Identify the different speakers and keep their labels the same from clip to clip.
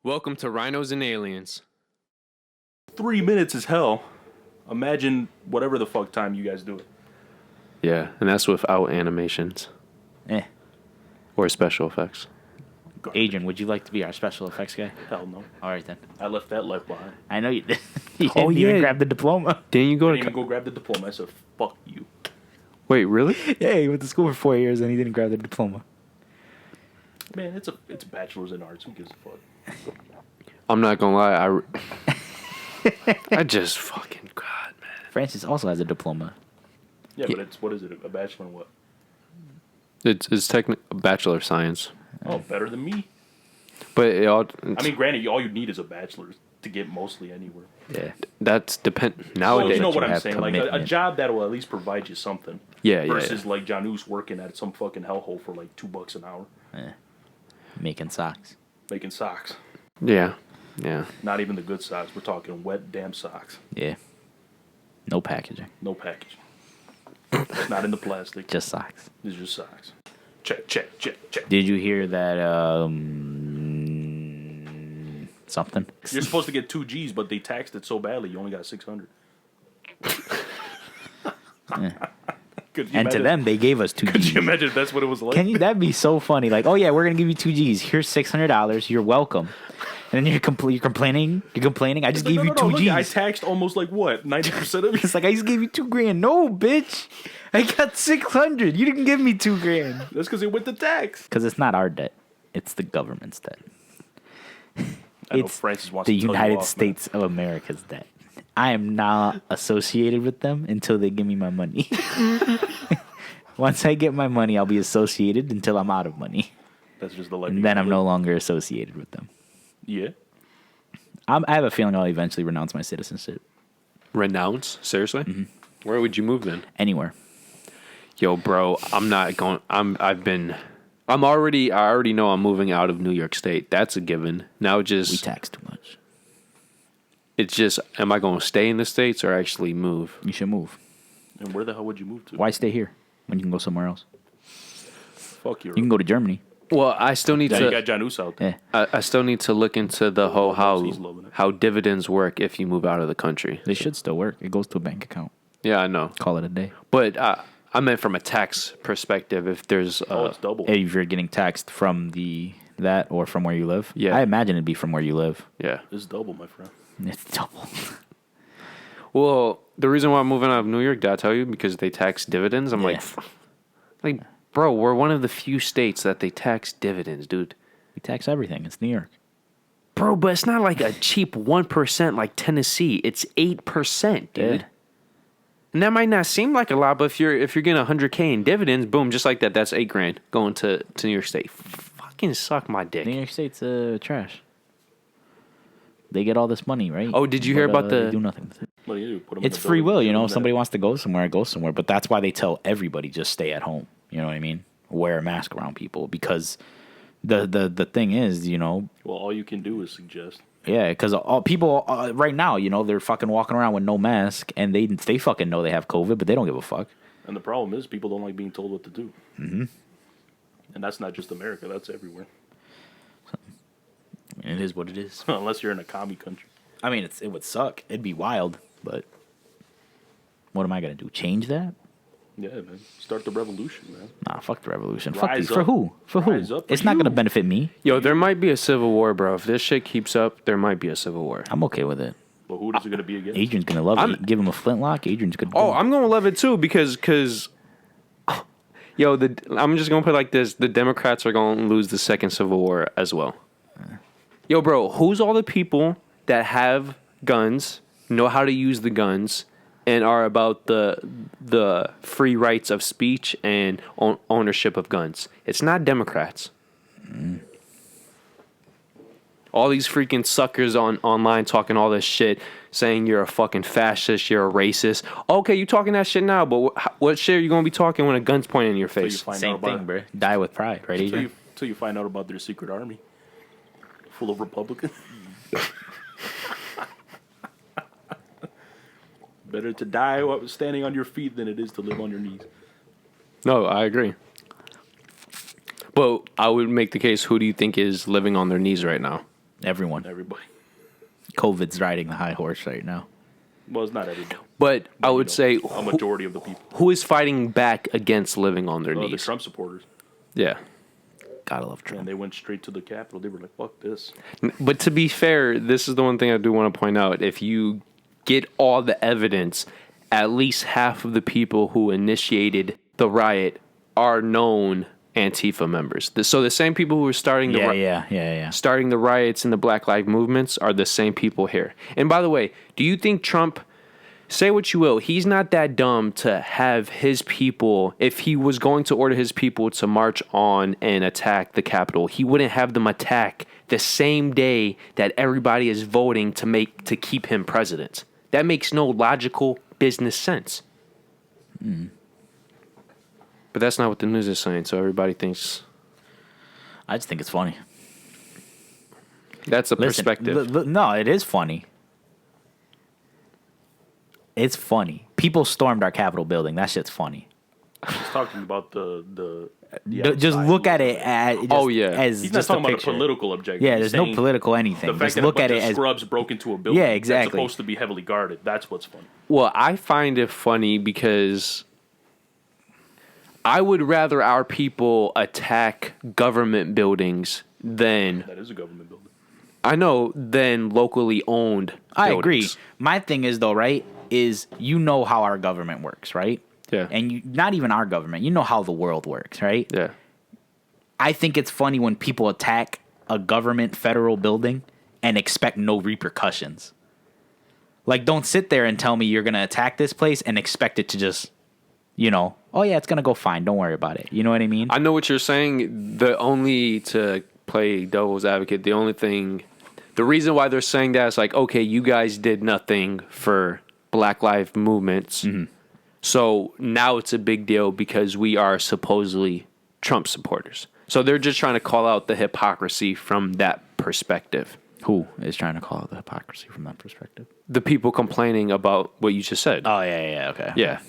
Speaker 1: Welcome to Rhinos and Aliens.
Speaker 2: 3 minutes is hell. Imagine whatever the fuck time you guys do it.
Speaker 1: Yeah, and that's without animations or special effects.
Speaker 3: Adrian, would you like to be our special effects guy?
Speaker 2: Hell no.
Speaker 3: All right, then.
Speaker 2: I left that life behind.
Speaker 3: I know you did. You
Speaker 1: Oh,
Speaker 3: didn't even
Speaker 1: yeah.
Speaker 3: grab the diploma.
Speaker 1: Didn't you
Speaker 2: I
Speaker 1: go
Speaker 2: didn't
Speaker 1: to...
Speaker 2: even go grab the diploma. I said, fuck you.
Speaker 1: Wait, really?
Speaker 3: Yeah, he went to school for 4 years and he didn't grab the diploma.
Speaker 2: Man, it's a bachelor's in arts. Who gives a fuck?
Speaker 1: I'm not gonna lie, I just fucking... God, man.
Speaker 3: Francis also has a diploma.
Speaker 2: Yeah, but it's, what is it? A bachelor in what?
Speaker 1: It's technically a Bachelor of Science.
Speaker 2: Oh, better than me.
Speaker 1: But it all...
Speaker 2: I mean, granted, all you need is a bachelor's to get mostly anywhere.
Speaker 3: Yeah.
Speaker 1: That's depend...
Speaker 2: Well,
Speaker 1: Nowadays...
Speaker 2: you know what
Speaker 3: you
Speaker 2: I'm
Speaker 3: have
Speaker 2: saying? Like, a
Speaker 3: commitment.
Speaker 2: job that will at least provide you something.
Speaker 1: Yeah.
Speaker 2: Versus, like, Yanius working at some fucking hellhole for, like, $2 an hour.
Speaker 3: Making socks.
Speaker 2: Making socks.
Speaker 1: Yeah.
Speaker 2: Not even the good socks. We're talking wet, damn socks.
Speaker 3: Yeah. No packaging.
Speaker 2: No packaging. It's not in the plastic.
Speaker 3: Just socks.
Speaker 2: It's just socks. Check.
Speaker 3: Did you hear that, something?
Speaker 2: You're supposed to get 2 G's, but they taxed it so badly you only got 600. Could you
Speaker 3: And to
Speaker 2: imagine-
Speaker 3: them, they gave us 2
Speaker 2: could
Speaker 3: G's.
Speaker 2: you imagine if that's what it was like?
Speaker 3: That'd be so funny. Like, oh yeah, we're gonna give you 2 G's. Here's $600. You're welcome. And then you're complaining. I just gave you 2
Speaker 2: look,
Speaker 3: G's.
Speaker 2: I taxed almost like what 90% of it.
Speaker 3: It's like I just gave you $2,000. No, bitch. I got 600. You didn't give me $2,000.
Speaker 2: That's because it went to tax.
Speaker 3: Because it's not our debt. It's the government's debt.
Speaker 2: I know
Speaker 3: It's
Speaker 2: Francis wants
Speaker 3: the
Speaker 2: to tell you
Speaker 3: United
Speaker 2: off,
Speaker 3: States of America's debt. I am not associated with them until they give me my money. Once I get my money, I'll be associated until I'm out of money.
Speaker 2: Man. That's just the life.
Speaker 3: And then I'm no longer associated with them.
Speaker 2: Yeah.
Speaker 3: I have a feeling I'll eventually renounce my citizenship.
Speaker 1: Renounce? Seriously?
Speaker 3: Mm-hmm.
Speaker 1: Where would you move then?
Speaker 3: Anywhere.
Speaker 1: Yo, bro, I'm not going... I already know I'm moving out of New York State. That's a given. Now
Speaker 3: We
Speaker 1: just...
Speaker 3: tax too much.
Speaker 1: It's just, am I going to stay in the States or actually move?
Speaker 3: You should move.
Speaker 2: And where the hell would you move to?
Speaker 3: Why stay here when you can go somewhere else?
Speaker 2: Fuck you.
Speaker 3: You can go to Germany.
Speaker 1: Well, I still need
Speaker 2: Yeah,
Speaker 1: to...
Speaker 2: you got Janus out there.
Speaker 3: Yeah.
Speaker 1: I still need to look into the whole
Speaker 2: He's loving it.
Speaker 1: how dividends work if you move out of the country.
Speaker 3: They should still work. It goes to a bank account.
Speaker 1: Yeah, I know.
Speaker 3: Call it a day.
Speaker 1: But I meant from a tax perspective. If there's...
Speaker 2: Oh, it's double.
Speaker 3: If you're getting taxed from that or from where you live.
Speaker 1: Yeah.
Speaker 3: I imagine it'd be from where you live.
Speaker 1: yeah.
Speaker 2: It's double, my friend.
Speaker 3: It's double.
Speaker 1: Well, the reason why I'm moving out of New York, did I tell you? Because they tax dividends. I'm
Speaker 3: Yeah.
Speaker 1: like, bro, we're one of the few states that they tax dividends, dude.
Speaker 3: We tax everything. It's New York.
Speaker 1: Bro, but it's not like a cheap 1% like Tennessee. It's 8%, dude.
Speaker 3: Yeah.
Speaker 1: And that might not seem like a lot, but if you're getting $100K in dividends, boom, just like that, that's $8,000 going to New York State. Fucking suck my dick.
Speaker 3: New York State's trash. They get all this money, right?
Speaker 1: Oh, did you hear about
Speaker 3: they
Speaker 1: the-
Speaker 3: do nothing with it.
Speaker 2: What do you do? Put 'em in
Speaker 3: It's
Speaker 2: the
Speaker 3: free
Speaker 2: building,
Speaker 3: will, you
Speaker 2: give
Speaker 3: know.
Speaker 2: them
Speaker 3: If somebody
Speaker 2: that.
Speaker 3: wants to go somewhere, go somewhere. But that's why they tell everybody just stay at home. You know what I mean? Wear a mask around people because the thing is, you know,
Speaker 2: Well, all you can do is suggest.
Speaker 3: yeah, because all people right now, you know, they're fucking walking around with no mask, and they fucking know they have COVID, but they don't give a fuck.
Speaker 2: And the problem is people don't like being told what to do. Mm-hmm. And that's not just America. That's everywhere.
Speaker 3: It is what it is.
Speaker 2: Unless you're in a commie country.
Speaker 3: I mean, it would suck. It'd be wild, but what am I gonna do? Change that?
Speaker 2: Yeah, man. Start the revolution, man.
Speaker 3: Nah, fuck the revolution. Fuck
Speaker 2: Rise
Speaker 3: these. For
Speaker 2: up.
Speaker 3: who? For who?
Speaker 2: Rise up for
Speaker 3: It's not
Speaker 2: you.
Speaker 3: gonna benefit me.
Speaker 1: Yo, there might be a civil war, bro. If this shit keeps up, there might be a civil war.
Speaker 3: I'm okay with it.
Speaker 2: But who is it going to be against?
Speaker 3: Adrian's gonna love it. Give him a flintlock. Adrian's gonna.
Speaker 1: Oh, I'm gonna love it too because yo, I'm just gonna put it like this: the Democrats are gonna lose the second civil war as well. Yo, bro, who's all the people that have guns, know how to use the guns, and are about the free rights of speech and ownership of guns? It's not Democrats. All these freaking suckers online talking all this shit, saying you're a fucking fascist, you're a racist. Okay, you talking that shit now, but what shit are you gonna be talking when a gun's pointing in your
Speaker 2: Till you
Speaker 1: face?
Speaker 2: find
Speaker 3: Same
Speaker 2: out about
Speaker 3: thing, bro. Die with pride, right,
Speaker 2: Till
Speaker 3: Adrian?
Speaker 2: you find out about their secret army. Full of Republicans. Better to die standing on your feet than it is to live on your knees.
Speaker 1: No, I agree. But I would make the case: who do you think is living on their knees right now?
Speaker 3: Everyone.
Speaker 2: Everybody.
Speaker 3: COVID's riding the high horse right now.
Speaker 2: Well, it's not everybody.
Speaker 1: But I
Speaker 2: You
Speaker 1: would
Speaker 2: know,
Speaker 1: say
Speaker 2: a majority of the people.
Speaker 1: who is fighting back against living on their
Speaker 2: The
Speaker 1: knees?
Speaker 2: Trump supporters.
Speaker 1: Yeah.
Speaker 3: Gotta love
Speaker 2: And
Speaker 3: Trump.
Speaker 2: they went straight to the Capitol. They were like, fuck this.
Speaker 1: But to be fair, this is the one thing I do want to point out. If you get all the evidence, at least half of the people who initiated the riot are known Antifa members. So the same people who were starting
Speaker 3: Yeah.
Speaker 1: starting the riots and the Black Lives movements are the same people here. And by the way, do you think Trump, say what you will, he's not that dumb to have his people, if he was going to order his people to march on and attack the Capitol, he wouldn't have them attack the same day that everybody is voting to keep him president. That makes no logical business sense. But that's not what the news is saying, so everybody thinks
Speaker 3: I just think it's funny.
Speaker 1: that's a
Speaker 3: Listen,
Speaker 1: perspective.
Speaker 3: no, it is funny. It's funny. People stormed our Capitol building. That shit's funny.
Speaker 2: He's talking about the
Speaker 3: Just
Speaker 2: outside
Speaker 3: look at
Speaker 2: look
Speaker 3: it
Speaker 2: of
Speaker 3: as
Speaker 1: Oh, yeah.
Speaker 3: as
Speaker 2: He's not
Speaker 3: just a
Speaker 2: talking about a
Speaker 3: picture.
Speaker 2: political objective.
Speaker 3: Yeah,
Speaker 2: He's
Speaker 3: there's no
Speaker 2: saying
Speaker 3: political anything.
Speaker 2: The fact
Speaker 3: Just
Speaker 2: that
Speaker 3: look
Speaker 2: a
Speaker 3: at
Speaker 2: bunch
Speaker 3: it
Speaker 2: of
Speaker 3: as
Speaker 2: scrubs broke into a building
Speaker 3: Yeah,
Speaker 2: that's
Speaker 3: exactly.
Speaker 2: supposed to be heavily guarded. That's what's funny.
Speaker 1: Well, I find it funny because I would rather our people attack government buildings than
Speaker 2: That is a government building.
Speaker 1: than locally owned
Speaker 3: I agree.
Speaker 1: buildings.
Speaker 3: My thing is though, right? Is you know how our government works, right?
Speaker 1: Yeah.
Speaker 3: And you, not even our government. You know how the world works, right?
Speaker 1: Yeah.
Speaker 3: I think it's funny when people attack a government federal building and expect no repercussions. Like, don't sit there and tell me you're going to attack this place and expect it to just, oh yeah, it's going to go fine. Don't worry about it. You know what I mean?
Speaker 1: I know what you're saying. To play devil's advocate, the reason why they're saying that is like, okay, you guys did nothing for Black Lives movements.
Speaker 3: Mm-hmm.
Speaker 1: So now it's a big deal because we are supposedly Trump supporters. So they're just trying to call out the hypocrisy from that perspective.
Speaker 3: Who is trying to call out the hypocrisy from that perspective?
Speaker 1: The people complaining about what you just said.
Speaker 3: Oh, yeah, okay.
Speaker 1: Yeah.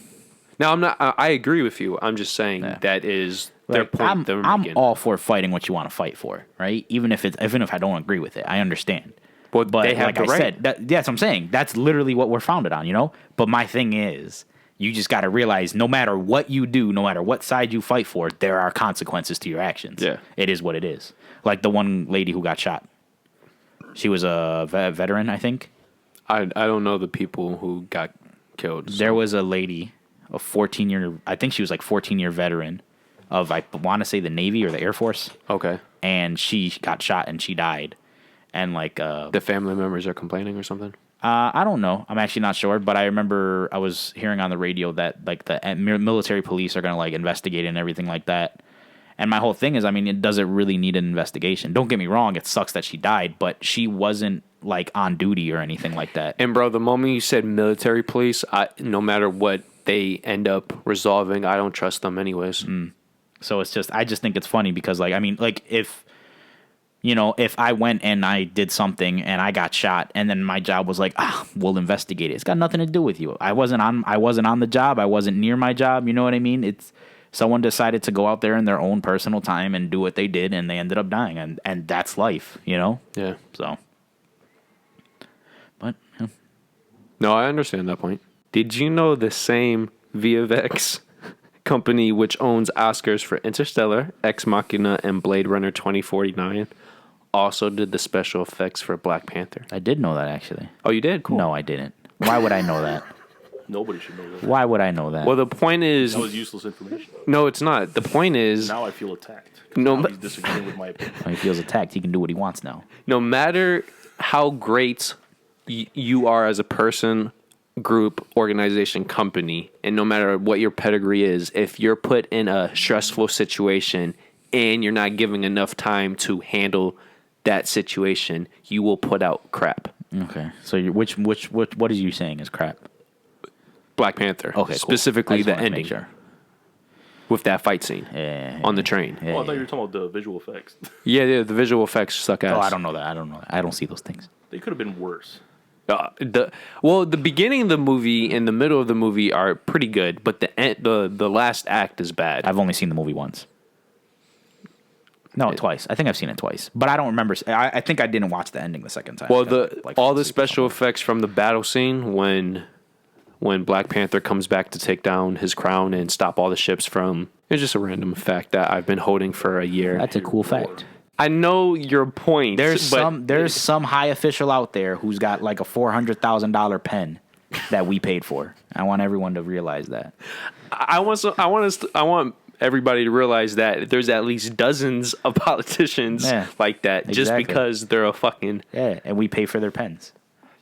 Speaker 1: Now, I agree with you. I'm just saying that is their
Speaker 3: Like,
Speaker 1: point they're
Speaker 3: I'm
Speaker 1: making.
Speaker 3: all for fighting what you want to fight for, right? Even if I don't agree with it, I understand.
Speaker 1: Well,
Speaker 3: But
Speaker 1: they have
Speaker 3: like
Speaker 1: the
Speaker 3: I
Speaker 1: right.
Speaker 3: said, that's what I'm saying. That's literally what we're founded on, But my thing is, you just got to realize no matter what you do, no matter what side you fight for, there are consequences to your actions.
Speaker 1: Yeah.
Speaker 3: It is what it is. Like the one lady who got shot. She was a veteran, I think.
Speaker 1: I don't know the people who got killed. So.
Speaker 3: There was a lady, a 14-year, I think she was like 14-year veteran of, I want to say the Navy or the Air Force.
Speaker 1: Okay.
Speaker 3: And she got shot and she died. And like,
Speaker 1: The family members are complaining or something?
Speaker 3: I don't know. I'm actually not sure, but I remember I was hearing on the radio that like the military police are going to like investigate it and everything like that. And my whole thing is, does it really need an investigation? Don't get me wrong. It sucks that she died, but she wasn't like on duty or anything like that.
Speaker 1: And bro, the moment you said military police, no matter what they end up resolving, I don't trust them anyways.
Speaker 3: So I just think it's funny because if I went and I did something and I got shot and then my job was like, we'll investigate it. It's got nothing to do with you. I wasn't on the job. I wasn't near my job. You know what I mean? It's someone decided to go out there in their own personal time and do what they did and they ended up dying and that's life,
Speaker 1: Yeah.
Speaker 3: So, but yeah.
Speaker 1: No, I understand that point. Did you know the same VFX company which owns Oscars for Interstellar, Ex Machina, and Blade Runner 2049 also did the special effects for Black Panther?
Speaker 3: I did know that actually.
Speaker 1: Oh, you did? Cool.
Speaker 3: No, I didn't. Why would I know that?
Speaker 2: Nobody should know that.
Speaker 3: Why would I know that?
Speaker 1: Well, the point is...
Speaker 2: That was useless information.
Speaker 1: No, it's not. The point is...
Speaker 2: Now I feel attacked.
Speaker 1: No,
Speaker 2: Now
Speaker 1: but-
Speaker 2: he's disagreeing with my opinion.
Speaker 3: When he feels attacked, he can do what he wants now.
Speaker 1: no matter how great you are as a person, group, organization, company, and no matter what your pedigree is, if you're put in a stressful situation and you're not giving enough time to handle that situation, you will put out crap.
Speaker 3: Okay. So what are you saying is crap?
Speaker 1: Black Panther.
Speaker 3: Okay, cool. I
Speaker 1: Specifically
Speaker 3: just
Speaker 1: the
Speaker 3: wanted to make
Speaker 1: ending
Speaker 3: sure.
Speaker 1: with that fight scene
Speaker 3: Yeah.
Speaker 1: on the train.
Speaker 3: Yeah,
Speaker 2: Oh, I thought you were talking about the visual effects.
Speaker 1: Yeah, the visual effects suck ass.
Speaker 3: Oh, I don't know that. I don't see those things.
Speaker 2: They could have been worse.
Speaker 1: The beginning of the movie and the middle of the movie are pretty good, but the last act is bad.
Speaker 3: I've only seen the movie once. No, twice. I think I've seen it twice, but I don't remember. I think I didn't watch the ending the second time.
Speaker 1: Well,
Speaker 3: I got, like,
Speaker 1: all the
Speaker 3: asleep or
Speaker 1: special
Speaker 3: something.
Speaker 1: effects from the battle scene when Black Panther comes back to take down his crown and stop all the ships from. It's just a random fact that I've been holding for a year.
Speaker 3: That's a cool fact.
Speaker 1: I know your point.
Speaker 3: There's
Speaker 1: but
Speaker 3: some high official out there who's got like a $400,000 pen that we paid for. I want everyone to realize that.
Speaker 1: I want everybody to realize that there's at least dozens of politicians like that just
Speaker 3: exactly.
Speaker 1: because they're a fucking.
Speaker 3: Yeah, and we pay for their pens.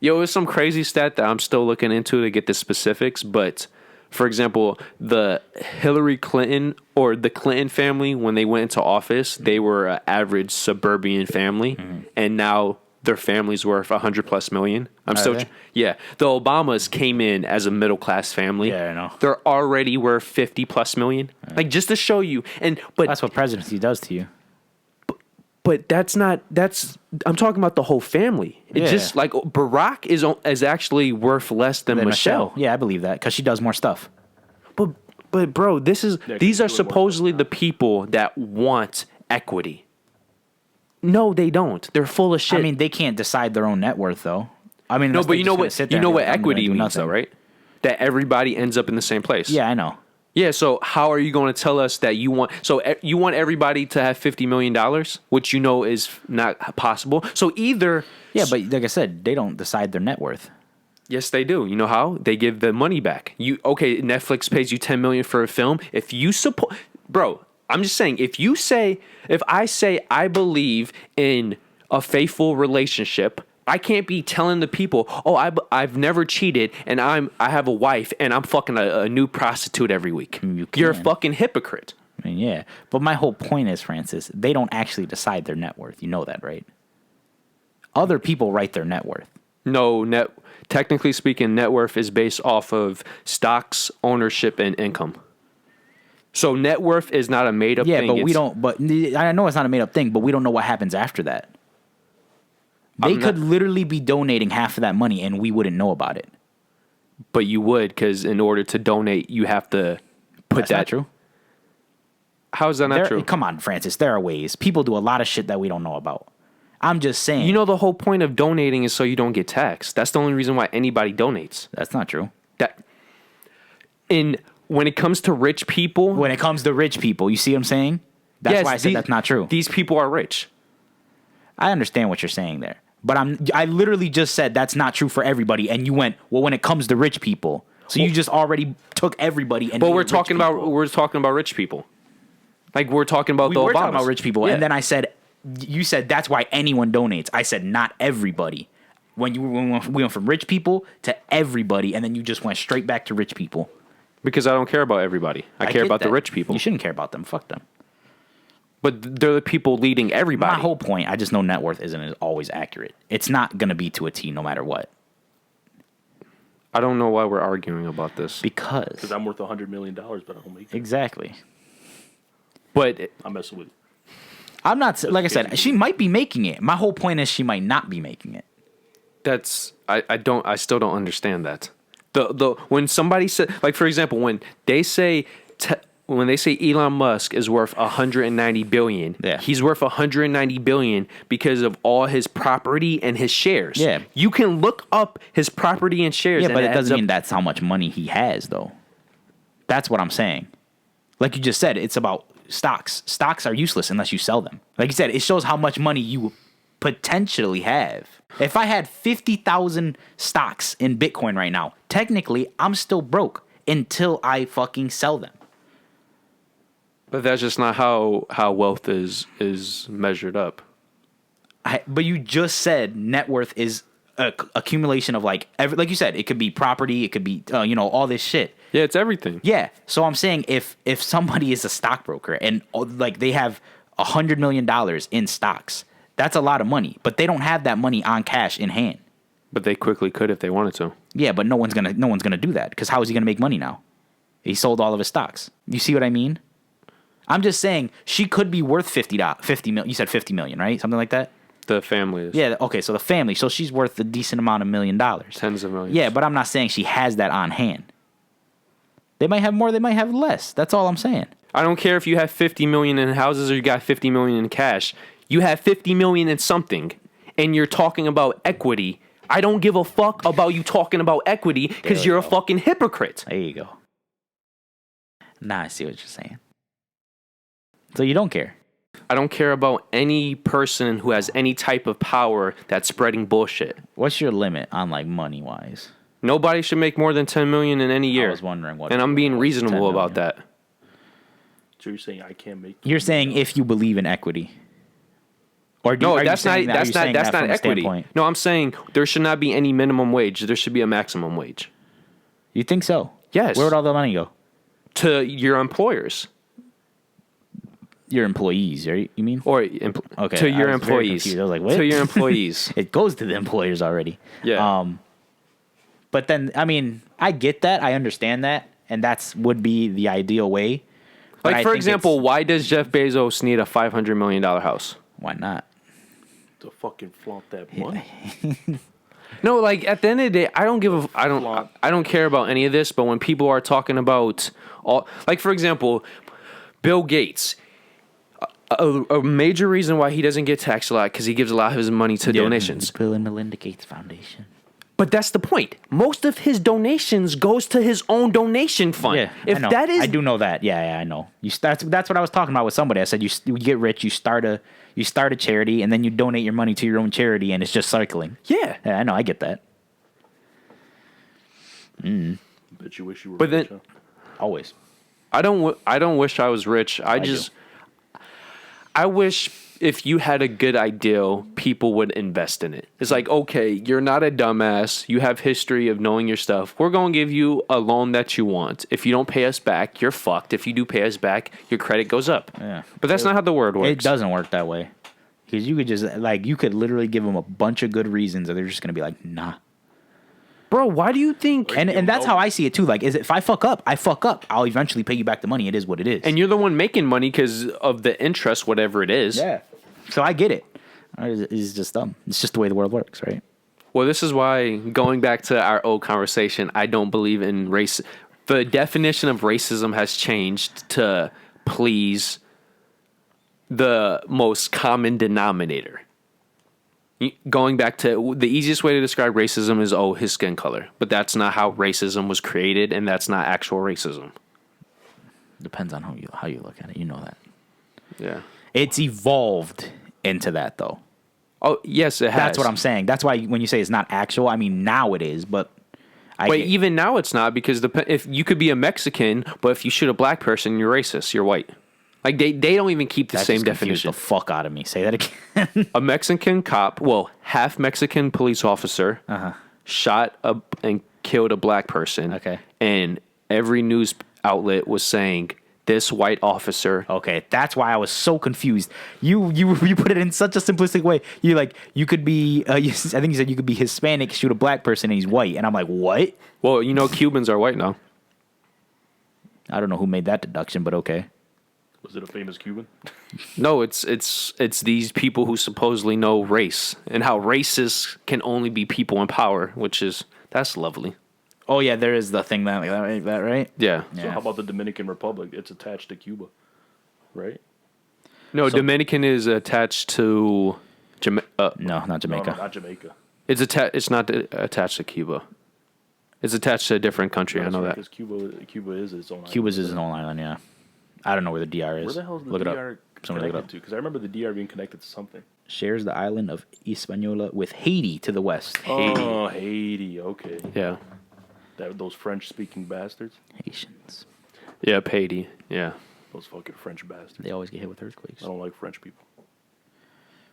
Speaker 1: Yo, it's some crazy stat that I'm still looking into to get the specifics, but for example, the Hillary Clinton or the Clinton family, when they went into office, they were an average suburban family, and now their family's worth $100+ million. The Obamas came in as a middle class family.
Speaker 3: Yeah, I know.
Speaker 1: They're already worth $50+ million. Like, just to show you, but
Speaker 3: That's what presidency does to you.
Speaker 1: But I'm talking about the whole family. It's just like Barack is actually worth less than Michelle.
Speaker 3: Yeah, I believe that because she does more stuff.
Speaker 1: But bro, these are
Speaker 2: doing more
Speaker 1: supposedly the people that want equity. No, they don't. They're full of shit.
Speaker 3: I mean, they can't decide their own net worth, though. I mean,
Speaker 1: no,
Speaker 3: unless
Speaker 1: but
Speaker 3: they
Speaker 1: you
Speaker 3: just
Speaker 1: know
Speaker 3: gonna
Speaker 1: what?
Speaker 3: sit there
Speaker 1: You know
Speaker 3: and
Speaker 1: what
Speaker 3: be like, I'm gonna
Speaker 1: equity
Speaker 3: do
Speaker 1: means, though,
Speaker 3: nothing.
Speaker 1: right? That everybody ends up in the same place.
Speaker 3: Yeah, I know.
Speaker 1: Yeah. So how are you going to tell us that you want? So you want everybody to have $50 million, which you know is not possible. So either.
Speaker 3: Yeah, but like I said, they don't decide their net worth.
Speaker 1: Yes, they do. You know how? They give the money back. Netflix pays you $10 million for a film. If you support, bro, I'm just saying, if I say I believe in a faithful relationship, I can't be telling the people, oh, I've never cheated and I have a wife and I'm fucking a new prostitute every week. You're a fucking hypocrite.
Speaker 3: I mean, yeah. But my whole point is, Francis, they don't actually decide their net worth. You know that, right? Other people write their net worth.
Speaker 1: No, technically speaking, net worth is based off of stocks, ownership, and income. So net worth is not a made up thing.
Speaker 3: Yeah, but we don't. But I know it's not a made up thing, but we don't know what happens after that. They could literally be donating half of that money, and we wouldn't know about it.
Speaker 1: But you would, because in order to donate, you have to put
Speaker 3: That's not true.
Speaker 1: How is that not true?
Speaker 3: Come on, Francis. There are ways. People do a lot of shit that we don't know about. I'm just saying.
Speaker 1: You know, the whole point of donating is so you don't get taxed. That's the only reason why anybody donates.
Speaker 3: That's not true.
Speaker 1: When it comes to rich people,
Speaker 3: When it comes to rich people, you see what I'm saying? That's why I said that's not true.
Speaker 1: These people are rich.
Speaker 3: I understand what you're saying there. But I literally just said that's not true for everybody, and you went, well, when it comes to rich people. So you just already took everybody and
Speaker 1: But
Speaker 3: made
Speaker 1: we're
Speaker 3: it
Speaker 1: talking
Speaker 3: rich people.
Speaker 1: about rich people. Like we're talking about
Speaker 3: We
Speaker 1: the
Speaker 3: were
Speaker 1: Obamas.
Speaker 3: talking about rich people,
Speaker 1: Yeah.
Speaker 3: and then I said, you said that's why anyone donates. I said not everybody. When we went from rich people to everybody, and then you just went straight back to rich people.
Speaker 1: Because I don't care about everybody. I care
Speaker 3: get
Speaker 1: about the
Speaker 3: that.
Speaker 1: rich people.
Speaker 3: You shouldn't care about them. Fuck them.
Speaker 1: But they're the people leading everybody.
Speaker 3: My whole point, I just know net worth isn't always accurate. It's not going to be to a T no matter what.
Speaker 1: I don't know why we're arguing about this.
Speaker 2: Because I'm worth $100 million, but I don't make it.
Speaker 3: Exactly.
Speaker 1: But
Speaker 2: I'm messing with you.
Speaker 3: I'm not, like I said, she might be making it. My whole point is she might not be making it.
Speaker 1: I still don't understand that. When somebody said, like, for example, when they say Elon Musk is worth 190 billion, he's worth 190 billion because of all his property and his shares.
Speaker 3: Yeah.
Speaker 1: You can look up his property and shares.
Speaker 3: Yeah, but it doesn't mean that's how much money he has, though. That's what I'm saying. Like you just said, it's about stocks. Stocks are useless unless you sell them. Like you said, it shows how much money you potentially have. If I had 50,000 stocks in Bitcoin right now, technically I'm still broke until I fucking sell them.
Speaker 1: But that's just not how wealth is measured up.
Speaker 3: But you just said net worth is a accumulation of like you said, it could be property, it could be all this shit.
Speaker 1: Yeah, it's everything.
Speaker 3: Yeah, so I'm saying if somebody is a stockbroker and like they have $100 million in stocks, that's a lot of money, but they don't have that money on cash in hand.
Speaker 1: But they quickly could if they wanted to.
Speaker 3: Yeah, but no one's gonna do that because how is he gonna make money now? He sold all of his stocks. You see what I mean? I'm just saying she could be worth 50 million. You said 50 million, right? Something like that.
Speaker 1: The family is.
Speaker 3: Yeah. Okay. So the family. So she's worth a decent amount of $1 million.
Speaker 1: Tens of millions.
Speaker 3: Yeah, but I'm not saying she has that on hand. They might have more. They might have less. That's all I'm saying.
Speaker 1: I don't care if you have 50 million in houses or you got 50 million in cash. You have 50 million in something, and you're talking about equity. I don't give a fuck about you talking about equity because you're a fucking hypocrite.
Speaker 3: There you go. Nah, I see what you're saying. So you don't care.
Speaker 1: I don't care about any person who has any type of power that's spreading bullshit.
Speaker 3: What's your limit on like money wise?
Speaker 1: Nobody should make more than 10 million in any year.
Speaker 3: I was wondering what.
Speaker 1: And I'm being reasonable
Speaker 3: 10
Speaker 1: about
Speaker 3: million.
Speaker 1: that.
Speaker 2: So you're saying I can't make?
Speaker 3: You're saying if you believe in equity. Or do,
Speaker 1: No, that's not equity.
Speaker 3: Standpoint?
Speaker 1: No, I'm saying there should not be any minimum wage. There should be a maximum wage.
Speaker 3: You think so?
Speaker 1: Yes.
Speaker 3: Where would all the money go?
Speaker 1: To your employers.
Speaker 3: Your employees, right? You mean?
Speaker 1: Or
Speaker 3: Okay,
Speaker 1: to your
Speaker 3: I was very
Speaker 1: employees.
Speaker 3: confused. I was like, what?
Speaker 1: To your employees.
Speaker 3: It goes to the employers already.
Speaker 1: Yeah.
Speaker 3: But then, I mean, I get that. I understand that. And that's would be the ideal way. But
Speaker 1: Like,
Speaker 3: I
Speaker 1: for
Speaker 3: think
Speaker 1: example,
Speaker 3: it's-
Speaker 1: why does Jeff Bezos need a $500 million house?
Speaker 3: why not?
Speaker 2: To fucking flaunt that money.
Speaker 1: No, like, at the end of the day, I don't care about any of this, but when people are talking about like, for example, Bill Gates, a major reason why he doesn't get taxed a lot because he gives a lot of his money to donations.
Speaker 3: Bill and Melinda Gates Foundation.
Speaker 1: But that's the point. Most of his donations goes to his own donation fund.
Speaker 3: Yeah,
Speaker 1: if
Speaker 3: I know.
Speaker 1: that is,
Speaker 3: I do know that. Yeah, I know. That's what I was talking about with somebody. I said you get rich, you start a charity, and then you donate your money to your own charity, and it's just cycling.
Speaker 1: yeah.
Speaker 3: Yeah, I know. I get that.
Speaker 2: Bet you wish you were.
Speaker 1: But
Speaker 2: rich,
Speaker 1: then-
Speaker 2: huh?
Speaker 3: Always.
Speaker 1: I don't wish I was rich. I wish if you had a good idea, people would invest in it. It's like, okay, you're not a dumbass. You have history of knowing your stuff. We're going to give you a loan that you want. If you don't pay us back, you're fucked. If you do pay us back, your credit goes up.
Speaker 3: Yeah.
Speaker 1: But that's not how the world works.
Speaker 3: It doesn't work that way. Because you could just, like, you could literally give them a bunch of good reasons, and they're just going to be like, nah.
Speaker 1: Bro, why do you think...
Speaker 3: And that's how I see it, too. Like, if I fuck up, I fuck up. I'll eventually pay you back the money. It is what it is.
Speaker 1: And you're the one making money because of the interest, whatever it is.
Speaker 3: yeah. So I get it. It's just dumb. It's just the way the world works, right?
Speaker 1: Well, this is why, going back to our old conversation, I don't believe in race. The definition of racism has changed to please the most common denominator. Going back to the easiest way to describe racism is, his skin color. But that's not how racism was created, and that's not actual racism.
Speaker 3: Depends on how you look at it. You know that.
Speaker 1: Yeah.
Speaker 3: It's evolved into that, though.
Speaker 1: Oh, yes, it has.
Speaker 3: That's what I'm saying. That's why when you say it's not actual, I mean now it is, but
Speaker 1: even now it's not, because if you could be a Mexican, but if you shoot a black person, you're racist. You're white. Like they don't even keep the
Speaker 3: that
Speaker 1: same
Speaker 3: just confused
Speaker 1: definition.
Speaker 3: the fuck out of me. Say that again.
Speaker 1: A Mexican cop, half Mexican police officer, shot and killed a black person.
Speaker 3: Okay.
Speaker 1: And every news outlet was saying this white officer.
Speaker 3: Okay, that's why I was so confused. You put it in such a simplistic way. You could be. I think you said you could be Hispanic, shoot a black person, and he's white. And I'm like, what?
Speaker 1: Well, Cubans are white now.
Speaker 3: I don't know who made that deduction, but okay.
Speaker 2: Was it a famous Cuban?
Speaker 1: No, it's these people who supposedly know race and how racists can only be people in power, that's lovely.
Speaker 3: Oh yeah, there is the thing that right?
Speaker 1: Yeah.
Speaker 2: So how about the Dominican Republic? It's attached to Cuba, right?
Speaker 1: No, Dominican is attached to
Speaker 3: No, not
Speaker 2: No,
Speaker 3: Jamaica.
Speaker 2: not Jamaica.
Speaker 1: It's not attached to Cuba. It's attached to a different country. I know that.
Speaker 2: Because Cuba is its own.
Speaker 3: Cuba's
Speaker 2: island.
Speaker 3: its own island. Yeah, I don't know where the DR is.
Speaker 2: Where the hell is the
Speaker 3: look
Speaker 2: DR
Speaker 3: it up. Somebody look it
Speaker 2: connected
Speaker 3: up.
Speaker 2: to? Because I remember the DR being connected to something.
Speaker 3: Shares the island of Hispaniola with Haiti to the west.
Speaker 2: Oh, Haiti. Okay.
Speaker 1: Yeah.
Speaker 2: Those French-speaking bastards.
Speaker 3: Haitians.
Speaker 1: Yeah, Haiti. Yeah.
Speaker 2: Those fucking French bastards.
Speaker 3: They always get hit with earthquakes.
Speaker 2: I don't like French people.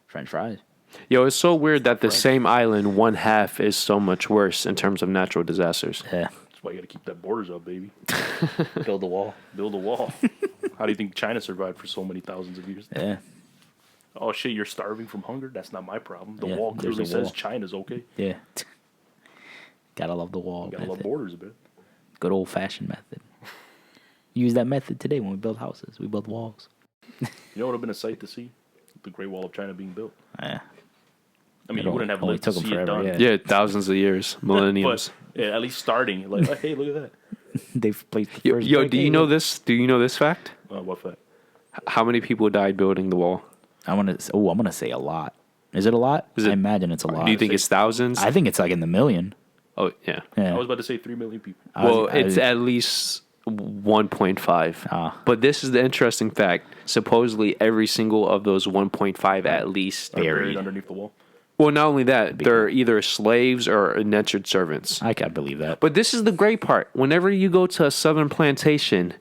Speaker 3: French fries.
Speaker 1: Yo, it's so weird that the same island, one half is so much worse in terms of natural disasters.
Speaker 3: Yeah.
Speaker 2: That's why you got to keep that borders up, baby.
Speaker 3: Build the wall.
Speaker 2: Build a wall. How do you think China survived for so many thousands of years?
Speaker 3: Yeah.
Speaker 2: Oh shit, you're starving from hunger? That's not my problem. The
Speaker 3: Yeah,
Speaker 2: wall
Speaker 3: there's
Speaker 2: clearly
Speaker 3: a
Speaker 2: says
Speaker 3: wall.
Speaker 2: China's okay.
Speaker 3: Yeah. Gotta love the wall.
Speaker 2: Gotta love
Speaker 3: method.
Speaker 2: borders a bit.
Speaker 3: Good old fashioned method. Use that method today when we build houses. We build walls.
Speaker 2: You know what would have been a sight to see? The Great Wall of China being built.
Speaker 3: Yeah.
Speaker 2: I mean,
Speaker 3: It
Speaker 2: you wouldn't have
Speaker 3: only
Speaker 2: lived to
Speaker 3: took 'em
Speaker 2: see it
Speaker 3: forever,
Speaker 2: done.
Speaker 3: yeah.
Speaker 1: Yeah, thousands of years, millenniums.
Speaker 2: But yeah, at least starting, like, hey, look at that.
Speaker 3: they've placed the first.
Speaker 1: Yo,
Speaker 3: brick.
Speaker 1: do you know this? Do you know this fact?
Speaker 2: What fact?
Speaker 1: How many people died building the wall?
Speaker 3: I'm gonna say a lot. Is it a lot? I imagine it's a lot.
Speaker 1: Do you think it's thousands?
Speaker 3: I think it's like in the million.
Speaker 1: Oh yeah.
Speaker 3: Yeah.
Speaker 2: I was about to say 3 million people.
Speaker 1: Well, it's at least 1.5. But this is the interesting fact. Supposedly, every single of those 1.5 at least.
Speaker 2: Buried underneath the wall.
Speaker 1: Well, not only that, they're either slaves or indentured servants.
Speaker 3: I can't believe that.
Speaker 1: But this is the great part. Whenever you go to a southern plantation,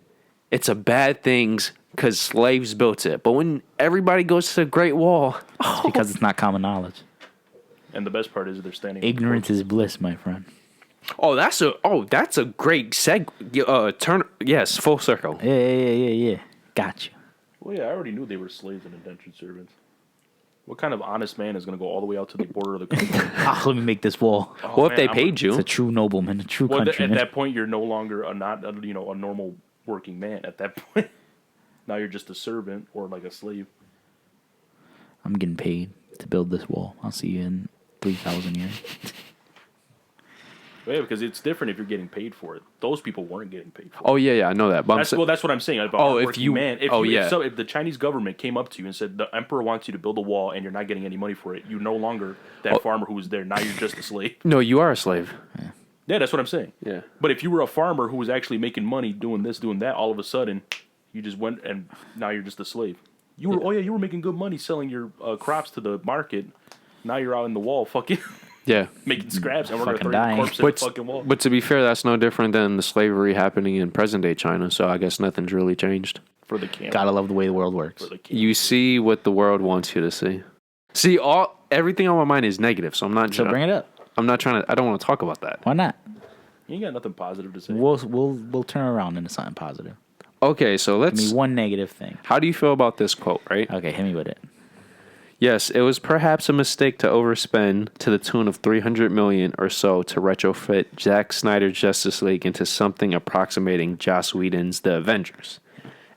Speaker 1: it's a bad thing because slaves built it. But when everybody goes to the Great Wall,
Speaker 3: It's because it's not common knowledge.
Speaker 2: And the best part is they're standing.
Speaker 3: Ignorance is bliss, my friend.
Speaker 1: that's a great turn. Yes, full circle.
Speaker 3: Yeah. Got you.
Speaker 2: Well, yeah, I already knew they were slaves and indentured servants. What kind of honest man is going to go all the way out to the border of the country?
Speaker 3: Let me make this wall.
Speaker 1: Well, if they paid
Speaker 3: It's
Speaker 1: you,
Speaker 3: a true nobleman, a true
Speaker 2: Well, at
Speaker 3: countryman.
Speaker 2: that point, you're no longer a normal working man. At that point, now you're just a servant or like a slave.
Speaker 3: I'm getting paid to build this wall. I'll see you in 3,000 years.
Speaker 2: Yeah, because it's different if you're getting paid for it. Those people weren't getting paid for it.
Speaker 1: oh yeah, I know that. But
Speaker 2: That's what I'm saying about
Speaker 1: Oh, if
Speaker 2: working
Speaker 1: you-
Speaker 2: man.
Speaker 1: yeah.
Speaker 2: If the Chinese government came up to you and said the emperor wants you to build a wall and you're not getting any money for it, you're no longer that farmer who was there. Now you're just a slave.
Speaker 1: no, you are a slave.
Speaker 2: Yeah, that's what I'm saying.
Speaker 1: Yeah.
Speaker 2: But if you were a farmer who was actually making money doing this, doing that, all of a sudden, you just went and now you're just a slave. You were making good money selling your crops to the market. Now you're out in the wall, fucking
Speaker 1: Yeah.
Speaker 2: making scraps, and we're gonna
Speaker 3: Fucking
Speaker 2: throw your
Speaker 3: dying.
Speaker 2: corpse in the fucking wall.
Speaker 1: But to be fair, that's no different than the slavery happening in present day China. So I guess nothing's really changed.
Speaker 2: For the camp.
Speaker 3: Gotta love the way the world works.
Speaker 2: For the camp.
Speaker 1: You see what the world wants you to see. Everything on my mind is negative, so I'm not.
Speaker 3: So bring it up.
Speaker 1: I'm not trying to. I don't want to talk about that.
Speaker 3: Why not?
Speaker 2: You ain't got nothing positive to say.
Speaker 3: We'll turn around into something positive.
Speaker 1: Okay, so
Speaker 3: Give
Speaker 1: let's.
Speaker 3: me one negative thing.
Speaker 1: How do you feel about this quote? Right.
Speaker 3: Okay, hit me with it.
Speaker 1: Yes, it was perhaps a mistake to overspend to the tune of $300 million or so to retrofit Zack Snyder's Justice League into something approximating Joss Whedon's The Avengers.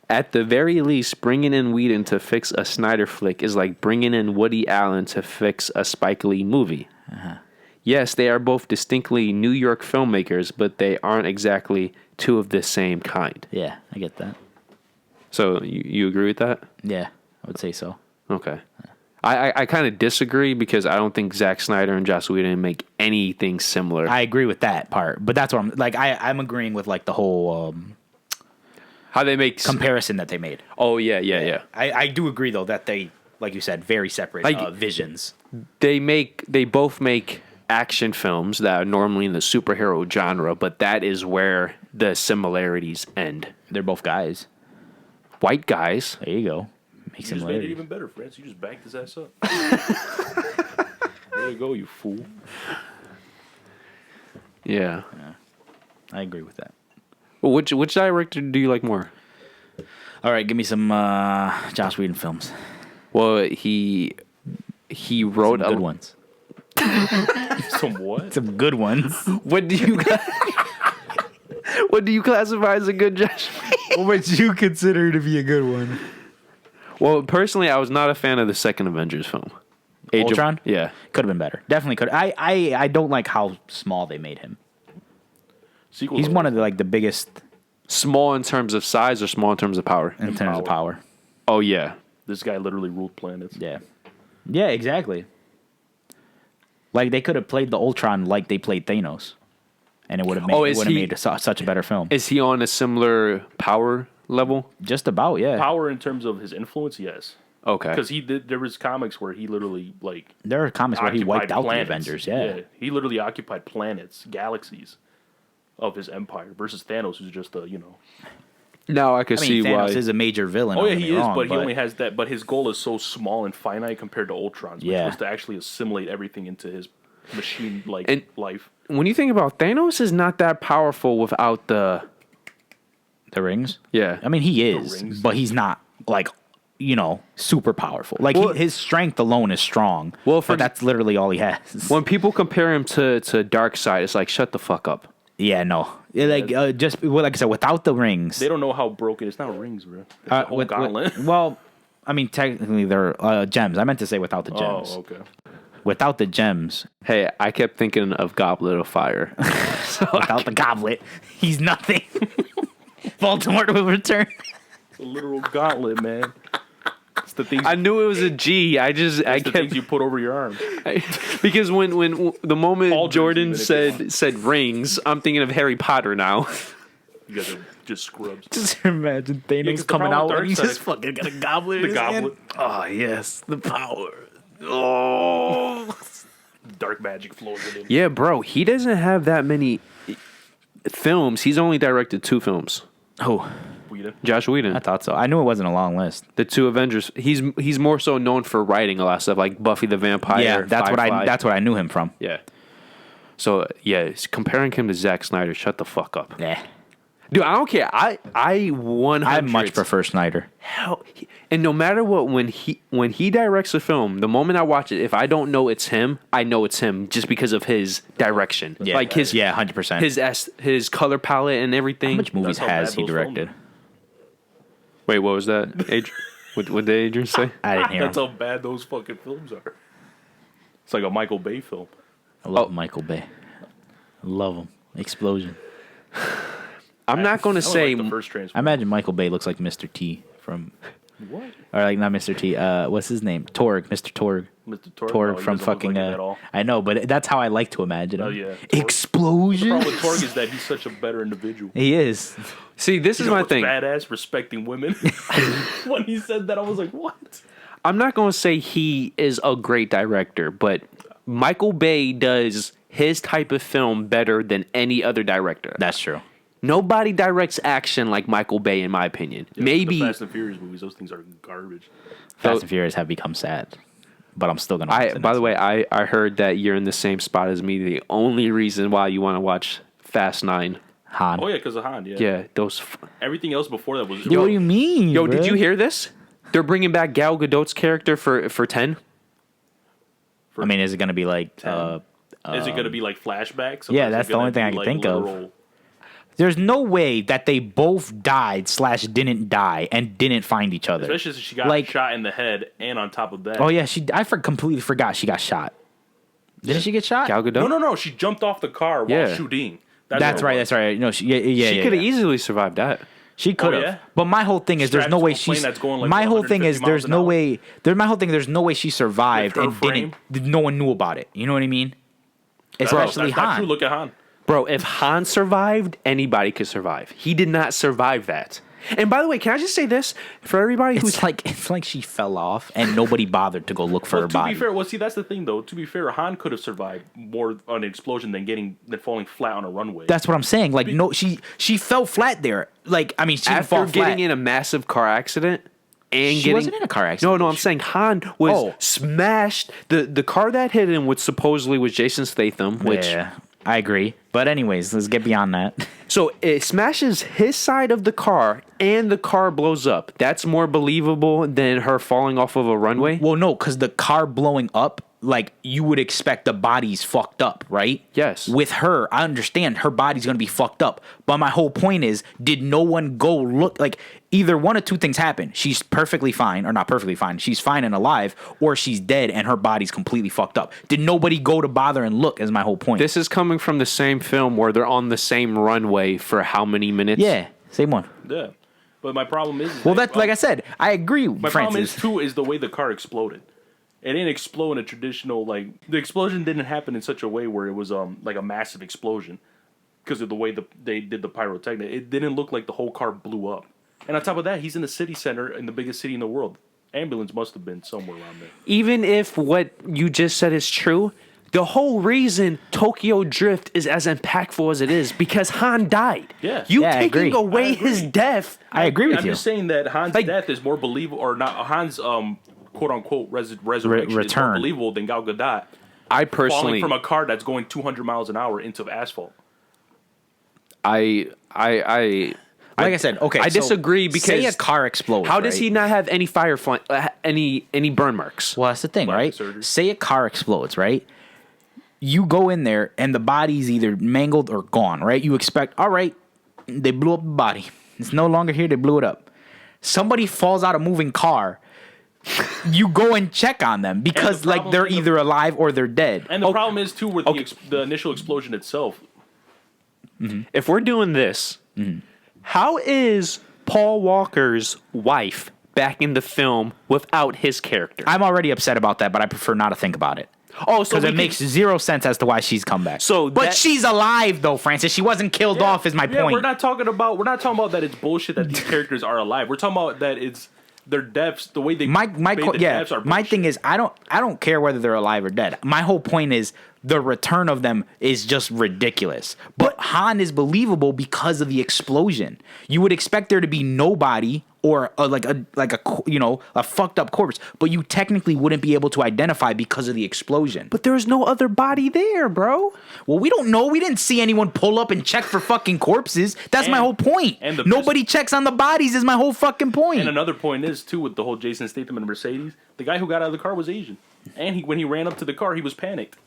Speaker 1: At the very least, bringing in Whedon to fix a Snyder flick is like bringing in Woody Allen to fix a Spike Lee movie. Yes, they are both distinctly New York filmmakers, but they aren't exactly two of the same kind.
Speaker 3: Yeah, I get that.
Speaker 1: So you agree with that?
Speaker 3: Yeah, I would say so.
Speaker 1: Okay. I kind of disagree because I don't think Zack Snyder and Joss Whedon make anything similar.
Speaker 3: I agree with that part, but that's what I'm like. I'm agreeing with like the whole
Speaker 1: How they make
Speaker 3: comparison that they made.
Speaker 1: Oh yeah.
Speaker 3: I do agree though that they, like you said, very separate visions.
Speaker 1: They both make action films that are normally in the superhero genre, but that is where the similarities end.
Speaker 3: They're both guys.
Speaker 1: White guys.
Speaker 3: There you go. Make
Speaker 2: You just made it
Speaker 3: similarities.
Speaker 2: even better, France. You just backed his ass up. There you go, you fool.
Speaker 1: Yeah.
Speaker 3: I agree with that.
Speaker 1: Well, which director do you like more?
Speaker 3: All right, give me some Joss Whedon films.
Speaker 1: Well, he wrote
Speaker 3: Some good ones.
Speaker 2: Some what?
Speaker 3: Some good ones.
Speaker 1: What do you What do you classify as a good Josh?
Speaker 3: What would you consider to be a good one?
Speaker 1: Well, personally, I was not a fan of the second Avengers film.
Speaker 3: Ultron?
Speaker 1: Yeah.
Speaker 3: Could have been better. Definitely could. I don't like how small they made him.
Speaker 2: Sequels
Speaker 3: He's
Speaker 2: are-
Speaker 3: one of the like the biggest
Speaker 1: Small in terms of size or small in terms of power?
Speaker 3: in terms of power.
Speaker 1: Oh, yeah.
Speaker 2: This guy literally ruled planets.
Speaker 3: Yeah. Yeah, exactly. Like they could have played the Ultron like they played Thanos, and it would have made such a better film.
Speaker 1: Is he on a similar power level?
Speaker 3: Just about, yeah.
Speaker 2: Power in terms of his influence, yes.
Speaker 1: Okay.
Speaker 2: Because there was comics where he literally like
Speaker 3: There are comics where he
Speaker 2: occupied
Speaker 3: wiped out
Speaker 2: planets.
Speaker 3: the Avengers. Yeah.
Speaker 2: He literally occupied planets, galaxies of his empire versus Thanos, who's just a
Speaker 1: Now I could
Speaker 3: I
Speaker 1: see
Speaker 3: mean, Thanos
Speaker 1: why.
Speaker 3: is a major villain.
Speaker 2: Oh
Speaker 3: don't
Speaker 2: yeah,
Speaker 3: get
Speaker 2: he
Speaker 3: me
Speaker 2: is,
Speaker 3: wrong,
Speaker 2: but he only has that. But his goal is so small and finite compared to Ultron's, which
Speaker 3: Yeah.
Speaker 2: was to actually assimilate everything into his machine-like
Speaker 1: And-
Speaker 2: life.
Speaker 1: When you think about Thanos, is not that powerful without the.
Speaker 3: the rings.
Speaker 1: Yeah.
Speaker 3: I mean, he is,
Speaker 2: rings.
Speaker 3: but he's not like super powerful. Like
Speaker 1: Well-
Speaker 3: his strength alone is strong.
Speaker 1: Well,
Speaker 3: but that's literally all he has.
Speaker 1: When people compare him to Darkseid, it's like, shut the fuck up.
Speaker 3: Yeah, no. Like like I said, without the rings.
Speaker 2: They don't know how broken. It's not rings, bro. It's a whole gauntlet.
Speaker 3: well, I mean, technically they're gems. I meant to say without the gems.
Speaker 2: Oh, okay.
Speaker 3: Without the gems,
Speaker 1: Hey, I kept thinking of Goblet of Fire.
Speaker 3: without the goblet, he's nothing. Voldemort will return.
Speaker 2: The literal gauntlet, man. It's the things.
Speaker 1: I knew it was a G. I
Speaker 2: It's the
Speaker 1: kept
Speaker 2: things you put over your arm.
Speaker 1: because when the moment
Speaker 2: All
Speaker 1: Jordan
Speaker 2: Jersey, man, if
Speaker 1: said rings, I'm thinking of Harry Potter now.
Speaker 2: You guys are just scrubs.
Speaker 3: Just imagine Thanos
Speaker 2: 'cause the
Speaker 3: coming
Speaker 2: problem with
Speaker 3: out and he
Speaker 2: Darkseid-
Speaker 3: just fucking got a goblet. in
Speaker 2: The
Speaker 3: his hand.
Speaker 2: goblet.
Speaker 3: Oh yes, the power. Oh.
Speaker 2: Dark magic flows in him.
Speaker 1: Yeah, bro, he doesn't have that many films. He's only directed 2 films.
Speaker 3: Oh,
Speaker 2: Whedon.
Speaker 1: Josh Whedon,
Speaker 3: I thought so. I knew it wasn't a long list.
Speaker 1: the 2 Avengers. He's more so known for writing a lot of stuff like Buffy the Vampire.
Speaker 3: Yeah, that's
Speaker 1: Firefly.
Speaker 3: what I knew him from.
Speaker 1: Yeah. So yeah, comparing him to Zack Snyder, shut the fuck up,
Speaker 3: Yeah,
Speaker 1: dude. I don't care. I 100.
Speaker 3: I much prefer Snyder.
Speaker 1: Hell, and no matter what, when he directs a film, the moment I watch it, if I don't know it's him, I know it's him just because of his direction,
Speaker 3: Yeah,
Speaker 1: like his
Speaker 3: 100%.
Speaker 1: his color palette and everything.
Speaker 3: How much movies
Speaker 2: That's how
Speaker 3: has
Speaker 2: bad
Speaker 3: he
Speaker 2: those
Speaker 3: directed?
Speaker 2: films
Speaker 1: Wait, what was that? What did Adrian say?
Speaker 3: I didn't hear
Speaker 2: That's
Speaker 3: him.
Speaker 2: how bad those fucking films are. It's like a Michael Bay film.
Speaker 3: I love Michael Bay. I love him. Explosion.
Speaker 1: I'm not going to
Speaker 2: I
Speaker 1: say
Speaker 2: like the first
Speaker 3: I
Speaker 2: Transformers.
Speaker 3: imagine Michael Bay looks like Mr. T from,
Speaker 2: What?
Speaker 3: or like not Mr. T. What's his name? Torg. Mr. Torg.
Speaker 2: Mr. Torg?
Speaker 3: Torg
Speaker 2: No, he
Speaker 3: from
Speaker 2: doesn't look
Speaker 3: fucking.
Speaker 2: like it at all.
Speaker 3: I know, but that's how I like to imagine him.
Speaker 2: Oh, yeah. Torg. The
Speaker 3: Explosion.
Speaker 2: problem with Torg is that he's such a better individual.
Speaker 3: He is.
Speaker 1: see. This
Speaker 2: You
Speaker 1: is
Speaker 2: know
Speaker 1: my
Speaker 2: what's
Speaker 1: thing.
Speaker 2: badass? Respecting women. When he said that, I was like, what?
Speaker 1: I'm not going to say he is a great director, but Michael Bay does his type of film better than any other director.
Speaker 3: That's true.
Speaker 1: Nobody directs action like Michael Bay, in my opinion.
Speaker 2: Yeah,
Speaker 1: Maybe
Speaker 2: the Fast and Furious movies, those things are garbage.
Speaker 3: Fast and Furious have become sad, but I'm still gonna. watch
Speaker 1: By the way, I heard that you're in the same spot as me. The only reason why you want to watch Fast 9.
Speaker 3: Han.
Speaker 2: Oh, yeah, because of Han, yeah.
Speaker 1: Yeah, those.
Speaker 2: Everything else before that was...
Speaker 3: Yo, what do you mean?
Speaker 1: Yo, did
Speaker 3: bruh?
Speaker 1: you hear this? They're bringing back Gal Gadot's character for 10.
Speaker 3: I mean, is it gonna be like?
Speaker 2: Is it going to be like flashbacks? Or
Speaker 3: Yeah,
Speaker 2: is it
Speaker 3: that's the
Speaker 2: gonna
Speaker 3: only thing I
Speaker 2: be,
Speaker 3: can
Speaker 2: like,
Speaker 3: think of.
Speaker 2: literal-
Speaker 3: There's no way that they both died / didn't die and didn't find each other.
Speaker 2: Especially since she got
Speaker 3: Like-
Speaker 2: shot in the head, and on top of that...
Speaker 3: Oh yeah, completely forgot she got shot. Didn't she get shot?
Speaker 1: Gal Gadot.
Speaker 2: No, she jumped off the car while
Speaker 1: Yeah.
Speaker 2: shooting.
Speaker 3: That's right. That's right. No, yeah.
Speaker 1: She could have easily survived that.
Speaker 3: She could have.
Speaker 2: yeah?
Speaker 3: But my whole thing is, there's no
Speaker 2: Strapped
Speaker 3: way
Speaker 2: to a plane
Speaker 3: she's.
Speaker 2: that's going, like,
Speaker 3: My whole thing is,
Speaker 2: 150
Speaker 3: there's
Speaker 2: miles
Speaker 3: no
Speaker 2: an
Speaker 3: way. My whole thing, there's no way she survived
Speaker 2: With her
Speaker 3: and
Speaker 2: frame?
Speaker 3: no one knew about it. You know what I mean? Especially
Speaker 2: that's not true.
Speaker 3: Han.
Speaker 2: Look at Han.
Speaker 1: Bro, if Han survived, anybody could survive. He did not survive that. And by the way, can I just say this for everybody who's
Speaker 3: It's like she fell off and nobody bothered to go look for her
Speaker 2: To
Speaker 3: body.
Speaker 2: be fair, see, that's the thing, though. To be fair, Han could have survived more on an explosion than falling flat on a runway.
Speaker 3: That's what I'm saying. Like, no, she fell flat there. Like, I mean, she didn't
Speaker 1: after
Speaker 3: fall
Speaker 1: getting
Speaker 3: flat.
Speaker 1: in a massive car accident and
Speaker 3: She
Speaker 1: getting
Speaker 3: wasn't in a car accident.
Speaker 1: No, I'm saying Han was
Speaker 3: Oh.
Speaker 1: smashed. The car that hit him, which supposedly was Jason Statham, which
Speaker 3: Yeah, I agree. But anyways, let's get beyond that.
Speaker 1: so it smashes his side of the car and the car blows up. That's more believable than her falling off of a runway.
Speaker 3: Well, no, because the car blowing up, like, you would expect the body's fucked up, right?
Speaker 1: Yes.
Speaker 3: With her, I understand her body's going to be fucked up. But my whole point is, did no one go look? Like, either one of two things happen. She's perfectly fine, or not perfectly fine. She's fine and alive, or she's dead and her body's completely fucked up. Did nobody go to bother and look, is my whole point.
Speaker 1: This is coming from the same film where they're on the same runway for how many minutes?
Speaker 3: Yeah, same one.
Speaker 2: Yeah. But my problem is...
Speaker 3: Well, that's like I said, I agree,
Speaker 2: My problem is,
Speaker 3: Francis.
Speaker 2: too, is the way the car exploded. It didn't explode in a traditional, like... The explosion didn't happen in such a way where it was, like, a massive explosion. Because of the way they did the pyrotechnic. It didn't look like the whole car blew up. And on top of that, he's in the city center in the biggest city in the world. Ambulance must have been somewhere around there.
Speaker 1: Even if what you just said is true, the whole reason Tokyo Drift is as impactful as it is because Han died.
Speaker 2: Yeah.
Speaker 1: You
Speaker 3: Yeah, I
Speaker 1: taking
Speaker 3: agree.
Speaker 1: away
Speaker 2: I agree.
Speaker 1: his death.
Speaker 3: I agree with
Speaker 2: I'm
Speaker 3: you.
Speaker 2: just saying that Han's
Speaker 1: Like-
Speaker 2: death is more believable, or not, Han's quote-unquote resurrection is
Speaker 3: return.
Speaker 2: more believable than Gal Gadot
Speaker 1: I
Speaker 2: falling
Speaker 1: personally,
Speaker 2: from a car that's going 200 miles an hour into asphalt.
Speaker 1: I
Speaker 3: Like I said, okay.
Speaker 1: I
Speaker 3: so
Speaker 1: disagree because
Speaker 3: say a car explodes.
Speaker 1: how does
Speaker 3: right?
Speaker 1: he not have any any burn marks?
Speaker 3: Well, that's the thing, right?
Speaker 2: surgery.
Speaker 3: Say a car explodes, right? You go in there and the body's either mangled or gone, right? You expect, all right, they blew up the body. It's no longer here. They blew it up. Somebody falls out a moving car. you go and check on them because
Speaker 2: the
Speaker 3: like
Speaker 2: problem
Speaker 3: they're
Speaker 2: is the-
Speaker 3: either alive or they're dead.
Speaker 2: And the problem is too with the initial explosion itself.
Speaker 1: If we're doing this, how is Paul Walker's wife back in the film without his character?
Speaker 3: I'm already upset about that, but I prefer not to think about it.
Speaker 1: Oh, so
Speaker 3: Because it makes zero sense as to why she's come back.
Speaker 1: So
Speaker 3: but
Speaker 1: that-
Speaker 3: she's alive though, Francis. She wasn't killed off. Is my point.
Speaker 2: We're not talking about that it's bullshit that these characters are alive. We're talking about that it's their deaths, the way they
Speaker 3: my
Speaker 2: made the deaths are
Speaker 3: my
Speaker 2: bullshit.
Speaker 3: thing is I don't care whether they're alive or dead. My whole point is the return of them is just ridiculous. But Han is believable because of the explosion. You would expect there to be nobody or a fucked up corpse, but you technically wouldn't be able to identify because of the explosion.
Speaker 1: But there's no other body there, bro.
Speaker 3: Well, we don't know. We didn't see anyone pull up and check for fucking corpses. That's my
Speaker 2: And-
Speaker 3: whole point.
Speaker 2: and the
Speaker 3: Nobody checks on the bodies is my whole fucking point.
Speaker 2: And another point is too with the whole Jason Statham and Mercedes, the guy who got out of the car was Asian, and when he ran up to the car, he was panicked.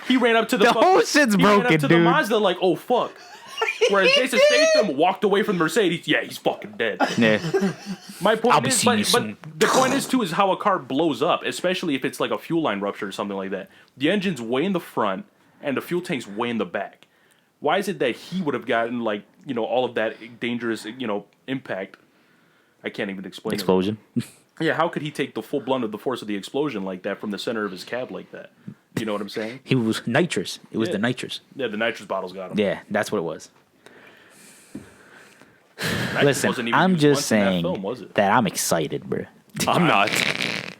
Speaker 2: He ran up to the
Speaker 3: whole shit's
Speaker 2: he ran
Speaker 3: broken,
Speaker 2: up to
Speaker 3: dude.
Speaker 2: the Mazda like, oh fuck. Whereas Jason Statham walked away from the Mercedes, yeah, he's fucking dead.
Speaker 3: Yeah.
Speaker 2: My point
Speaker 3: I'll be
Speaker 2: is,
Speaker 3: seeing you
Speaker 2: but
Speaker 3: soon.
Speaker 2: the point is too is how a car blows up, especially if it's like a fuel line rupture or something like that. The engine's way in the front and the fuel tank's way in the back. Why is it that he would have gotten like all of that dangerous impact? I can't even explain
Speaker 3: Explosion.
Speaker 2: it. Yeah, how could he take the full blunt of the force of the explosion like that from the center of his cab like that? You know what I'm saying?
Speaker 3: He was nitrous. It was
Speaker 2: Yeah.
Speaker 3: the nitrous.
Speaker 2: Yeah, the nitrous bottles got him.
Speaker 3: Yeah, that's what it was.
Speaker 2: Nitrous
Speaker 3: Listen,
Speaker 2: wasn't even
Speaker 3: I'm
Speaker 2: used
Speaker 3: just
Speaker 2: once in that
Speaker 3: saying
Speaker 2: film, was it?
Speaker 3: that I'm excited, bro.
Speaker 1: I'm not.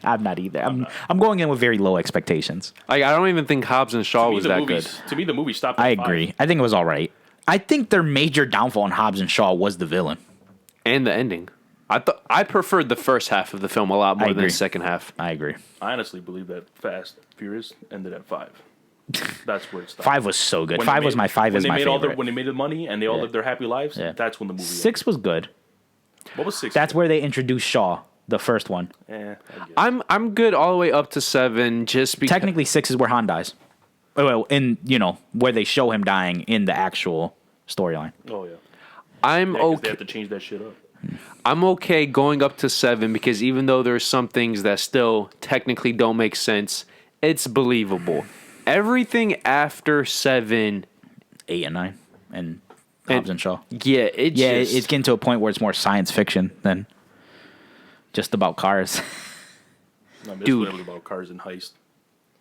Speaker 3: I'm not either. I'm going in with very low expectations.
Speaker 1: I don't even think Hobbs and Shaw was that good.
Speaker 2: To me, the movie stopped. At
Speaker 3: I
Speaker 2: 5.
Speaker 3: agree. I think it was all right. I think their major downfall in Hobbs and Shaw was the villain.
Speaker 1: And the ending. I preferred the first half of the film a lot more than
Speaker 3: agree.
Speaker 1: the second half.
Speaker 3: I agree.
Speaker 2: I honestly believe that Fast Furious ended at 5. That's where it stopped.
Speaker 3: 5 was so good.
Speaker 2: When
Speaker 3: 5
Speaker 2: they
Speaker 3: was
Speaker 2: made-
Speaker 3: my 5
Speaker 2: when
Speaker 3: is
Speaker 2: they
Speaker 3: my
Speaker 2: made all
Speaker 3: favorite.
Speaker 2: when they made the money and they all
Speaker 3: Yeah.
Speaker 2: lived their happy lives.
Speaker 3: Yeah.
Speaker 2: That's when the movie.
Speaker 3: 6 was good.
Speaker 2: Ended. What was 6?
Speaker 3: That's where they introduced Shaw, the first one.
Speaker 2: I guess.
Speaker 1: I'm good all the way up to 7 just because.
Speaker 3: Technically, 6 is where Han dies. Well, where they show him dying in the actual storyline.
Speaker 2: Oh yeah.
Speaker 1: I'm
Speaker 2: Yeah, 'cause They
Speaker 1: okay.
Speaker 2: have to change that shit up.
Speaker 1: I'm okay going up to 7 because even though there's some things that still technically don't make sense, it's believable. Everything after 7,
Speaker 3: 8 and 9. And Hobbs and Shaw.
Speaker 1: yeah, it's
Speaker 3: Yeah,
Speaker 1: just,
Speaker 3: it's getting to a point where it's more science fiction than just about cars.
Speaker 2: No, it's
Speaker 1: Dude.
Speaker 2: literally about cars and heist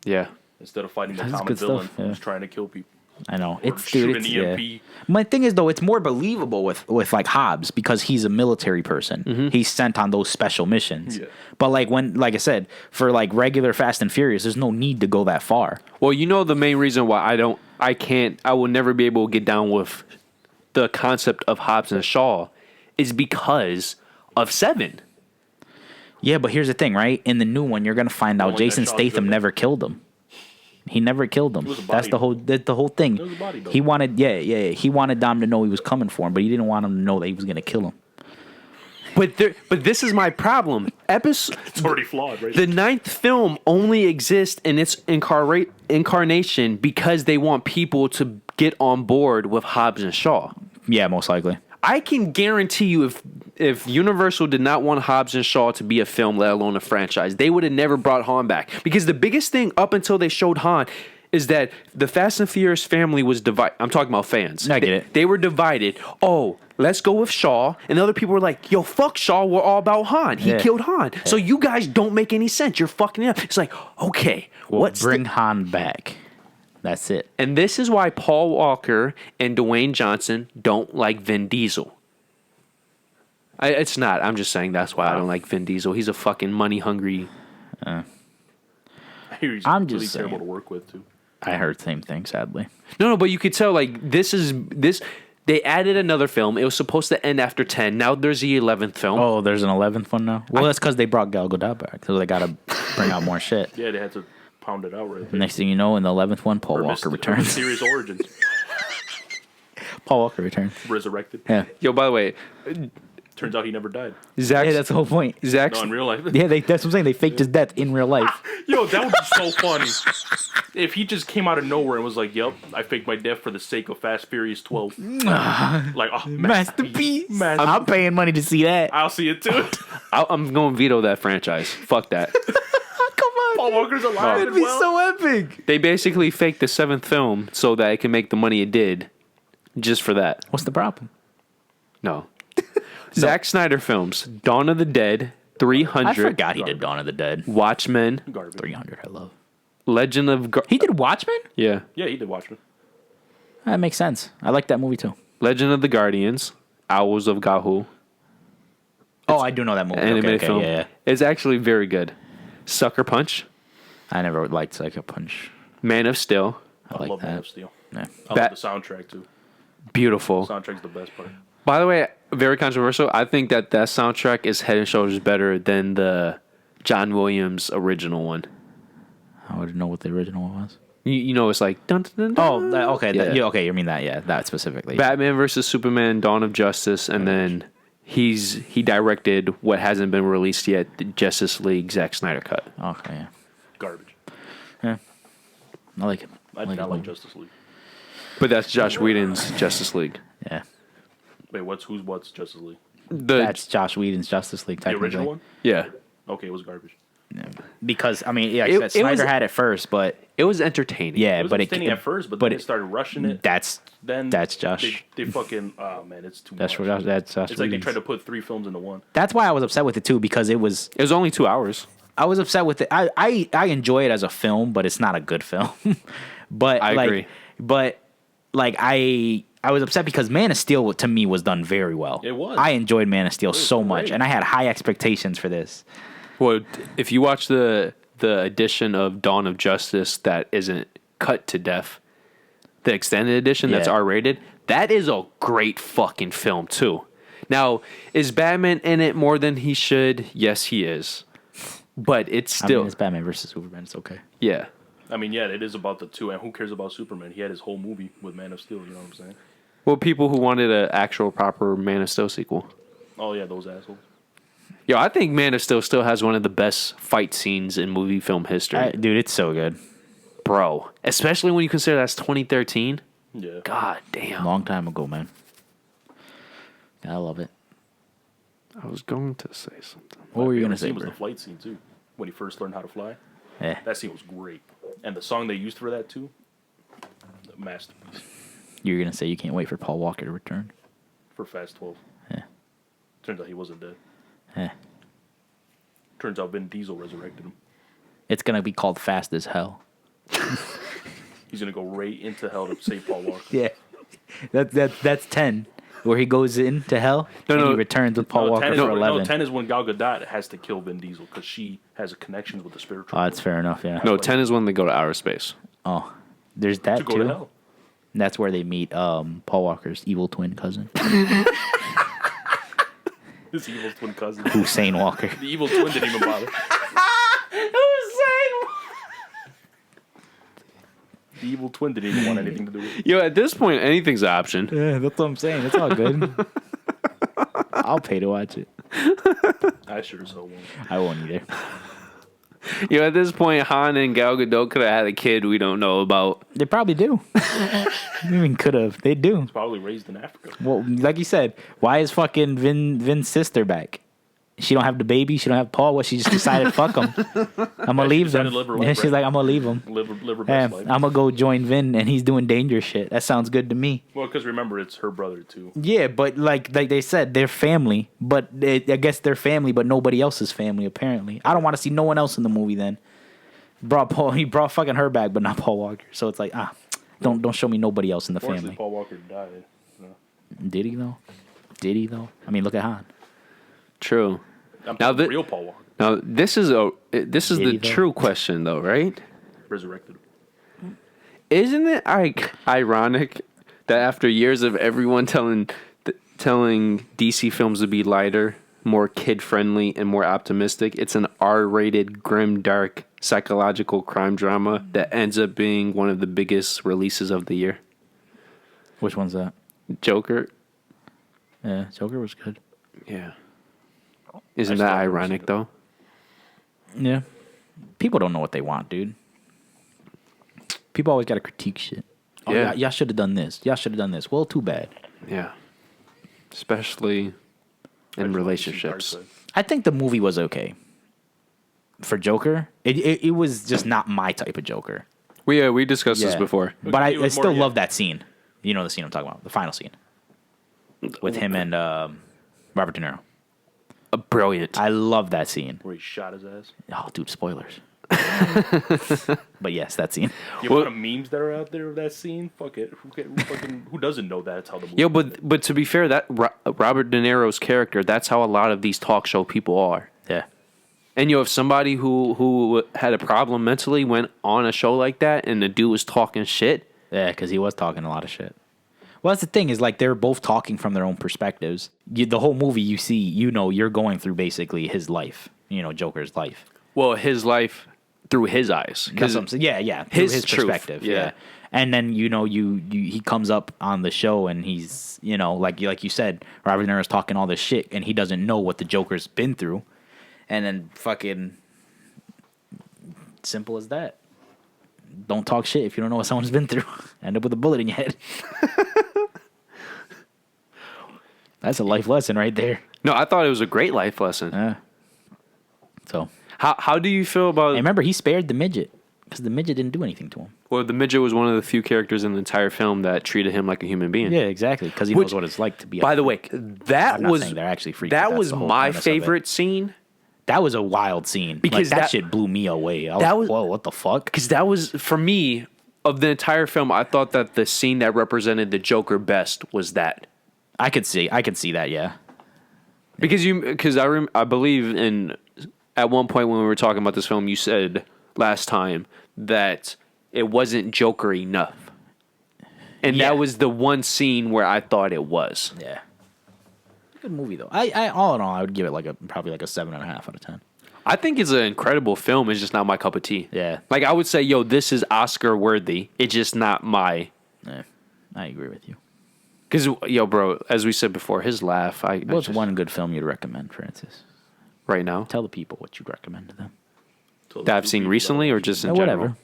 Speaker 1: yeah.
Speaker 2: instead of fighting the
Speaker 3: That's
Speaker 2: common
Speaker 3: good
Speaker 2: villain
Speaker 3: stuff, yeah.
Speaker 2: who's trying to kill people.
Speaker 3: I know.
Speaker 2: Or
Speaker 3: It's
Speaker 2: shoot
Speaker 3: dude,
Speaker 2: an
Speaker 3: it's,
Speaker 2: EMP.
Speaker 3: yeah. My thing is though, it's more believable with like Hobbs because he's a military person. He's sent on those special missions.
Speaker 2: Yeah.
Speaker 3: But like I said, for like regular Fast and Furious, there's no need to go that far.
Speaker 1: Well, the main reason why I will never be able to get down with the concept of Hobbs and Shaw is because of 7.
Speaker 3: Yeah, but here's the thing, right? In the new one, you're gonna find out
Speaker 2: like
Speaker 3: Jason
Speaker 2: that Shaw's
Speaker 3: Statham
Speaker 2: villain.
Speaker 3: never killed him. He never killed him.
Speaker 2: was a
Speaker 3: That's
Speaker 2: body
Speaker 3: the whole thing.
Speaker 2: It was a body double.
Speaker 3: He wanted, he wanted Dom to know he was coming for him, but he didn't want him to know that he was gonna kill him.
Speaker 1: But this is my problem.
Speaker 2: It's already flawed, right?
Speaker 1: The 9th film only exists in its incarnation because they want people to get on board with Hobbs and Shaw.
Speaker 3: Yeah, most likely.
Speaker 1: I can guarantee you if Universal did not want Hobbs and Shaw to be a film, let alone a franchise, they would have never brought Han back. Because the biggest thing up until they showed Han is that the Fast and Furious family was divided. I'm talking about fans.
Speaker 3: I get it.
Speaker 1: They were divided. Oh, let's go with Shaw. And other people were like, yo, fuck Shaw. We're all about Han. He
Speaker 3: Yeah.
Speaker 1: killed Han. So you guys don't make any sense. You're fucking it up. It's like, okay,
Speaker 3: Well,
Speaker 1: what's
Speaker 3: bring Han back. That's it.
Speaker 1: And this is why Paul Walker and Dwayne Johnson don't like Vin Diesel. It's not. I'm just saying that's why I don't like Vin Diesel. He's a fucking money hungry.
Speaker 2: I hear he's
Speaker 3: I'm
Speaker 2: really
Speaker 3: just
Speaker 2: terrible
Speaker 3: saying.
Speaker 2: to work with too.
Speaker 3: I heard the same thing, sadly.
Speaker 1: No, but you could tell like this. They added another film. It was supposed to end after 10. Now there's the 11th film.
Speaker 3: Oh, there's an 11th one now? Well, that's because they brought Gal Gadot back, so they got to bring out more shit.
Speaker 2: Yeah, they had to pound it out right there.
Speaker 3: Next thing you know, in the 11th one, Paul Walker returns.
Speaker 2: Mysterious origins.
Speaker 3: Paul Walker returns.
Speaker 2: Resurrected.
Speaker 3: Yeah.
Speaker 1: Yo, by the way,
Speaker 2: Turns out he never died.
Speaker 1: Zach.
Speaker 3: Yeah, that's the whole point.
Speaker 1: Zach.
Speaker 2: No, in real life.
Speaker 3: Yeah, that's what I'm saying. They faked his death in real life.
Speaker 2: Yo, that would be so funny. If he just came out of nowhere and was like, yep, I faked my death for the sake of Fast Furious 12. Like, oh,
Speaker 3: Masterpiece.
Speaker 2: Masterpiece.
Speaker 3: I'm paying money to see that.
Speaker 2: I'll see it too.
Speaker 1: I'm going to veto that franchise. Fuck that.
Speaker 3: Come on.
Speaker 2: Paul Walker's alive.
Speaker 3: It'd be so epic.
Speaker 1: They basically faked the 7th film so that it can make the money it did, just for that.
Speaker 3: What's the problem?
Speaker 1: No. Zack Snyder films: Dawn of the Dead, 300.
Speaker 3: I forgot he did Dawn of the Dead.
Speaker 1: Watchmen,
Speaker 2: Garbage.
Speaker 3: 300, I love.
Speaker 1: Legend of
Speaker 3: He did Watchmen?
Speaker 1: yeah,
Speaker 2: Yeah, he did Watchmen.
Speaker 3: That makes sense. I like that movie too.
Speaker 1: Legend of the Guardians, Owls of Gahu,
Speaker 3: Oh, I do know that movie.
Speaker 1: animated
Speaker 3: okay,
Speaker 1: film.
Speaker 3: yeah.
Speaker 1: It's actually very good. Sucker Punch,
Speaker 3: I never liked Psycho Punch.
Speaker 1: Man of Steel,
Speaker 3: I
Speaker 2: I
Speaker 3: like
Speaker 2: love Man
Speaker 3: that.
Speaker 2: of Steel.
Speaker 3: Yeah.
Speaker 2: I
Speaker 1: Bat-
Speaker 2: love the soundtrack too.
Speaker 1: beautiful.
Speaker 2: Soundtrack's the best part.
Speaker 1: By the way, very controversial. I think that soundtrack is head and shoulders better than the John Williams original one.
Speaker 3: I wouldn't know what the original one was.
Speaker 1: You know, it's like dun, dun, dun, dun.
Speaker 3: Oh, okay.
Speaker 1: Yeah.
Speaker 3: Okay, you mean that? Yeah, that specifically.
Speaker 1: Batman versus Superman: Dawn of Justice, and then he directed what hasn't been released yet, the Justice League Zack Snyder cut.
Speaker 3: Okay, yeah.
Speaker 2: Garbage.
Speaker 3: I like it.
Speaker 2: I did not
Speaker 3: it.
Speaker 2: like Justice League.
Speaker 1: But that's Josh Whedon's Justice League.
Speaker 3: Yeah,
Speaker 2: Wait, what's Justice League?
Speaker 3: that's Josh Whedon's Justice League.
Speaker 2: The
Speaker 3: Technically.
Speaker 2: original one?
Speaker 1: Yeah,
Speaker 2: Okay, it was garbage.
Speaker 3: Because I mean, yeah,
Speaker 1: It-
Speaker 3: I said
Speaker 1: it
Speaker 3: Snyder
Speaker 1: was-
Speaker 3: had it first, but
Speaker 1: it was entertaining.
Speaker 3: yeah,
Speaker 2: It was
Speaker 3: but
Speaker 2: entertaining at first, but then they started rushing it.
Speaker 3: That's
Speaker 2: Then
Speaker 3: that's Josh.
Speaker 2: They fucking man, it's too
Speaker 3: That's
Speaker 2: much.
Speaker 3: what that's Josh.
Speaker 2: It's like they
Speaker 3: Whedon's.
Speaker 2: tried to put 3 films into one.
Speaker 3: That's why I was upset with it too, because it was.
Speaker 1: It was only 2 hours.
Speaker 3: I was upset with it. I enjoy it as a film, but it's not a good film. But
Speaker 1: I
Speaker 3: like,
Speaker 1: agree.
Speaker 3: But like I was upset because Man of Steel to me was done very well.
Speaker 2: It was.
Speaker 3: I enjoyed Man of Steel
Speaker 2: was
Speaker 3: so much,
Speaker 2: great.
Speaker 3: and I had high expectations for this.
Speaker 1: Well, if you watch the edition of Dawn of Justice that isn't cut to death, the extended edition that's
Speaker 3: Yeah.
Speaker 1: R-rated, that is a great fucking film too. Now, is Batman in it more than he should? Yes, he is. But it's
Speaker 3: I
Speaker 1: still
Speaker 3: mean, it's Batman versus Superman. It's okay.
Speaker 1: yeah.
Speaker 2: I mean, yeah, it is about the two, and who cares about Superman? He had his whole movie with Man of Steel. You know what I'm saying?
Speaker 1: Well, people who wanted an actual proper Man of Steel sequel.
Speaker 2: Oh yeah, those assholes.
Speaker 1: Yo, I think Man of Steel still has one of the best fight scenes in movie film history.
Speaker 3: Dude, it's so good.
Speaker 1: Bro, especially when you consider that's 2013.
Speaker 2: Yeah.
Speaker 1: God damn.
Speaker 3: Long time ago, man. I love it.
Speaker 1: I was going to say something.
Speaker 3: What were you gonna
Speaker 2: favorite
Speaker 3: say,
Speaker 2: scene was
Speaker 3: bro?
Speaker 2: the flight scene too, when he first learned how to fly.
Speaker 3: Yeah.
Speaker 2: That scene was great, and the song they used for that too, masterpiece
Speaker 3: You were gonna say you can't wait for Paul Walker to return.
Speaker 2: for Fast 12.
Speaker 3: Yeah.
Speaker 2: Turns out he wasn't dead.
Speaker 3: Yeah.
Speaker 2: Turns out Vin Diesel resurrected him.
Speaker 3: It's gonna be called Fast as Hell.
Speaker 2: He's gonna go right into hell to save Paul Walker.
Speaker 3: Yeah. That's 10. Where he goes into hell and he returns with Paul Walker
Speaker 2: 10 is,
Speaker 3: for 11.
Speaker 2: No, 10 is when Gal Gadot has to kill Vin Diesel because she has a connection with the spiritual.
Speaker 3: Oh, that's fair enough, yeah.
Speaker 1: No, 10 is when they go to outer space.
Speaker 3: Oh. There's that
Speaker 2: to go
Speaker 3: too.
Speaker 2: to hell.
Speaker 3: That's where they meet Paul Walker's evil twin cousin,
Speaker 2: His evil twin cousin.
Speaker 3: Hussein Walker.
Speaker 2: The evil twin didn't even bother. The evil twin didn't even want anything to do with it.
Speaker 1: Yo, at this point, anything's an option.
Speaker 3: Yeah, that's what I'm saying. It's all good. I'll pay to watch it.
Speaker 2: I sure as hell won't.
Speaker 3: I won't either.
Speaker 1: Yo, at this point, Han and Gal Gadot could have had a kid we don't know about.
Speaker 3: They probably do. I mean, could have. They do.
Speaker 2: Probably raised in Africa.
Speaker 3: Well, like you said, why is fucking Vin's sister back? She don't have the baby. She don't have Paul. What? She just decided, fuck him. I'm gonna leave them.
Speaker 2: decided to live her
Speaker 3: Yeah,
Speaker 2: life,
Speaker 3: she's
Speaker 2: right?
Speaker 3: like, I'm gonna leave him.
Speaker 2: Live her
Speaker 3: Yeah,
Speaker 2: best life.
Speaker 3: I'm gonna go join Vin, and he's doing dangerous shit. That sounds good to me.
Speaker 2: Well, because remember, it's her brother too.
Speaker 3: Yeah, but like they said, they're family. But I guess they're family, but nobody else's family. Apparently, I don't want to see no one else in the movie. Then he brought fucking her back, but not Paul Walker. So it's like, don't show me nobody else in the
Speaker 2: Fortunately,
Speaker 3: family.
Speaker 2: Paul Walker died. No.
Speaker 3: Did he though? Did he though? I mean, look at Han.
Speaker 1: True.
Speaker 2: I'm
Speaker 1: Now
Speaker 2: talking
Speaker 1: the-
Speaker 2: real Paul Walker.
Speaker 1: Now, this is
Speaker 3: Did
Speaker 1: the
Speaker 3: he, though?
Speaker 1: true question, though, right?
Speaker 2: Resurrected.
Speaker 1: Isn't it ironic that after years of everyone telling DC films to be lighter, more kid-friendly, and more optimistic, it's an R-rated, grim, dark, psychological crime drama that ends up being one of the biggest releases of the year?
Speaker 3: Which one's that?
Speaker 1: Joker?
Speaker 3: Yeah, Joker was good.
Speaker 1: Yeah. Isn't
Speaker 2: I
Speaker 1: that
Speaker 2: still haven't
Speaker 1: ironic,
Speaker 2: seen it.
Speaker 1: though?
Speaker 3: Yeah. People don't know what they want, dude. People always got to critique shit. Oh,
Speaker 1: Yeah.
Speaker 3: y'all should have done this. Y'all should have done this. Well, too bad.
Speaker 1: Yeah. Especially in
Speaker 2: I just wanted to see
Speaker 1: relationships.
Speaker 2: Darkseid.
Speaker 3: I think the movie was okay. For Joker, it was just not my type of Joker.
Speaker 1: We discussed this before.
Speaker 3: But I still love that scene. You know the scene I'm talking about, the final scene with him and Robert De Niro.
Speaker 1: Brilliant.
Speaker 3: I love that scene.
Speaker 2: Where he shot his ass.
Speaker 3: Oh, dude, spoilers. But yes, that scene.
Speaker 2: The amount of memes that are out there of that scene. Fuck it. Who doesn't know that's how the movie?
Speaker 1: Yo, but to be fair, that Robert De Niro's character, that's how a lot of these talk show people are.
Speaker 3: Yeah.
Speaker 1: And if somebody who had a problem mentally went on a show like that, and the dude was talking shit.
Speaker 3: Yeah, because he was talking a lot of shit. Well, that's the thing is like they're both talking from their own perspectives. The whole movie you see, you're going through basically his life. Joker's life.
Speaker 1: Well, his life through his eyes.
Speaker 3: That's what I'm saying. Yeah, through his
Speaker 1: truth.
Speaker 3: perspective.
Speaker 1: Yeah.
Speaker 3: And then he comes up on the show and he's like you said, Robert De Niro's talking all this shit and he doesn't know what the Joker's been through, and then fucking simple as that. Don't talk shit if you don't know what someone's been through. End up with a bullet in your head. That's a life lesson right there.
Speaker 1: No, I thought it was a great life lesson.
Speaker 3: So
Speaker 1: how do you feel about?
Speaker 3: and remember, he spared the midget because the midget didn't do anything to him.
Speaker 1: Well, the midget was one of the few characters in the entire film that treated him like a human being.
Speaker 3: Yeah, exactly. Because he knows what it's like to be.
Speaker 1: By the way, that
Speaker 3: I'm not
Speaker 1: was
Speaker 3: saying they're actually freaky.
Speaker 1: that
Speaker 3: That's
Speaker 1: was
Speaker 3: the whole
Speaker 1: my
Speaker 3: premise of it.
Speaker 1: favorite scene.
Speaker 3: That was a wild scene
Speaker 1: Because
Speaker 3: that
Speaker 1: that
Speaker 3: shit blew me away. I was
Speaker 1: that
Speaker 3: like,
Speaker 1: was-
Speaker 3: whoa, what the fuck?
Speaker 1: Because that was, for me, of the entire film, I thought that the scene that represented the Joker best was that.
Speaker 3: I could see that. Yeah.
Speaker 1: Because I believe at one point when we were talking about this film, you said last time that it wasn't Joker enough. And
Speaker 3: Yeah.
Speaker 1: that was the one scene where I thought it was.
Speaker 3: Yeah. Good movie though. I all in all, I would give it probably like a 7.5 out of 10.
Speaker 1: I think it's an incredible film. It's just not my cup of tea.
Speaker 3: Yeah.
Speaker 1: Like, I would say, this is Oscar worthy. It's just not my.
Speaker 3: Yeah, I agree with you.
Speaker 1: Because, bro, as we said before, his laugh.
Speaker 3: What's one good film you'd recommend, Francis?
Speaker 1: Right now?
Speaker 3: Tell the people what you'd recommend to them.
Speaker 1: That I've seen recently or just in general?
Speaker 3: Whatever.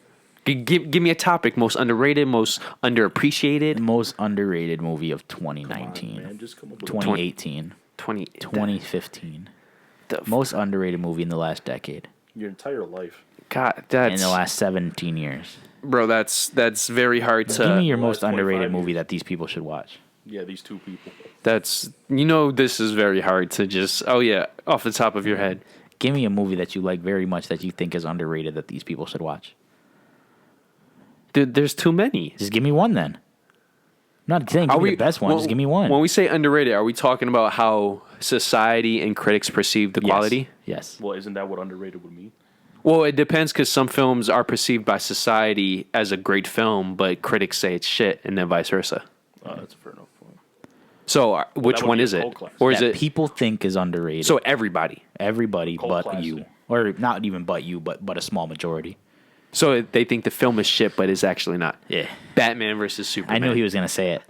Speaker 1: Give me a topic. Most underrated, most underappreciated.
Speaker 3: Most underrated movie of 2019.
Speaker 2: Man, just come up with
Speaker 3: 2018. 2015. Most underrated movie in the last decade.
Speaker 2: your entire life.
Speaker 1: God, that's...
Speaker 3: In the last 17 years.
Speaker 1: Bro, that's very hard to...
Speaker 3: Give me your most
Speaker 2: last 25
Speaker 3: underrated movie
Speaker 2: years.
Speaker 3: that these people should watch.
Speaker 2: Yeah, these two people.
Speaker 1: That's... this is very hard to just... Oh, yeah, off the top of your head.
Speaker 3: Give me a movie that you like very much that you think is underrated that these people should watch.
Speaker 1: Dude, there's too many.
Speaker 3: Just give me one then. I'm not saying give me the best one. Just give me one.
Speaker 1: When we say underrated, are we talking about how society and critics perceive the quality?
Speaker 3: Yes.
Speaker 2: Well, isn't that what underrated would mean?
Speaker 1: Well, it depends because some films are perceived by society as a great film, but critics say it's shit, and then vice versa.
Speaker 2: That's a fair enough point.
Speaker 1: So, which
Speaker 2: that would
Speaker 1: one
Speaker 2: be a
Speaker 1: is it?
Speaker 2: cult classic.
Speaker 1: Or is
Speaker 3: That
Speaker 1: it
Speaker 3: people think is underrated.
Speaker 1: so everybody?
Speaker 3: Everybody
Speaker 2: Cult
Speaker 3: but
Speaker 2: classic.
Speaker 3: you. Or not even but you, but a small majority.
Speaker 1: So they think the film is shit, but it's actually not.
Speaker 3: Yeah.
Speaker 1: Batman versus Superman.
Speaker 3: I knew he was going to say it.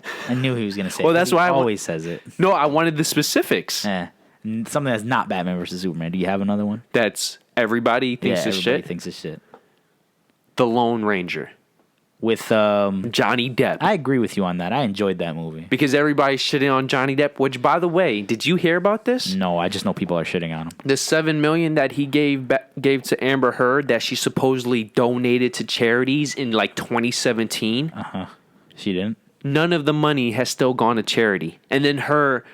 Speaker 1: Well, that's
Speaker 3: He
Speaker 1: why I
Speaker 3: always says it.
Speaker 1: No, I wanted the specifics.
Speaker 3: Something that's not Batman versus Superman. Do you have another one?
Speaker 1: That's everybody thinks
Speaker 3: yeah,
Speaker 1: is
Speaker 3: everybody
Speaker 1: shit.
Speaker 3: thinks it's shit.
Speaker 1: The Lone Ranger,
Speaker 3: With
Speaker 1: Johnny Depp.
Speaker 3: I agree with you on that. I enjoyed that movie.
Speaker 1: Because everybody's shitting on Johnny Depp. Which, by the way, did you hear about this?
Speaker 3: No, I just know people are shitting on him.
Speaker 1: The $7 million that he gave to Amber Heard that she supposedly donated to charities in like 2017.
Speaker 3: She didn't.
Speaker 1: None of the money has still gone to charity. And then her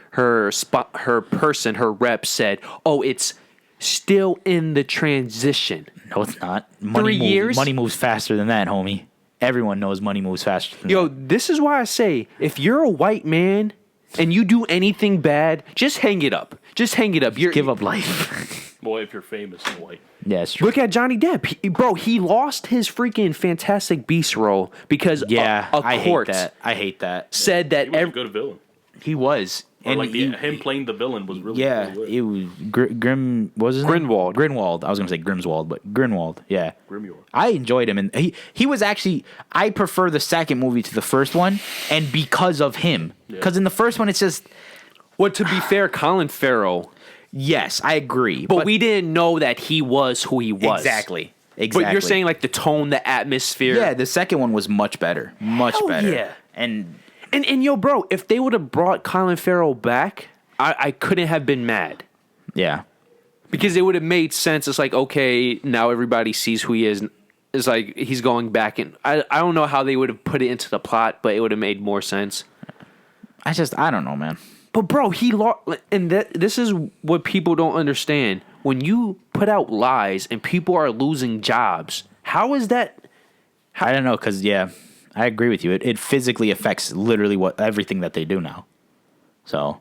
Speaker 1: rep said, "Oh, it's still in the transition."
Speaker 3: No, it's not.
Speaker 1: 3 years?
Speaker 3: Money moves faster than that, homie. Everyone knows money moves faster than
Speaker 1: Yo,
Speaker 3: that.
Speaker 1: this is why I say, if you're a white man and you do anything bad, just hang it up. Just hang it up.
Speaker 3: Give up life.
Speaker 2: Boy, if you're famous and white.
Speaker 3: Yeah, it's true.
Speaker 1: Look at Johnny Depp. He lost his freaking Fantastic Beast role because
Speaker 3: Yeah,
Speaker 1: a
Speaker 3: I hate
Speaker 1: court
Speaker 3: that. I hate that.
Speaker 1: said
Speaker 2: He
Speaker 1: that
Speaker 2: was a good villain.
Speaker 3: He was.
Speaker 2: Or
Speaker 3: And
Speaker 2: like
Speaker 3: he-
Speaker 2: him playing the villain was really
Speaker 3: Yeah,
Speaker 2: really
Speaker 3: it was Grim. What was his name?
Speaker 1: Grinwald.
Speaker 3: Grinwald. I was gonna say Grimswald, but Grinwald. Yeah,
Speaker 2: Grimoire.
Speaker 3: I enjoyed him, and he was actually. I prefer the second movie to the first one, and because of him, because in the first one it's just.
Speaker 1: Well, to be fair, Colin Farrell.
Speaker 3: Yes, I agree,
Speaker 1: But we didn't know that he was who he was.
Speaker 3: exactly.
Speaker 1: But you're saying like the tone, the atmosphere.
Speaker 3: yeah, the second one was much better, much
Speaker 1: Hell
Speaker 3: better.
Speaker 1: yeah.
Speaker 3: And
Speaker 1: And yo, bro, if they would have brought Colin Farrell back, I couldn't have been mad.
Speaker 3: yeah,
Speaker 1: Because it would have made sense. It's like, okay, now everybody sees who he is. It's like he's going back, and I don't know how they would have put it into the plot, but it would have made more sense.
Speaker 3: I don't know, man.
Speaker 1: But bro, he lost, and this is what people don't understand. When you put out lies and people are losing jobs, how is that?
Speaker 3: I don't know, because I agree with you. It physically affects literally everything that they do now. So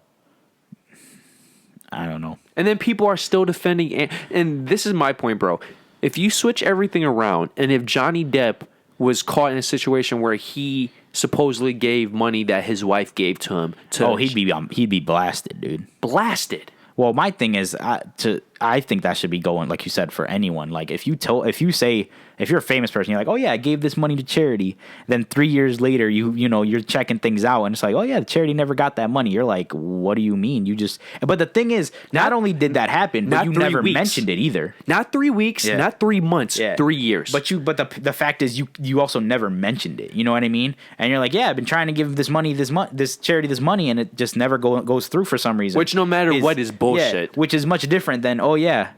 Speaker 3: I don't know.
Speaker 1: And then people are still defending, and this is my point, bro. If you switch everything around, and if Johnny Depp was caught in a situation where he supposedly gave money that his wife gave to him,
Speaker 3: he'd be blasted, dude.
Speaker 1: Blasted.
Speaker 3: Well, my thing is, I think that should be going, like you said, for anyone. Like if you're a famous person, you're like, oh yeah, I gave this money to charity. Then 3 years later, you're checking things out, and it's like, oh yeah, the charity never got that money. You're like, what do you mean? But the thing is, not only did that happen, but you never mentioned it either.
Speaker 1: Not 3 weeks, not 3 months, 3 years.
Speaker 3: But the fact is, you also never mentioned it. You know what I mean? And you're like, yeah, I've been trying to give this charity this money, and it just never goes through for some reason.
Speaker 1: Which no matter what is bullshit.
Speaker 3: Yeah, which is much different than, oh yeah,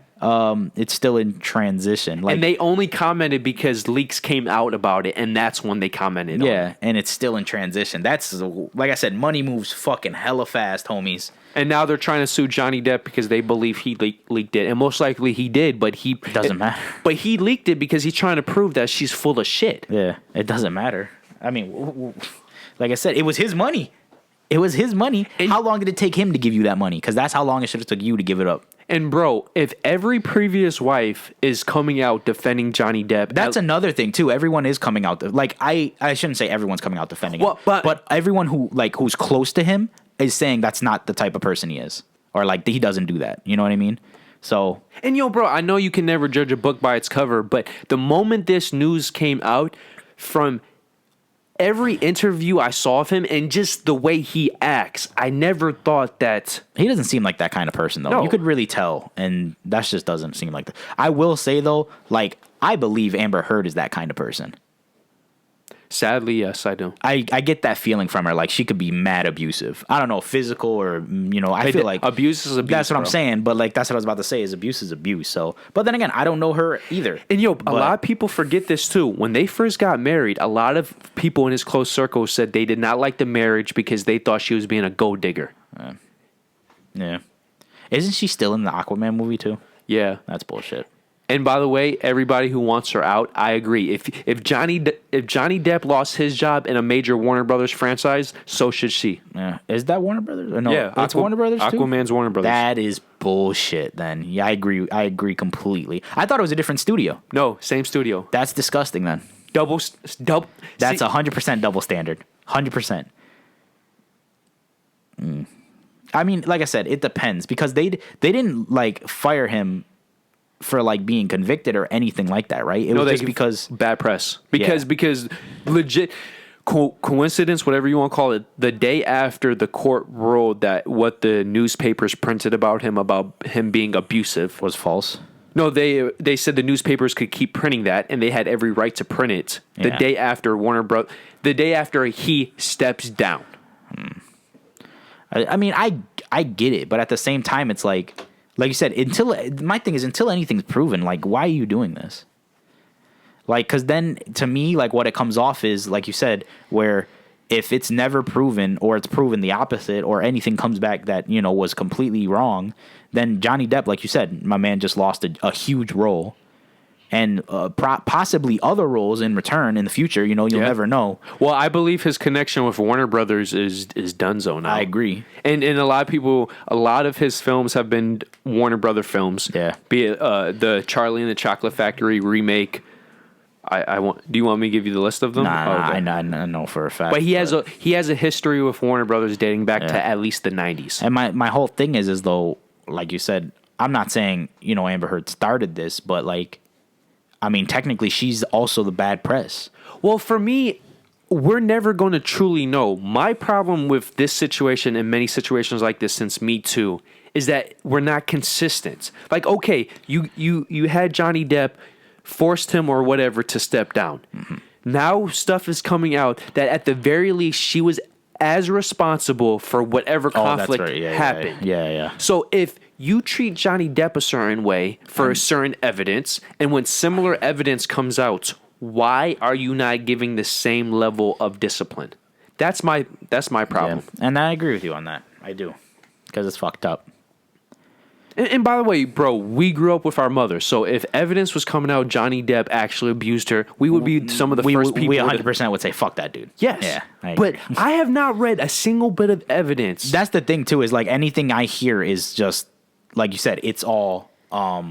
Speaker 3: it's still in transition. Like,
Speaker 1: and they only commented because leaks came out about it, and that's when they commented on it.
Speaker 3: Yeah, and it's still in transition. That's, like I said, money moves fucking hella fast, homies.
Speaker 1: And now they're trying to sue Johnny Depp because they believe he leaked it. And most likely he did, but
Speaker 3: it doesn't matter.
Speaker 1: But he leaked it because he's trying to prove that she's full of shit.
Speaker 3: Yeah, it doesn't matter. I mean, like I said, it was his money. It was his money. And how long did it take him to give you that money? Because that's how long it should have took you to give it up.
Speaker 1: And bro, if every previous wife is coming out defending Johnny Depp,
Speaker 3: that's another thing too. Everyone is coming out. Like I shouldn't say everyone's coming out defending him, but everyone who's close to him is saying that's not the type of person he is, or like he doesn't do that. You know what I mean? So,
Speaker 1: and bro, I know you can never judge a book by its cover, but the moment this news came out, from every interview I saw of him and just the way he acts, I never thought that...
Speaker 3: He doesn't seem like that kind of person, though.
Speaker 1: No.
Speaker 3: You could really tell, and that just doesn't seem like that. I will say, though, like, I believe Amber Heard is that kind of person.
Speaker 1: Sadly, yes, I do.
Speaker 3: I get that feeling from her. Like, she could be mad abusive. I don't know, physical or, I feel like...
Speaker 1: Abuse is abuse,
Speaker 3: that's what
Speaker 1: bro.
Speaker 3: I'm saying, but, like, that's what I was about to say, is abuse is abuse, so... But then again, I don't know her either.
Speaker 1: And, a lot of people forget this, too. When they first got married, a lot of people in his close circle said they did not like the marriage because they thought she was being a gold digger.
Speaker 3: Yeah. Isn't she still in the Aquaman movie, too?
Speaker 1: Yeah.
Speaker 3: That's bullshit.
Speaker 1: And by the way, everybody who wants her out, I agree. If Johnny Depp lost his job in a major Warner Brothers franchise, so should she.
Speaker 3: Yeah, is that Warner Brothers? Or no,
Speaker 1: yeah,
Speaker 3: it's Warner Brothers too?
Speaker 1: Aquaman's Warner Brothers.
Speaker 3: That is bullshit. Then yeah, I agree completely. I thought it was a different studio.
Speaker 1: No, same studio.
Speaker 3: That's disgusting. Then
Speaker 1: double.
Speaker 3: That's 100% double standard. 100%. I mean, like I said, it depends because they didn't like fire him for like being convicted or anything like that, right? It was just because
Speaker 1: bad press. Because legit coincidence, whatever you want to call it, the day after the court ruled that what the newspapers printed about him being abusive
Speaker 3: was false.
Speaker 1: No, they said the newspapers could keep printing that, and they had every right to print it. The day after the day after he steps down.
Speaker 3: I mean, I get it, but at the same time, it's like you said, until anything's proven, like, why are you doing this? Like, because then, to me, like, what it comes off is, like you said, where if it's never proven or it's proven the opposite or anything comes back that, was completely wrong, then Johnny Depp, like you said, my man just lost a huge role. And possibly other roles in return in the future, you'll never know.
Speaker 1: Well, I believe his connection with Warner Brothers is donezo now.
Speaker 3: I agree.
Speaker 1: And a lot of his films have been Warner Brother films.
Speaker 3: Yeah.
Speaker 1: Be it the Charlie and the Chocolate Factory remake. Do you want me to give you the list of them?
Speaker 3: Nah, okay. I know for a fact.
Speaker 1: But he has a history with Warner Brothers dating back to at least the 90s.
Speaker 3: And my whole thing is though, like you said, I'm not saying, Amber Heard started this, but like, I mean, technically, she's also the bad press.
Speaker 1: Well, for me, we're never going to truly know. My problem with this situation and many situations like this since Me Too is that we're not consistent. Like, okay, you had Johnny Depp, forced him or whatever to step down. Mm-hmm. Now stuff is coming out that at the very least she was as responsible for whatever conflict
Speaker 3: right.
Speaker 1: happened.
Speaker 3: Yeah.
Speaker 1: So if you treat Johnny Depp a certain way for a certain evidence, and when similar evidence comes out, why are you not giving the same level of discipline? That's my problem.
Speaker 3: Yeah. And I agree with you on that. I do. Because it's fucked up.
Speaker 1: And by the way, bro, we grew up with our mother. So if evidence was coming out Johnny Depp actually abused her, we would be some of the first people.
Speaker 3: We 100% would say, fuck that dude.
Speaker 1: Yes.
Speaker 3: Yeah.
Speaker 1: But I have not read a single bit of evidence.
Speaker 3: That's the thing, too, is like anything I hear is just, like you said, it's all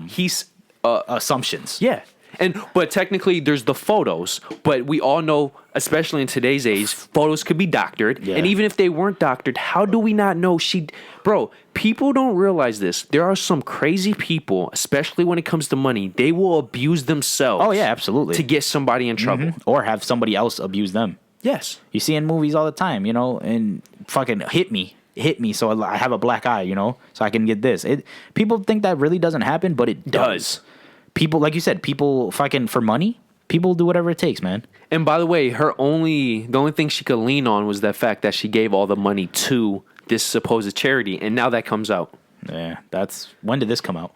Speaker 1: He's
Speaker 3: assumptions.
Speaker 1: Yeah. But technically there's the photos, but we all know, especially in today's age, photos could be doctored.
Speaker 3: Yeah.
Speaker 1: And even if they weren't doctored, how do we not know bro, people don't realize this. There are some crazy people, especially when it comes to money, they will abuse themselves.
Speaker 3: Oh, yeah, absolutely.
Speaker 1: To get somebody in trouble.
Speaker 3: Or have somebody else abuse them.
Speaker 1: Yes.
Speaker 3: You see in movies all the time, and fucking hit me so I have a black eye, so I can get this. People think that really doesn't happen, but it does. People, like you said, people fucking for money, people do whatever it takes, man.
Speaker 1: And by the way, the only thing she could lean on was the fact that she gave all the money to this supposed charity, and now that comes out.
Speaker 3: Yeah, when did this come out?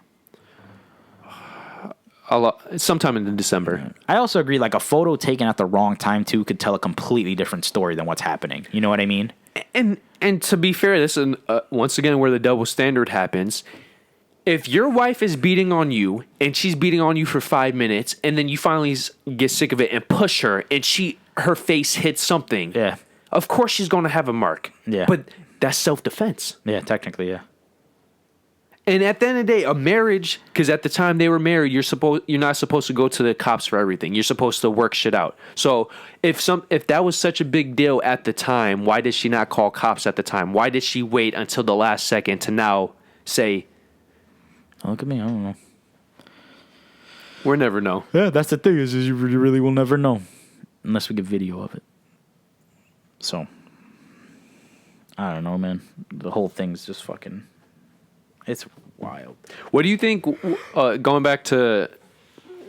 Speaker 1: Sometime in December.
Speaker 3: I also agree, like a photo taken at the wrong time too could tell a completely different story than what's happening. You know what I mean?
Speaker 1: And to be fair, this is once again where the double standard happens. If your wife is beating on you and she's beating on you for 5 minutes, and then you finally get sick of it and push her, and her face hits something,
Speaker 3: Yeah.
Speaker 1: of course she's going to have a mark.
Speaker 3: Yeah.
Speaker 1: But that's self-defense.
Speaker 3: Yeah, technically, yeah.
Speaker 1: And at the end of the day, a marriage, because at the time they were married, you're not supposed to go to the cops for everything. You're supposed to work shit out. So if that was such a big deal at the time, why did she not call cops at the time? Why did she wait until the last second to now say,
Speaker 3: Look at me, I don't know.
Speaker 1: we'll never know?
Speaker 3: Yeah, that's the thing is you really will never know unless we get video of it. So, I don't know, man. The whole thing's just fucking... It's wild.
Speaker 1: What do you think, going back to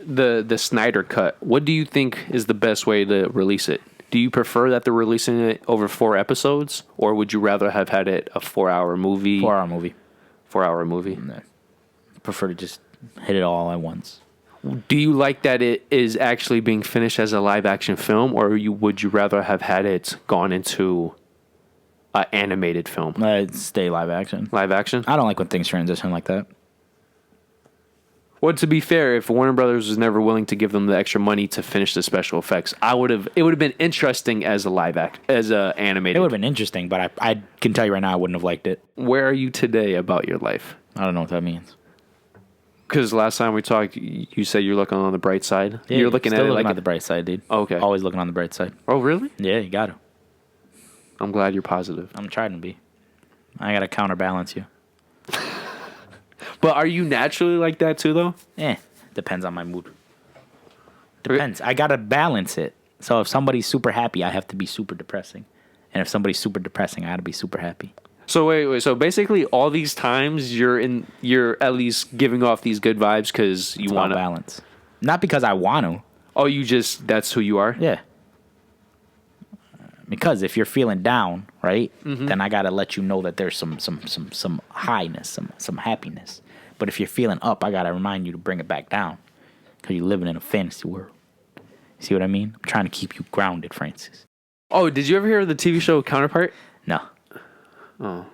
Speaker 1: the Snyder Cut, what do you think is the best way to release it? Do you prefer that they're releasing it over 4 episodes, or would you rather have had it a 4-hour movie?
Speaker 3: 4-hour movie.
Speaker 1: 4-hour movie.
Speaker 3: No. Prefer to just hit it all at once.
Speaker 1: Do you like that it is actually being finished as a live action film, or would you rather have had it gone into an animated film?
Speaker 3: Stay live action.
Speaker 1: Live action?
Speaker 3: I don't like when things transition like that.
Speaker 1: Well, to be fair, if Warner Brothers was never willing to give them the extra money to finish the special effects, it would have been interesting as a animated.
Speaker 3: It would have been interesting, but I can tell you right now I wouldn't have liked it.
Speaker 1: Where are you today about your life?
Speaker 3: I don't know what that means.
Speaker 1: Because last time we talked, you said you're looking on the bright side.
Speaker 3: Yeah,
Speaker 1: you're looking at it like
Speaker 3: on the bright side, dude.
Speaker 1: Okay.
Speaker 3: Always looking on the bright side.
Speaker 1: Oh, really?
Speaker 3: Yeah, you got to.
Speaker 1: I'm glad you're positive.
Speaker 3: I'm trying to be. I got to counterbalance you.
Speaker 1: But are you naturally like that too, though?
Speaker 3: Depends on my mood. Depends. I got to balance it. So if somebody's super happy, I have to be super depressing. And if somebody's super depressing, I got to be super happy.
Speaker 1: So wait. So basically, all these times you're at least giving off these good vibes because you want to
Speaker 3: balance. Not because I want to.
Speaker 1: Oh, that's who you are?
Speaker 3: Yeah. Because if you're feeling down, right, then I gotta let you know that there's some highness, some happiness. But if you're feeling up, I gotta remind you to bring it back down, because you're living in a fantasy world. See what I mean? I'm trying to keep you grounded, Francis.
Speaker 1: Oh, did you ever hear of the TV show Counterpart?
Speaker 3: No.
Speaker 1: Oh,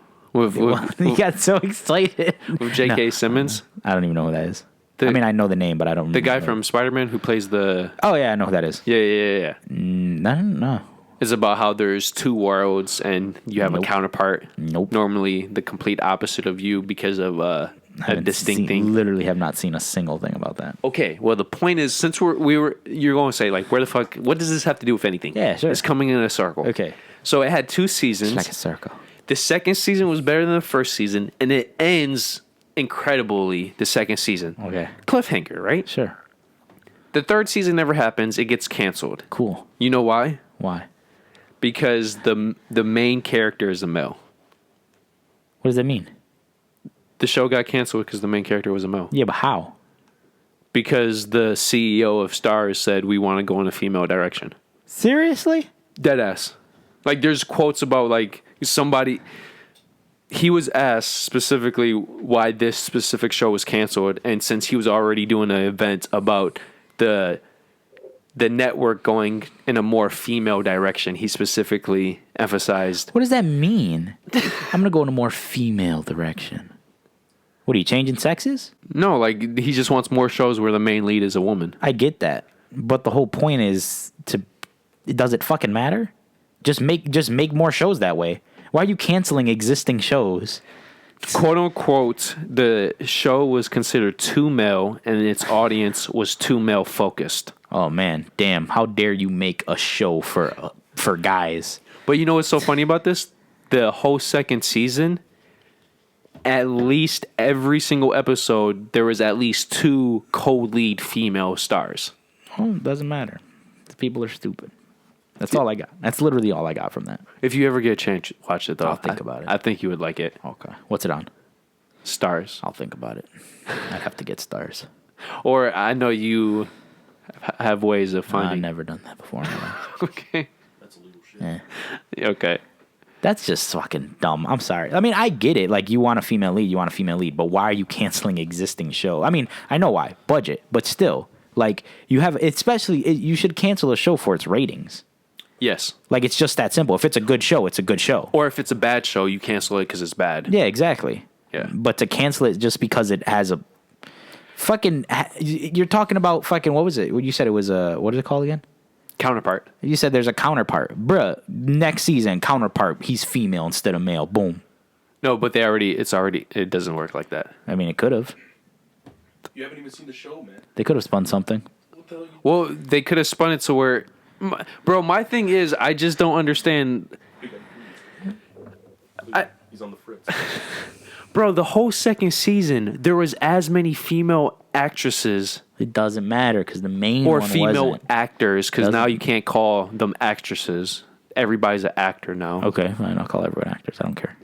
Speaker 3: You got so excited.
Speaker 1: with J.K.
Speaker 3: No.
Speaker 1: Simmons.
Speaker 3: I don't even know who that is. I mean, I know the name, but I don't remember.
Speaker 1: The guy from Spider-Man who plays the...
Speaker 3: Oh, yeah, I know who that is.
Speaker 1: Yeah.
Speaker 3: No.
Speaker 1: It's about how there's 2 worlds and you have a counterpart.
Speaker 3: Nope.
Speaker 1: Normally the complete opposite of you because of a distinct thing.
Speaker 3: Literally have not seen a single thing about that.
Speaker 1: Okay, well the point is, since you're going to say like, where the fuck, what does this have to do with anything?
Speaker 3: Yeah, sure.
Speaker 1: It's coming in a circle.
Speaker 3: Okay.
Speaker 1: So it had 2 seasons.
Speaker 3: It's like a circle.
Speaker 1: The second season was better than the first season, and it ends incredibly the second season.
Speaker 3: Okay.
Speaker 1: Cliffhanger, right?
Speaker 3: Sure.
Speaker 1: The third season never happens. It gets canceled.
Speaker 3: Cool.
Speaker 1: You know why?
Speaker 3: Why?
Speaker 1: Because the main character is a male.
Speaker 3: What does that mean?
Speaker 1: The show got canceled because the main character was a male.
Speaker 3: Yeah, but how?
Speaker 1: Because the CEO of Starz said we want to go in a female direction.
Speaker 3: Seriously?
Speaker 1: Deadass. Like, there's quotes about, like, somebody... He was asked specifically why this specific show was canceled, and since he was already doing an event about the network going in a more female direction, he specifically emphasized...
Speaker 3: What does that mean? I'm gonna go in a more female direction. What are you changing sexes?
Speaker 1: No, like, he just wants more shows where the main lead is a woman.
Speaker 3: I get that, but the whole point is does it fucking matter? Just make more shows that way. Why are you canceling existing shows?
Speaker 1: Quote unquote, the show was considered too male and its audience was too male focused.
Speaker 3: Oh man, damn! How dare you make a show for guys?
Speaker 1: But you know what's so funny about this? The whole second season, at least every single episode, there was at least 2 co-lead female stars.
Speaker 3: Oh, it doesn't matter. The people are stupid. That's all I got. That's literally all I got from that.
Speaker 1: If you ever get a chance, watch it though.
Speaker 3: I'll think about it.
Speaker 1: I think you would like it.
Speaker 3: Okay. What's it on?
Speaker 1: Stars.
Speaker 3: I'll think about it. I'd have to get stars.
Speaker 1: Or I know you have ways of
Speaker 3: I've
Speaker 1: finding.
Speaker 3: never done that before.
Speaker 1: Okay.
Speaker 2: That's illegal shit.
Speaker 3: Yeah.
Speaker 1: Okay.
Speaker 3: That's just fucking dumb. I'm sorry. I mean, I get it. Like, you want a female lead, but why are you canceling existing show? I mean, I know why. Budget. But still, like, you should cancel a show for its ratings.
Speaker 1: Yes.
Speaker 3: Like, it's just that simple. If it's a good show, it's a good show.
Speaker 1: Or if it's a bad show, you cancel it because it's bad.
Speaker 3: Yeah, exactly.
Speaker 1: Yeah.
Speaker 3: But to cancel it just because it has a fucking... You're talking about fucking... What was it? You said it was a... What is it called again?
Speaker 1: Counterpart.
Speaker 3: You said there's a counterpart. Bruh, next season, counterpart, he's female instead of male. Boom.
Speaker 1: No, but it doesn't work like that.
Speaker 3: I mean, it could have.
Speaker 2: You haven't even seen the show, man.
Speaker 3: They could have spun something.
Speaker 2: What the hell?
Speaker 1: Well, they could have spun it so where... Bro, my thing is, I just don't understand...
Speaker 2: He's on the fritz.
Speaker 1: Bro, the whole second season, there was as many female actresses
Speaker 3: It doesn't matter because the main
Speaker 1: or
Speaker 3: one
Speaker 1: female
Speaker 3: wasn't.
Speaker 1: actors, because now
Speaker 3: Doesn't-
Speaker 1: you can't call them actresses. Everybody's an actor now.
Speaker 3: Okay, fine. I'll call everyone actors. I don't care.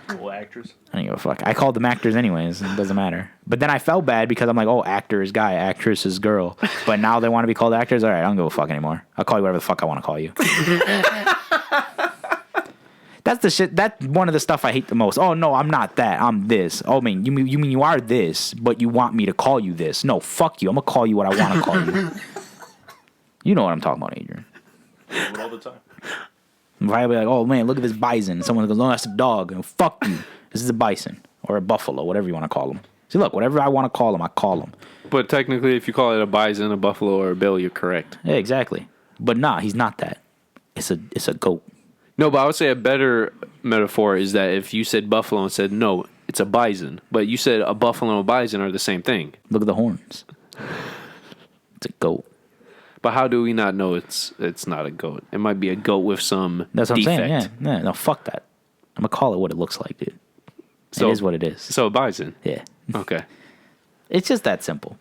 Speaker 2: Cool actress.
Speaker 3: I don't give a fuck. I called them actors anyways. It doesn't matter. But then I felt bad because I'm like, oh, actor is guy, actress is girl. But now they want to be called actors? All right, I don't give a fuck anymore. I'll call you whatever the fuck I want to call you. That's the shit. That's one of the stuff I hate the most. Oh, no, I'm not that. I'm this. Oh, man, you mean you are this, but you want me to call you this. No, fuck you. I'm going to call you what I want to call you. You know what I'm talking about, Adrian.
Speaker 2: I do it all the time.
Speaker 3: If I be like, oh man, look at this bison. And someone goes, no, that's a dog. And fuck you. This is a bison or a buffalo, whatever you want to call them. See, look, whatever I want to call them, I call them.
Speaker 1: But technically, if you call it a bison, a buffalo, or a bill, you're correct.
Speaker 3: Yeah, exactly. But nah, he's not that. It's a goat.
Speaker 1: No, but I would say a better metaphor is that if you said buffalo and said, no, it's a bison. But you said a buffalo and a bison are the same thing.
Speaker 3: Look at the horns. It's a goat.
Speaker 1: But how do we not know it's not a goat? It might be a goat with some
Speaker 3: That's what
Speaker 1: defect.
Speaker 3: I'm saying. Yeah. No, fuck that. I'm gonna call it what it looks like, dude.
Speaker 1: So,
Speaker 3: it is what it is.
Speaker 1: So a bison.
Speaker 3: Yeah.
Speaker 1: Okay.
Speaker 3: It's just that simple.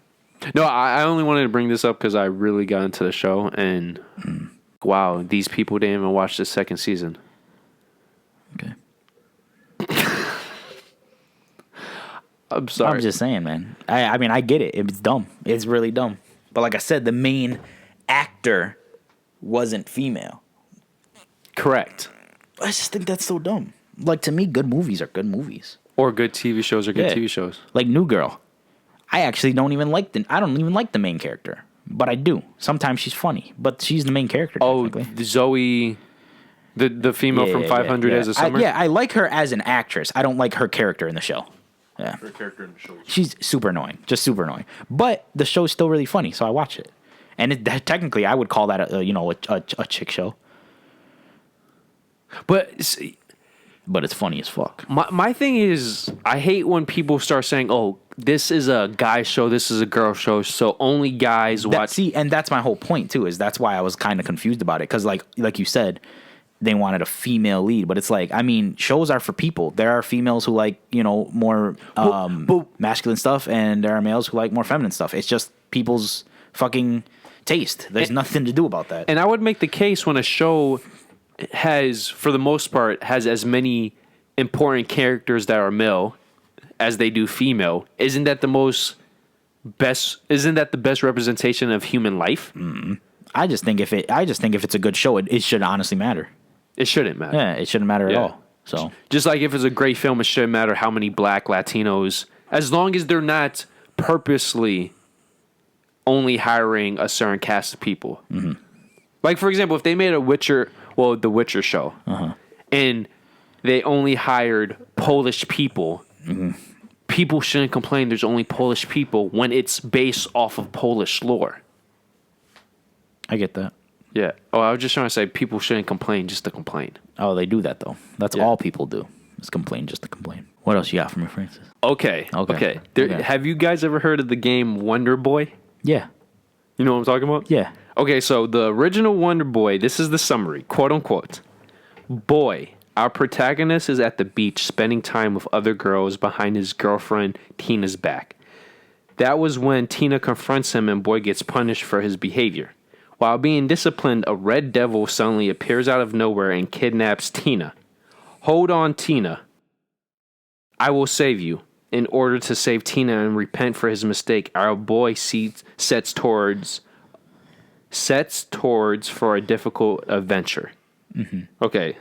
Speaker 1: No, I only wanted to bring this up because I really got into the show, and wow, these people didn't even watch the second season.
Speaker 3: Okay.
Speaker 1: I'm sorry.
Speaker 3: I'm just saying, man. I mean, I get it. It's dumb. It's really dumb. But like I said, the main actor wasn't female.
Speaker 1: Correct.
Speaker 3: I just think that's so dumb. Like, to me, good movies are good movies.
Speaker 1: Or good TV shows are good
Speaker 3: Yeah.
Speaker 1: TV shows.
Speaker 3: Like New Girl. I actually don't even like the main character. But I do. Sometimes she's funny. But she's the main character.
Speaker 1: Oh,
Speaker 3: technically.
Speaker 1: Zoe, the female from 500 Days of Summer?
Speaker 3: I like her as an actress. I don't like her character in the show. Yeah.
Speaker 2: Her character in the show.
Speaker 3: She's super annoying. Just super annoying. But the show's still really funny, so I watch it. And technically, I would call that a chick show.
Speaker 1: But see,
Speaker 3: But it's funny as fuck.
Speaker 1: my thing is, I hate when people start saying, oh, this is a guy show, this is a girl show, so only guys watch.
Speaker 3: And that's my whole point, too, is that's why I was kind of confused about it. Because, like you said, they wanted a female lead. But it's like, I mean, shows are for people. There are females who like, more masculine stuff, and there are males who like more feminine stuff. It's just people's fucking taste. There's nothing to do about that.
Speaker 1: And I would make the case when a show has, for the most part, has as many important characters that are male as they do female. Isn't that the best representation of human life?
Speaker 3: I just think if it's a good show, it should honestly matter.
Speaker 1: It shouldn't matter.
Speaker 3: Yeah, it shouldn't matter at
Speaker 1: Yeah.
Speaker 3: all. So
Speaker 1: Just like if it's a great film, it shouldn't matter how many black Latinos, as long as they're not purposely only hiring a certain cast of people. Mm-hmm. Like, for example, if they made the Witcher show, and they only hired Polish people, people shouldn't complain there's only Polish people when it's based off of Polish lore.
Speaker 3: I get that.
Speaker 1: Yeah. Oh, I was just trying to say people shouldn't complain just to complain.
Speaker 3: Oh, they do that though. That's all people do. Is complain just to complain. What else you got for me, Francis?
Speaker 1: Okay. Have you guys ever heard of the game Wonder Boy?
Speaker 3: Yeah.
Speaker 1: You know what I'm talking about?
Speaker 3: Yeah.
Speaker 1: Okay, so the original Wonder Boy, this is the summary, quote unquote. Boy, our protagonist is at the beach spending time with other girls behind his girlfriend Tina's back. That was when Tina confronts him and Boy gets punished for his behavior. While being disciplined, a red devil suddenly appears out of nowhere and kidnaps Tina. Hold on, Tina. I will save you. In order to save Tina and repent for his mistake, our boy sets towards for a difficult adventure. Mm-hmm. Okay,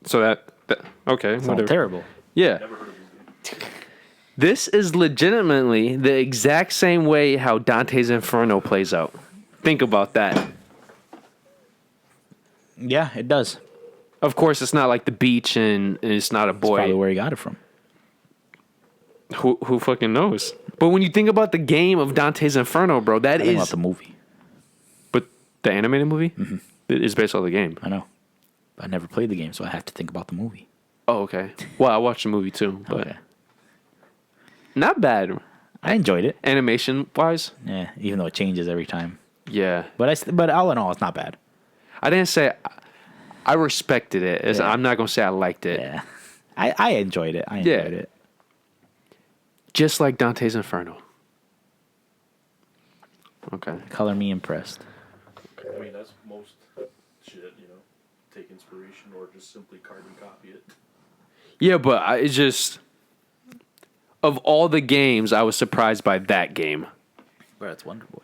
Speaker 1: so that okay,
Speaker 3: Sounds
Speaker 1: whatever.
Speaker 3: terrible.
Speaker 1: Yeah. This is legitimately the exact same way how Dante's Inferno plays out. Think about that.
Speaker 3: Yeah, it does.
Speaker 1: Of course, it's not like the beach and it's not a
Speaker 3: That's probably
Speaker 1: boy.
Speaker 3: where he got it from.
Speaker 1: Who fucking knows? But when you think about the game of Dante's Inferno, bro, that
Speaker 3: I think
Speaker 1: is.
Speaker 3: about the movie.
Speaker 1: But the animated movie is based on the game.
Speaker 3: I know. I never played the game, so I have to think about the movie.
Speaker 1: Oh, okay. Well, I watched the movie too, but
Speaker 3: Okay.
Speaker 1: not bad
Speaker 3: I enjoyed it.
Speaker 1: animation wise.
Speaker 3: Yeah, even though it changes every time.
Speaker 1: Yeah,
Speaker 3: But all in all, it's not bad.
Speaker 1: I didn't say I respected it.
Speaker 3: Yeah.
Speaker 1: I'm not gonna say I liked it.
Speaker 3: Yeah. I enjoyed it. I enjoyed it.
Speaker 1: Just like Dante's Inferno. Okay.
Speaker 3: Color me impressed.
Speaker 2: I mean, that's most shit, take inspiration or just simply carbon copy it.
Speaker 1: Yeah, but it's just of all the games, I was surprised by that game
Speaker 3: Bro, it's Wonder Boy.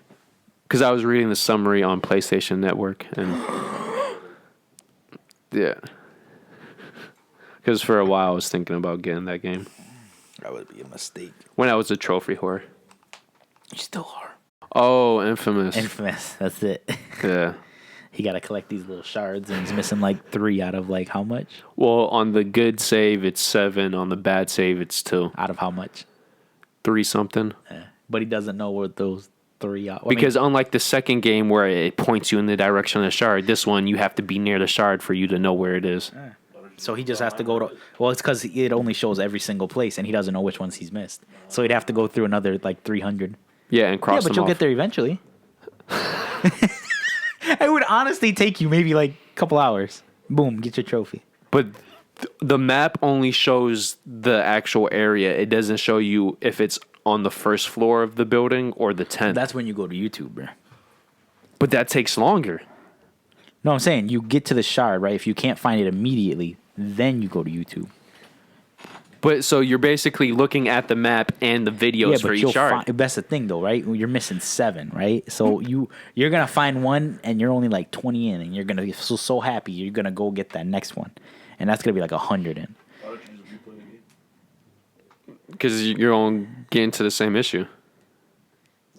Speaker 1: because I was reading the summary on PlayStation Network and yeah, because for a while I was thinking about getting that game
Speaker 3: That would be a mistake.
Speaker 1: when I was a trophy whore.
Speaker 3: You still are.
Speaker 1: Oh, Infamous.
Speaker 3: Infamous. That's it.
Speaker 1: Yeah.
Speaker 3: He got to collect these little shards, and he's missing like 3 out of like how much?
Speaker 1: Well, on the good save, it's 7. On the bad save, it's 2.
Speaker 3: Out of how much?
Speaker 1: 3 something.
Speaker 3: But he doesn't know where those 3 are.
Speaker 1: Because unlike the second game where it points you in the direction of the shard, this one you have to be near the shard for you to know where it is.
Speaker 3: So he just has to go to. Well, it's because it only shows every single place, and he doesn't know which ones he's missed. So he'd have to go through another like 300.
Speaker 1: Yeah, and cross
Speaker 3: Yeah, but
Speaker 1: them
Speaker 3: you'll
Speaker 1: off.
Speaker 3: get there eventually. It would honestly take you maybe like a couple hours. Boom, get your trophy.
Speaker 1: But the map only shows the actual area. It doesn't show you if it's on the first floor of the building or the 10th.
Speaker 3: That's when you go to YouTube, bro.
Speaker 1: But that takes longer.
Speaker 3: No, I'm saying you get to the shard, right? If you can't find it immediately, then you go to YouTube.
Speaker 1: But so you're basically looking at the map and the videos for each shard.
Speaker 3: That's the thing, though, right? You're missing 7, right? So you're gonna find one, and you're only like 20 in, and you're gonna be so happy. You're gonna go get that next one, and that's gonna be like 100 in.
Speaker 2: Why don't you just replay the game?
Speaker 1: Because you're all getting to the same issue.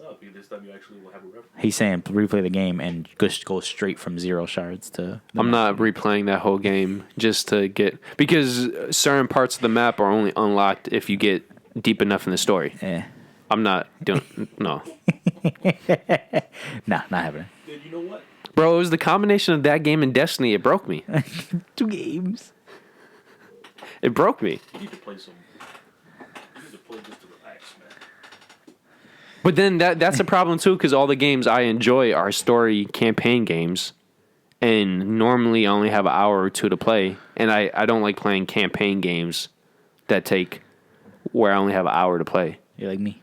Speaker 2: No, because this time you actually will have a reference.
Speaker 3: He's saying replay the game and just go straight from 0 shards to.
Speaker 1: I'm not replaying that whole game just to get... Because certain parts of the map are only unlocked if you get deep enough in the story.
Speaker 3: Yeah.
Speaker 1: I'm not doing... No.
Speaker 3: Nah, not happening.
Speaker 2: Then you know what?
Speaker 1: Bro, it was the combination of that game and Destiny. It broke me.
Speaker 3: 2 games.
Speaker 1: It broke me.
Speaker 2: You need to play some. You need to play just to relax, man.
Speaker 1: But then that's a problem too, because all the games I enjoy are story campaign games, and normally I only have an hour or 2 to play, and I don't like playing campaign games that take where I only have an hour to play.
Speaker 3: You're like me.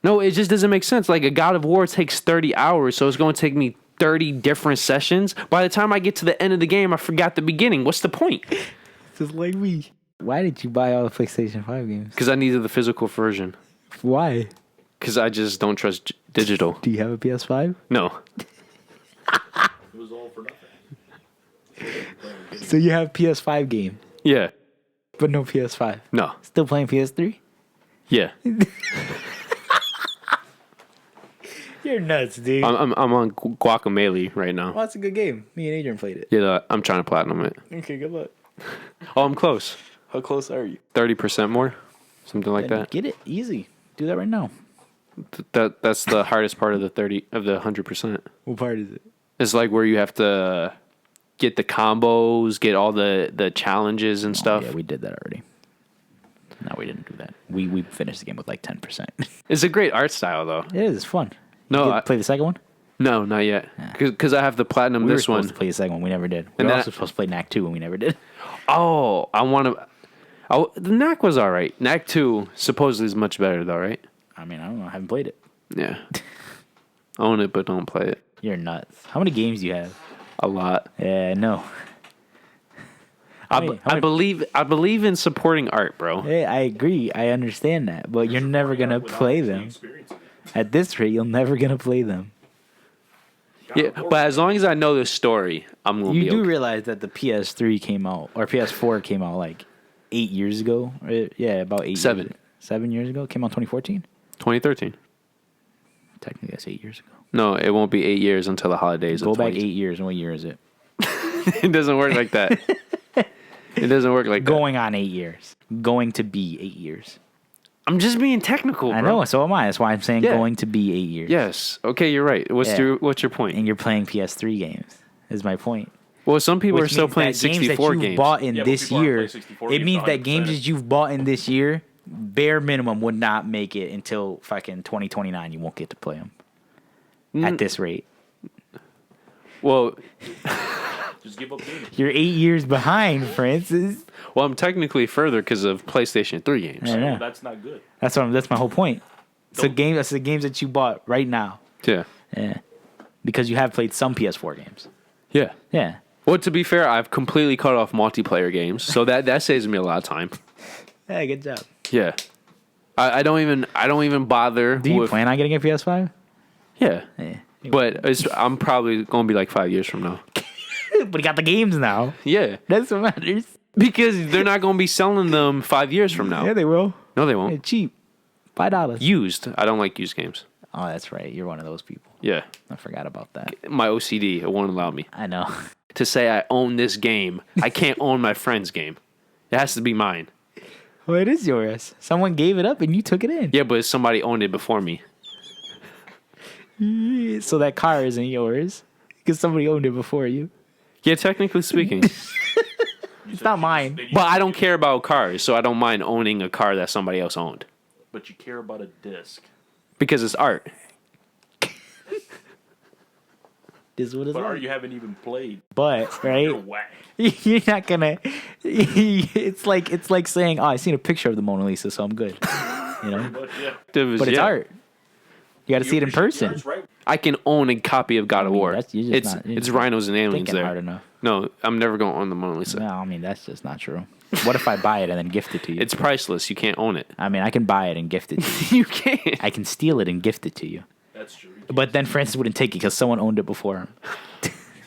Speaker 1: No, it just doesn't make sense. Like a God of War takes 30 hours, so it's going to take me 30 different sessions. By the time I get to the end of the game, I forgot the beginning. What's the point?
Speaker 3: Just like me. Why did you buy all the PlayStation 5 games?
Speaker 1: Because I needed the physical version.
Speaker 3: Why?
Speaker 1: Because I just don't trust digital.
Speaker 3: Do you have a PS5?
Speaker 1: No.
Speaker 2: for nothing.
Speaker 3: So you have PS5 game,
Speaker 1: Yeah.
Speaker 3: but no PS5.
Speaker 1: No.
Speaker 3: Still playing PS3?
Speaker 1: Yeah.
Speaker 3: You're nuts, dude.
Speaker 1: I'm on Guacamelee right now.
Speaker 3: Well, that's a good game. Me and Adrian played it.
Speaker 1: Yeah, I'm trying to platinum it.
Speaker 3: Okay, good luck.
Speaker 1: Oh, I'm close.
Speaker 3: How close are you?
Speaker 1: 30% more, something like that.
Speaker 3: Get it easy. Do that right now.
Speaker 1: That's the hardest part of the 100%.
Speaker 3: What part is it?
Speaker 1: It's like where you have to get the combos, get all the challenges and stuff.
Speaker 3: Yeah, we did that already. No, we didn't do that. We finished the game with like 10%.
Speaker 1: It's a great art style though.
Speaker 3: It is. It's fun.
Speaker 1: No,
Speaker 3: You
Speaker 1: I-
Speaker 3: play the second one?
Speaker 1: No, not yet. Because I have the platinum
Speaker 3: We were
Speaker 1: this
Speaker 3: supposed
Speaker 1: one.
Speaker 3: to play the second one. We never did. We
Speaker 1: And
Speaker 3: were
Speaker 1: then
Speaker 3: also supposed to play Knack 2 and we never did.
Speaker 1: Oh, I want to. Oh, the Knack was all right. Knack 2 supposedly is much better though, right?
Speaker 3: I mean, I don't know. I haven't played it.
Speaker 1: Yeah. Own it, but don't play it.
Speaker 3: You're nuts. How many games do you have?
Speaker 1: A lot.
Speaker 3: Yeah, no.
Speaker 1: I
Speaker 3: How many-
Speaker 1: believe in supporting art, bro.
Speaker 3: Hey, I agree. I understand that. But you're never going to play them.
Speaker 2: Experiencing it.
Speaker 3: At this rate, you're never going to play them.
Speaker 1: Yeah, but as long as I know the story, I'm gonna
Speaker 3: You
Speaker 1: be
Speaker 3: do
Speaker 1: okay.
Speaker 3: realize that the PS3 came out, or PS4 came out like 8 years ago? Yeah, about 8
Speaker 1: 7.
Speaker 3: years. 7 years ago? Came out 2014?
Speaker 1: 2013.
Speaker 3: Technically, that's 8 years ago.
Speaker 1: No, it won't be 8 years until the holidays.
Speaker 3: Go
Speaker 1: of
Speaker 3: back
Speaker 1: 20.
Speaker 3: 8 years, and what year is it?
Speaker 1: It doesn't work like that. It doesn't work like that.
Speaker 3: Going on 8 years. Going to be 8 years.
Speaker 1: I'm just being technical, bro.
Speaker 3: I know, so am I. That's why I'm saying
Speaker 1: Yeah.
Speaker 3: going to be 8 years.
Speaker 1: Yes. Okay, you're right. What's
Speaker 3: Yeah.
Speaker 1: your point?
Speaker 3: And you're playing PS3 games, is my point.
Speaker 1: Well, some people are
Speaker 3: Which
Speaker 1: still
Speaker 3: means
Speaker 1: playing
Speaker 3: that
Speaker 1: 64
Speaker 3: games that you've
Speaker 1: games.
Speaker 3: bought in
Speaker 2: Yeah, but
Speaker 3: this
Speaker 2: people aren't
Speaker 3: year,
Speaker 2: playing 64
Speaker 3: it
Speaker 2: games
Speaker 3: means that games
Speaker 2: 100%.
Speaker 3: that you've bought in this year, bare minimum, would not make it until fucking 2029. You won't get to play them at this rate.
Speaker 1: Well,
Speaker 2: Just give up gaming.
Speaker 3: You're 8 years behind, Francis.
Speaker 1: I'm technically further because of PlayStation 3 games.
Speaker 3: I know.
Speaker 2: That's not good.
Speaker 3: That's my whole point. It's
Speaker 2: Don't-
Speaker 3: that's the games that you bought right now.
Speaker 1: Yeah.
Speaker 3: Yeah. Because you have played some PS4 games.
Speaker 1: Yeah.
Speaker 3: Yeah.
Speaker 1: Well, to be fair, I've completely cut off multiplayer games, so that saves me a lot of time.
Speaker 3: Yeah, good job.
Speaker 1: Yeah. I don't even bother.
Speaker 3: Do you
Speaker 1: with,
Speaker 3: plan on getting a PS5?
Speaker 1: Yeah.
Speaker 3: Yeah.
Speaker 1: But I'm probably gonna be like 5 years from now.
Speaker 3: But he got the games now.
Speaker 1: Yeah.
Speaker 3: That's what matters.
Speaker 1: Because they're not gonna be selling them 5 years from now.
Speaker 3: Yeah, they will.
Speaker 1: No, they
Speaker 3: They're
Speaker 1: won't.
Speaker 3: cheap. $5.
Speaker 1: Used. I don't like used games.
Speaker 3: Oh, that's right. You're one of those people.
Speaker 1: Yeah.
Speaker 3: I forgot about that.
Speaker 1: My OCD, it won't allow me
Speaker 3: I know.
Speaker 1: to say I own this game. I can't own my friend's game. It has to be mine.
Speaker 3: Well, it is yours. Someone gave it up and you took it in.
Speaker 1: Yeah, but somebody owned it before me.
Speaker 3: So that car isn't yours because somebody owned it before you.
Speaker 1: Yeah, technically speaking.
Speaker 3: It's not mine.
Speaker 1: But I don't care about cars, so I don't mind owning a car that somebody else owned.
Speaker 2: But you care about a disc.
Speaker 1: Because it's art.
Speaker 3: This is what it's
Speaker 2: But
Speaker 3: like.
Speaker 2: you haven't even played.
Speaker 3: But
Speaker 2: You're
Speaker 3: right,
Speaker 2: whack.
Speaker 3: you're not gonna. It's like saying, "Oh, I seen a picture of the Mona Lisa, so I'm good." You know,
Speaker 2: But yeah.
Speaker 3: but it's art. You got to see it in person.
Speaker 2: That's right.
Speaker 1: I can own a copy of God of War.
Speaker 3: you're just not-
Speaker 1: It's Rhinos and Aliens
Speaker 3: Thinking
Speaker 1: there.
Speaker 3: hard enough.
Speaker 1: No, I'm never going to own the Mona Lisa.
Speaker 3: No, I mean that's just not true. What if I buy it and then gift it to you?
Speaker 1: It's priceless. You can't own it.
Speaker 3: I mean, I can buy it and gift it to you.
Speaker 1: You can't.
Speaker 3: I can steal it and gift it to you.
Speaker 2: That's true.
Speaker 3: But then Francis wouldn't take it because someone owned it before him.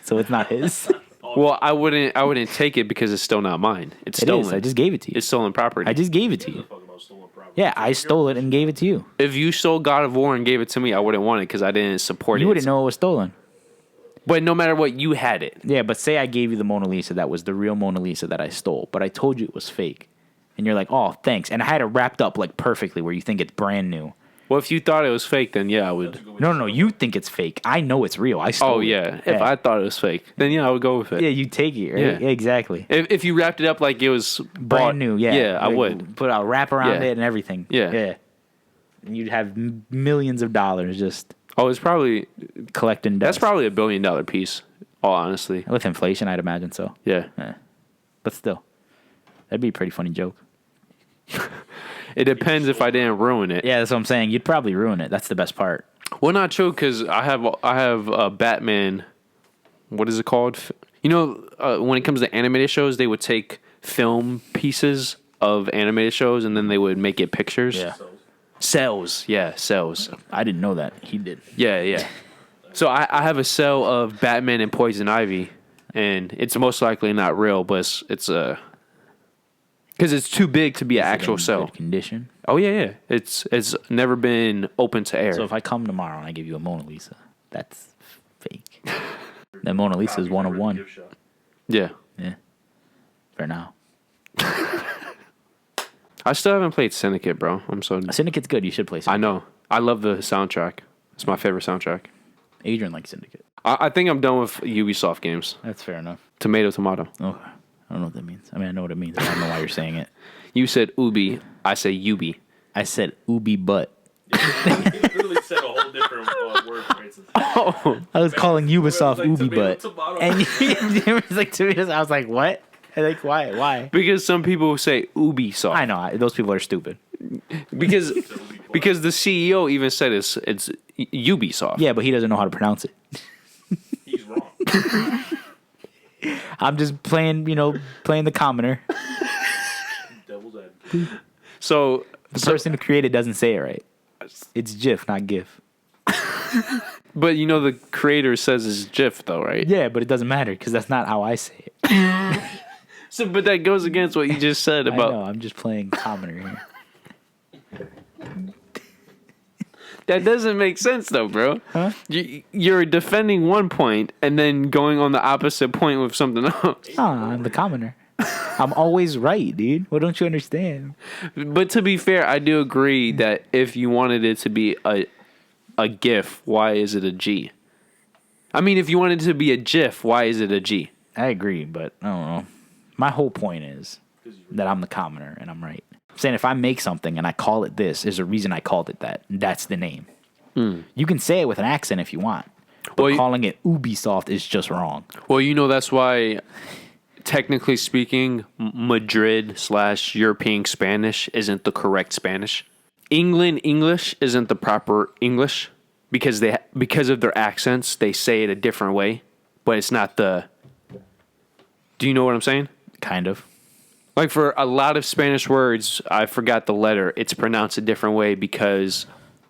Speaker 3: So it's not his.
Speaker 1: Well, I wouldn't take it because it's still not mine. It's
Speaker 3: It
Speaker 1: stolen.
Speaker 3: is. I just gave it to you.
Speaker 1: It's stolen property.
Speaker 3: I just gave it to you.
Speaker 2: Talking about stolen property.
Speaker 3: Yeah, I stole it and gave it to you.
Speaker 1: If you stole God of War and gave it to me, I wouldn't want it because I didn't support it.
Speaker 3: You wouldn't know it was stolen.
Speaker 1: But no matter what, you had it.
Speaker 3: Yeah, but say I gave you the Mona Lisa that was the real Mona Lisa that I stole, but I told you it was fake. And you're like, oh, thanks. And I had it wrapped up like perfectly where you think it's brand new.
Speaker 1: Well, if you thought it was fake, then yeah, I would.
Speaker 3: No, you think it's fake. I know it's real. I stole
Speaker 1: Oh
Speaker 3: it.
Speaker 1: yeah. If I thought it was fake, then yeah, I would go with it.
Speaker 3: Yeah, you take it, right?
Speaker 1: Yeah.
Speaker 3: Exactly.
Speaker 1: If you wrapped it up like it was
Speaker 3: Brand
Speaker 1: bought-
Speaker 3: new, yeah.
Speaker 1: Yeah, I
Speaker 3: Like,
Speaker 1: would.
Speaker 3: Put a wrap around
Speaker 1: Yeah.
Speaker 3: it and everything.
Speaker 1: Yeah.
Speaker 3: Yeah. And you'd have millions of dollars just
Speaker 1: Oh, it's probably
Speaker 3: collecting dust.
Speaker 1: that's probably $1 billion piece. All honestly,
Speaker 3: With inflation, I'd imagine so.
Speaker 1: yeah.
Speaker 3: Yeah. But still, that'd be a pretty funny joke.
Speaker 1: It depends if I didn't ruin it.
Speaker 3: Yeah, that's what I'm saying. You'd probably ruin it. That's the best part.
Speaker 1: Well, not true because I have Batman. What is it called? You know, when it comes to animated shows, they would take film pieces of animated shows and then they would make it pictures.
Speaker 3: Yeah.
Speaker 1: Cells. Yeah, cells.
Speaker 3: I didn't know that. He did.
Speaker 1: Yeah, yeah. So I have a cell of Batman and Poison Ivy, and it's most likely not real, but it's because it's too big to be an
Speaker 3: Is it
Speaker 1: actual
Speaker 3: in
Speaker 1: cell.
Speaker 3: good condition.
Speaker 1: Oh yeah. It's never been open to air.
Speaker 3: So if I come tomorrow and I give you a Mona Lisa, that's fake. That Mona Lisa is one of one.
Speaker 1: Yeah.
Speaker 3: Yeah. For now.
Speaker 1: I still haven't played Syndicate, bro. I'm so.
Speaker 3: Syndicate's good. You should play Syndicate.
Speaker 1: I know. I love the soundtrack. It's my favorite soundtrack.
Speaker 3: Adrian likes Syndicate.
Speaker 1: I think I'm done with Ubisoft games.
Speaker 3: That's fair enough.
Speaker 1: Tomato, tomato.
Speaker 3: Okay. I don't know what that means. I mean, I know what it means. I don't know why you're saying it.
Speaker 1: You said Ubi. I say Ubi.
Speaker 3: I said Ubi butt.
Speaker 2: He literally said a whole different word phrases.
Speaker 1: Oh.
Speaker 3: I was calling Ubisoft
Speaker 2: like
Speaker 3: Ubi
Speaker 2: tomato,
Speaker 3: butt.
Speaker 2: tomato.
Speaker 3: And he was like tomatoes. I was like, what? Like, why? Why?
Speaker 1: Because some people say Ubisoft.
Speaker 3: I know. Those people are stupid.
Speaker 1: Because the CEO even said it's Ubisoft.
Speaker 3: Yeah, but he doesn't know how to pronounce it.
Speaker 2: He's wrong.
Speaker 3: I'm just playing the commoner.
Speaker 2: Devil's advocate.
Speaker 1: So
Speaker 3: The person who created doesn't say it right. It's GIF, not GIF.
Speaker 1: but the creator says it's GIF though, right?
Speaker 3: Yeah, but it doesn't matter because that's not how I say it.
Speaker 1: So, but that goes against what you just said
Speaker 3: I
Speaker 1: about.
Speaker 3: know. I'm just playing commoner here.
Speaker 1: That doesn't make sense though, bro.
Speaker 3: Huh?
Speaker 1: You're defending one point and then going on the opposite point with something else.
Speaker 3: I'm the commoner. I'm always right, dude. What don't you understand?
Speaker 1: But to be fair, I do agree that if you wanted it to be a GIF, why is it a G? I mean, if you wanted it to be a GIF, why is it a G?
Speaker 3: I agree, but I don't know. My whole point is that I'm the commoner and I'm right. I'm saying if I make something and I call it this, there's a reason I called it that. And that's the name. You can say it with an accent if you want. But
Speaker 1: Well,
Speaker 3: calling it Ubisoft is just wrong.
Speaker 1: Well, that's why, technically speaking, Madrid/European Spanish isn't the correct Spanish. England English isn't the proper English because of their accents. They say it a different way, but it's not the. Do you know what I'm saying?
Speaker 3: Kind of.
Speaker 1: Like for a lot of Spanish words, I forgot the letter. It's pronounced a different way because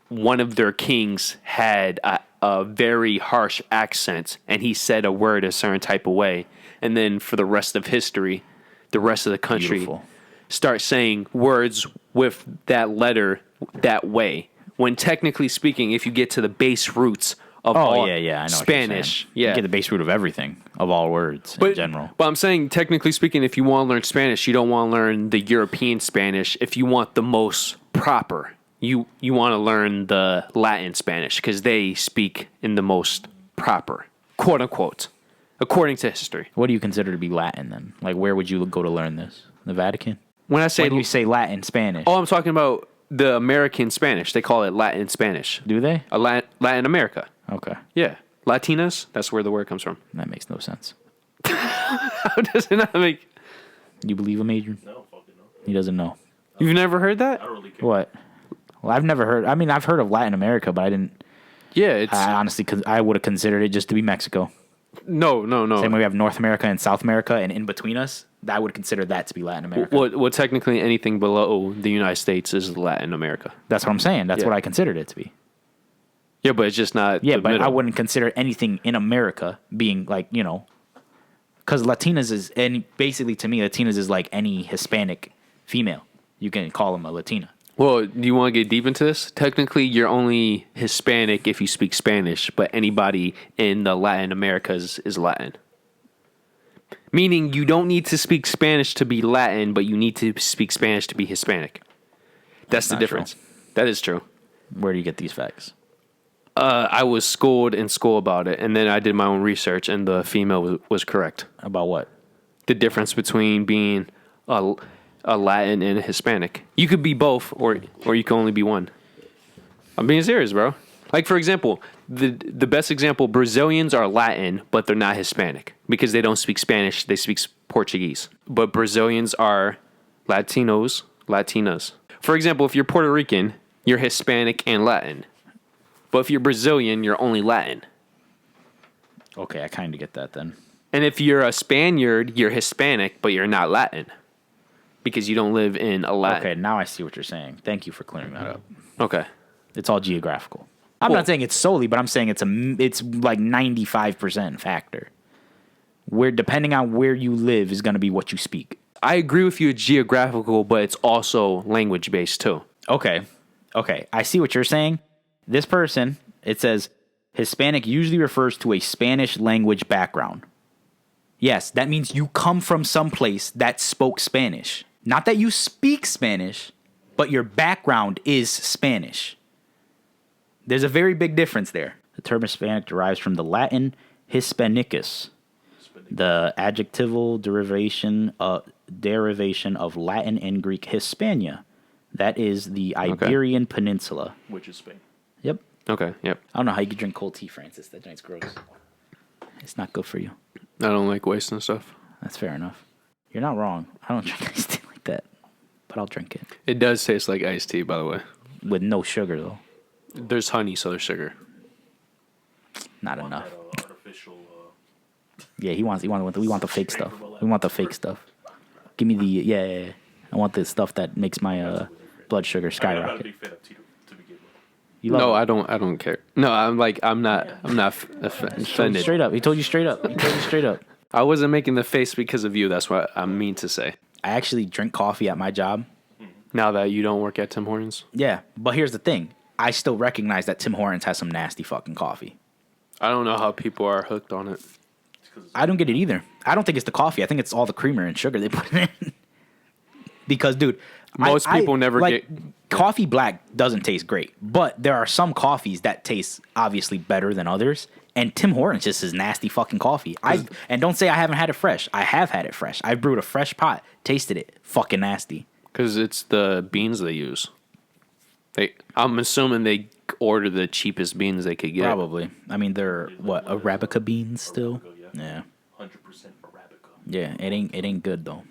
Speaker 1: one of their kings had a very harsh accent and he said a word a certain type of way. And then for the rest of history, the rest of the country
Speaker 3: Beautiful.
Speaker 1: start saying words with that letter that way. When technically speaking, if you get to the base roots of all
Speaker 3: I know
Speaker 1: Spanish,
Speaker 3: what you're saying. You get the base root of everything, of all words in general.
Speaker 1: But I'm saying, technically speaking, if you want to learn Spanish, you don't want to learn the European Spanish. If you want the most proper, you want to learn the Latin Spanish because they speak in the most proper, quote unquote, according to history.
Speaker 3: What do you consider to be Latin then? Like, where would you go to learn this? The Vatican?
Speaker 1: When I say,
Speaker 3: When you say Latin Spanish,
Speaker 1: I'm talking about the American Spanish. They call it Latin Spanish.
Speaker 3: do they?
Speaker 1: Latin America.
Speaker 3: Okay,
Speaker 1: Yeah. Latinas, that's where the word comes from.
Speaker 3: that makes no sense.
Speaker 1: How does it not make...
Speaker 3: You believe him, Adrian?
Speaker 2: No, fucking no.
Speaker 3: He doesn't know.
Speaker 1: You've never heard that?
Speaker 2: I don't really care.
Speaker 3: What? Well, I've never heard. I mean, I've heard of Latin America, but I didn't.
Speaker 1: Yeah, it's...
Speaker 3: I honestly, I would have considered it just to be Mexico.
Speaker 1: No.
Speaker 3: Same way we have North America and South America, and in between us, I would consider that to be Latin America.
Speaker 1: Well, technically anything below the United States is Latin America.
Speaker 3: That's what I'm saying. That's
Speaker 1: Yeah.
Speaker 3: what I considered it to be.
Speaker 1: Yeah, but it's just not.
Speaker 3: Yeah,
Speaker 1: the
Speaker 3: but
Speaker 1: middle.
Speaker 3: I wouldn't consider anything in America being like, because Latinas is, and basically to me, Latinas is like any Hispanic female. You can call them a Latina.
Speaker 1: Well, do you want to get deep into this? Technically, you're only Hispanic if you speak Spanish, but anybody in the Latin Americas is Latin. Meaning you don't need to speak Spanish to be Latin, but you need to speak Spanish to be Hispanic. That's the
Speaker 3: Not
Speaker 1: difference.
Speaker 3: true.
Speaker 1: That is true.
Speaker 3: Where do you get these facts?
Speaker 1: I was schooled in school about it, and then I did my own research, and the female was correct.
Speaker 3: About what?
Speaker 1: The difference between being a Latin and a Hispanic. You could be both, or you can only be one. I'm being serious, bro. Like, for example, the best example, Brazilians are Latin, but they're not Hispanic because they don't speak Spanish, they speak Portuguese. But Brazilians are Latinas. For example, if you're Puerto Rican, you're Hispanic and Latin. But if you're Brazilian, you're only Latin.
Speaker 3: Okay, I kind of get that then.
Speaker 1: And if you're a Spaniard, you're Hispanic, but you're not Latin because you don't live in a Latin.
Speaker 3: Okay, now I see what you're saying. Thank you for clearing that up.
Speaker 1: Okay.
Speaker 3: It's all geographical. I'm not saying it's solely, but I'm saying it's like 95% factor. Where depending on where you live is going to be what you speak.
Speaker 1: I agree with you. It's geographical, but it's also language based too.
Speaker 3: Okay. I see what you're saying. This person, it says Hispanic usually refers to a Spanish language background. Yes, that means you come from some place that spoke Spanish. Not that you speak Spanish, but your background is Spanish. There's a very big difference there. The term Hispanic derives from the Latin Hispanicus, the adjectival derivation of Latin and Greek Hispania. That is the Iberian Peninsula.
Speaker 2: Which is Spain.
Speaker 3: Yep.
Speaker 1: Okay. Yep.
Speaker 3: I don't know how you could drink cold tea, Francis. That drink's gross. It's not good for you.
Speaker 1: I don't like wasting stuff.
Speaker 3: That's fair enough. You're not wrong. I don't drink iced tea like that, but I'll drink it.
Speaker 1: It does taste like iced tea, by the way.
Speaker 3: With no sugar, though.
Speaker 1: There's honey, so there's sugar.
Speaker 3: Not enough.
Speaker 2: That, artificial.
Speaker 3: Yeah, we want the fake stuff. We want the fake stuff. Give me the yeah. I want the stuff that makes my blood sugar
Speaker 2: I'm not a
Speaker 3: skyrocket.
Speaker 2: big fan of tea to begin with.
Speaker 3: You love
Speaker 1: No,
Speaker 3: it.
Speaker 1: I don't care. No, I'm not offended.
Speaker 3: Straight up. He told you straight up.
Speaker 1: I wasn't making the face because of you. That's what I mean to say.
Speaker 3: I actually drink coffee at my job.
Speaker 1: Now that you don't work at Tim Hortons,
Speaker 3: Yeah, but here's the thing. I still recognize that Tim Hortons has some nasty fucking coffee.
Speaker 1: I don't know how people are hooked on it.
Speaker 3: I don't get it either. I don't think it's the coffee. I think it's all the creamer and sugar they put in. Because, dude,
Speaker 1: Most people never
Speaker 3: like,
Speaker 1: get
Speaker 3: coffee black doesn't taste great, but there are some coffees that taste obviously better than others. And Tim Hortons just is nasty fucking coffee. And don't say I haven't had it fresh. I have had it fresh. I brewed a fresh pot, tasted it, fucking nasty.
Speaker 1: because it's the beans they use. I'm assuming they order the cheapest beans they could get.
Speaker 3: Probably. I mean, they're what, Arabica beans still? Yeah.
Speaker 2: 100% Arabica.
Speaker 3: Yeah, it ain't good though.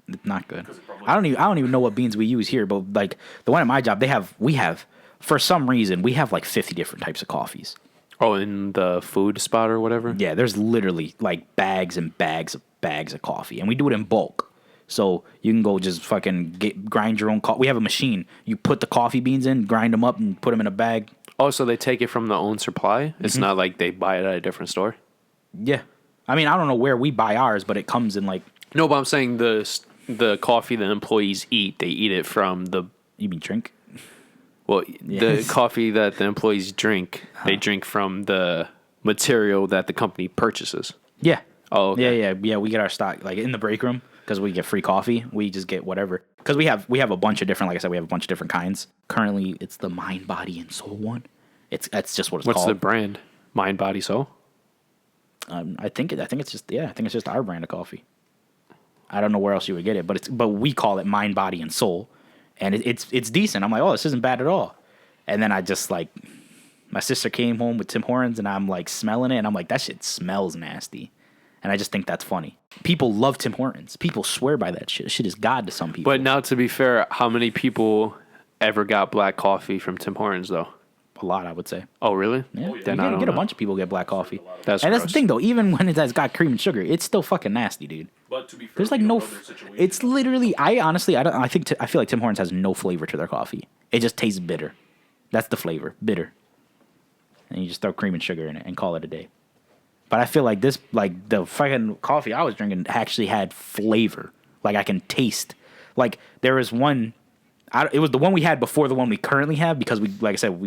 Speaker 3: It's not good. I don't even know what beans we use here, but like the one at my job, we have for some reason we have like 50 different types of coffees.
Speaker 1: Oh, in the food spot or whatever?
Speaker 3: Yeah, there's literally like bags and bags of coffee, and we do it in bulk. So you can go just fucking grind your own coffee. We have a machine. You put the coffee beans in, grind them up, and put them in a bag.
Speaker 1: Oh, so they take it from their own supply? It's not like they buy it at a different store?
Speaker 3: Yeah. I mean, I don't know where we buy ours, but it comes in like...
Speaker 1: No, but I'm saying the coffee that employees eat, they eat it from the...
Speaker 3: You mean drink?
Speaker 1: Well, the coffee that the employees drink, they drink from the material that the company purchases.
Speaker 3: Yeah.
Speaker 1: Oh, okay.
Speaker 3: Yeah. We get our stock like in the break room because we get free coffee. We just get whatever because we have a bunch of different. Like I said, we have a bunch of different kinds. Currently, it's the Mind, Body, and Soul one. That's just what it's called.
Speaker 1: What's the brand? Mind, Body, Soul?
Speaker 3: I think it's just our brand of coffee. I don't know where else you would get it, but we call it Mind, Body, and Soul, and it's decent. I'm like, oh, this isn't bad at all. And then I just like, my sister came home with Tim Hortons, and I'm like smelling it, and I'm like, that shit smells nasty. And I just think that's funny. People love Tim Hortons. People swear by that shit. Shit is God to some people.
Speaker 1: But now, to be fair, how many people ever got black coffee from Tim Hortons, though?
Speaker 3: A lot, I would say.
Speaker 1: Oh, really?
Speaker 3: Yeah.
Speaker 1: Then
Speaker 3: You
Speaker 1: I don't
Speaker 3: get a
Speaker 1: know.
Speaker 3: bunch of people get black coffee.
Speaker 1: That's
Speaker 3: and that's
Speaker 1: gross.
Speaker 3: the thing, though. Even when it has got cream and sugar, it's still fucking nasty, dude.
Speaker 2: But to be fair,
Speaker 3: There's like
Speaker 2: we
Speaker 3: no.
Speaker 2: don't know their situation.
Speaker 3: It's literally. I honestly, I feel like Tim Hortons has no flavor to their coffee. It just tastes bitter. That's the flavor, bitter. And you just throw cream and sugar in it and call it a day. But I feel like this, like the fucking coffee I was drinking, actually had flavor. Like I can taste. Like there was one. It was the one we had before the one we currently have because we, like I said,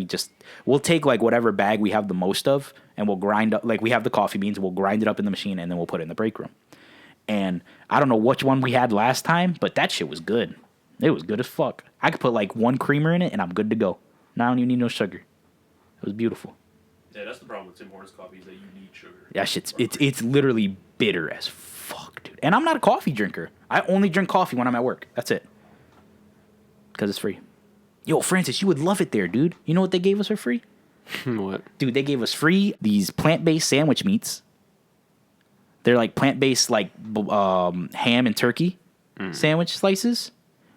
Speaker 3: we'll take like whatever bag we have the most of and we'll grind up. Like we have the coffee beans, we'll grind it up in the machine and then we'll put it in the break room. And I don't know which one we had last time, but that shit was good. It was good as fuck. I could put like one creamer in it and I'm good to go. Now I don't even need no sugar. It was beautiful.
Speaker 2: Yeah, that's the problem with Tim Hortons coffee is that you need sugar.
Speaker 3: That shit's it's literally bitter as fuck, dude. And I'm not a coffee drinker. I only drink coffee when I'm at work. That's it. Because it's free. Yo, Francis, you would love it there, dude. You know what they gave us for free?
Speaker 1: What?
Speaker 3: Dude, they gave us free these plant-based sandwich meats. They're like plant-based, like ham and turkey sandwich slices.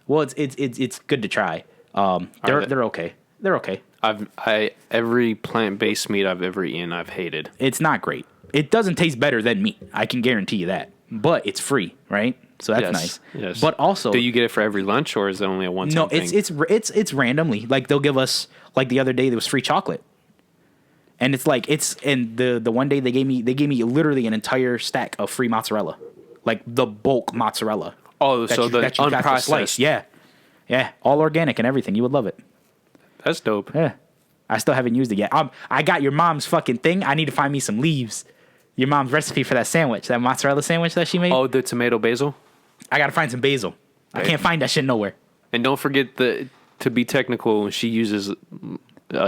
Speaker 3: Well, it's good to try. They're okay. They're okay.
Speaker 1: Every plant-based meat I've ever eaten, I've hated.
Speaker 3: It's not great. It doesn't taste better than meat. I can guarantee you that. But it's free, right? So that's nice.
Speaker 1: Yes.
Speaker 3: But also,
Speaker 1: do you get it for every lunch, or is it only a one-time
Speaker 3: no,
Speaker 1: thing?
Speaker 3: it's randomly. Like they'll give us, like the other day there was free chocolate. And it's like and the one day they gave me literally an entire stack of free mozzarella, like the bulk mozzarella.
Speaker 1: Oh, so the
Speaker 3: got to slice.
Speaker 1: unprocessed.
Speaker 3: Yeah, all organic and everything. You would love it.
Speaker 1: That's dope.
Speaker 3: Yeah, I still haven't used it yet. I got your mom's fucking thing. I need to find me some leaves. Your mom's recipe for that sandwich, that mozzarella sandwich that she made.
Speaker 1: Oh, the tomato basil.
Speaker 3: I gotta find some basil. I can't find that shit nowhere.
Speaker 1: And don't forget to be technical, she uses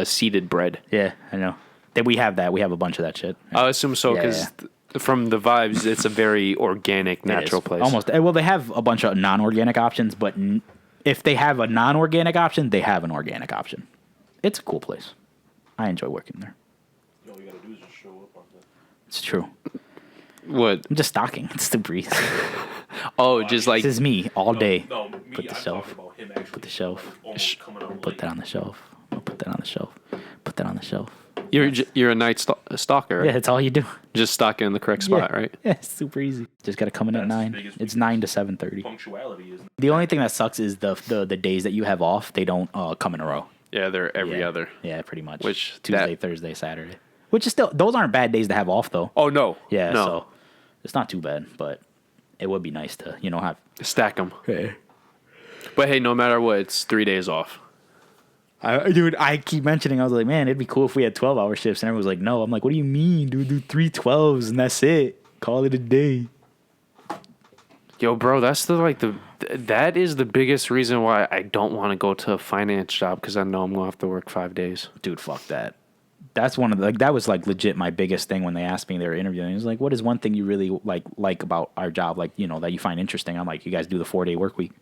Speaker 1: seeded bread.
Speaker 3: Yeah, I know. That we have that. We have a bunch of that shit.
Speaker 1: I assume so because from the vibes, it's a very organic, natural place.
Speaker 3: Almost. Well, they have a bunch of non-organic options, but if they have a non-organic option, they have an organic option. It's a cool place. I enjoy working there.
Speaker 2: All you gotta do is just show up on that.
Speaker 3: It's true.
Speaker 1: What?
Speaker 3: I'm just stocking. It's the breeze.
Speaker 1: Oh, just like
Speaker 3: This is me all day.
Speaker 2: No, me,
Speaker 3: Put the
Speaker 2: I'm
Speaker 3: shelf.
Speaker 2: talking about him actually.
Speaker 3: Put the shelf.
Speaker 2: Almost coming up
Speaker 3: Put
Speaker 2: late.
Speaker 3: that on the shelf. I'll put that on the shelf. Put that on the shelf.
Speaker 1: you're a night stalker. Right?
Speaker 3: Yeah, that's all you do.
Speaker 1: Just stocking in the correct spot, right?
Speaker 3: Yeah, it's super easy. Just gotta come in at
Speaker 2: That's the
Speaker 3: 9.
Speaker 2: biggest
Speaker 3: It's 9 to 7:30.
Speaker 2: Punctuality is.
Speaker 3: The only thing that sucks is the days that you have off. They don't come in a row.
Speaker 1: Yeah, they're every
Speaker 3: Yeah.
Speaker 1: other.
Speaker 3: Yeah, pretty much.
Speaker 1: Which
Speaker 3: Tuesday, Thursday, Saturday. Which is still, those aren't bad days to have off though.
Speaker 1: Oh no.
Speaker 3: Yeah,
Speaker 1: no.
Speaker 3: so it's not too bad, but it would be nice to have.
Speaker 1: Stack them.
Speaker 3: Hey.
Speaker 1: But hey, no matter what, it's 3 days off.
Speaker 3: Dude, I keep mentioning, I was like, man, it'd be cool if we had 12-hour shifts, and everyone's like, no. I'm like, what do you mean, dude? Do 3 12s and that's it. Call it a day.
Speaker 1: Yo, bro, that's that is the biggest reason why I don't want to go to a finance job because I know I'm gonna have to work 5 days.
Speaker 3: Dude, fuck that. That's one of the, that was like legit my biggest thing when they asked me, they were interviewing. It was like, what is one thing you really like about our job? Like, that you find interesting? I'm like, you guys do the 4-day work week.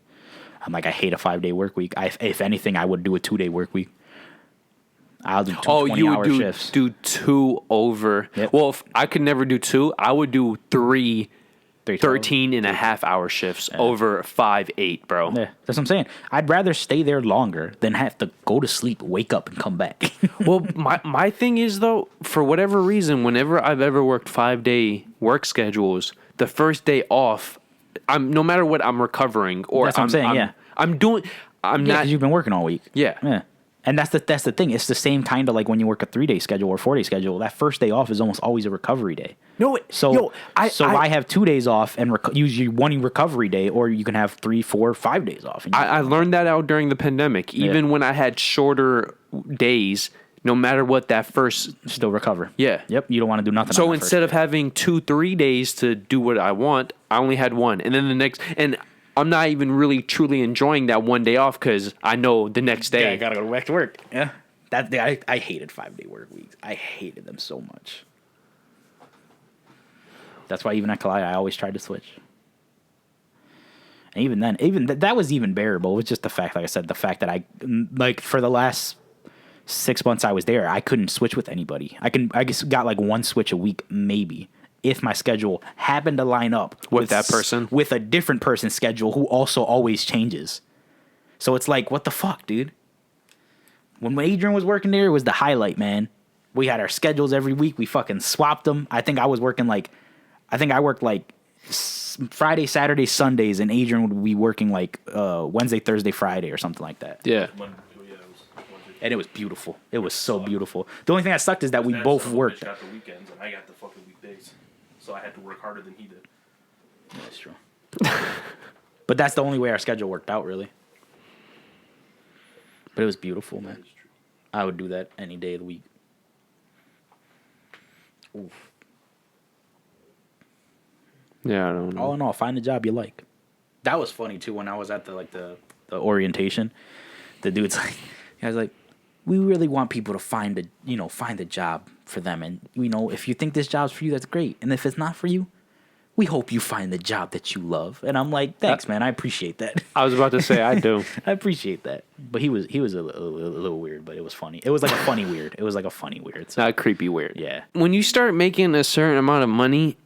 Speaker 3: I'm like, I hate a 5-day work week. If anything, I would do a 2-day work week. I'll do 2
Speaker 1: You would
Speaker 3: 20-hour shifts.
Speaker 1: do 2 over.
Speaker 3: Yep.
Speaker 1: Well, if I could never do 2, I would do 3
Speaker 3: 12.
Speaker 1: 13 and a half hour shifts over 5 8, bro.
Speaker 3: Yeah, that's what I'm saying. I'd rather stay there longer than have to go to sleep, wake up, and come back.
Speaker 1: Well, my thing is though, for whatever reason, whenever I've ever worked 5-day work schedules, the first day off, I'm no matter what, I'm recovering or
Speaker 3: That's what I'm saying, yeah.
Speaker 1: I'm doing. I'm
Speaker 3: Yeah,
Speaker 1: not.
Speaker 3: 'cause you've been working all week.
Speaker 1: Yeah.
Speaker 3: Yeah. And that's the thing. It's the same kind of like when you work a 3-day schedule or 4-day schedule. That first day off is almost always a recovery day.
Speaker 1: No,
Speaker 3: So I have 2 days off and use your one recovery day, or you can have 3, 4, 5 days off. And
Speaker 1: I learned that out during the pandemic. Even when I had shorter days, no matter what, that first.
Speaker 3: still recover.
Speaker 1: Yeah.
Speaker 3: Yep. You don't want to do nothing.
Speaker 1: So
Speaker 3: on that first
Speaker 1: instead of
Speaker 3: day.
Speaker 1: having 2-3 days to do what I want, I only had 1, and then the next, and I'm not even really truly enjoying that 1 day off because I know the next day.
Speaker 3: Yeah, I gotta go back to work. Yeah. I hated 5-day work weeks. I hated them so much. That's why even at Kalaya, I always tried to switch. And even then, that was even bearable. It was just the fact, like I said, the fact that I, like, for the last 6 months I was there, I couldn't switch with anybody. I just got like 1 switch a week, maybe, if my schedule happened to line up
Speaker 1: With that person?
Speaker 3: with a different person's schedule who also always changes. So it's like, what the fuck, dude? When Adrian was working there, it was the highlight, man. We had our schedules every week. We fucking swapped them. I think I worked like Friday, Saturday, Sundays, and Adrian would be working like Wednesday, Thursday, Friday, or something like that.
Speaker 1: Yeah.
Speaker 3: And it was beautiful. It was so beautiful. The only thing that sucked is that we both worked.
Speaker 2: Got the weekends and I got the fucking weekdays, so I had to work harder than he did.
Speaker 3: That's true. But that's the only way our schedule worked out, really. But it was beautiful, man. I would do that any day of the week. Oof.
Speaker 1: Yeah, I don't know.
Speaker 3: All in all, find a job you like. That was funny too when I was at the orientation. The dude's like, I was like, we really want people to find a job for them, and if you think this job's for you, that's great. And if it's not for you, we hope you find the job that you love. And I'm like, thanks, man. I appreciate that.
Speaker 1: I was about to say I do.
Speaker 3: I appreciate that. But he was a little weird, but it was funny. It was like a funny weird. It was like a funny weird. So,
Speaker 1: Not creepy weird.
Speaker 3: yeah.
Speaker 1: When you start making a certain amount of money,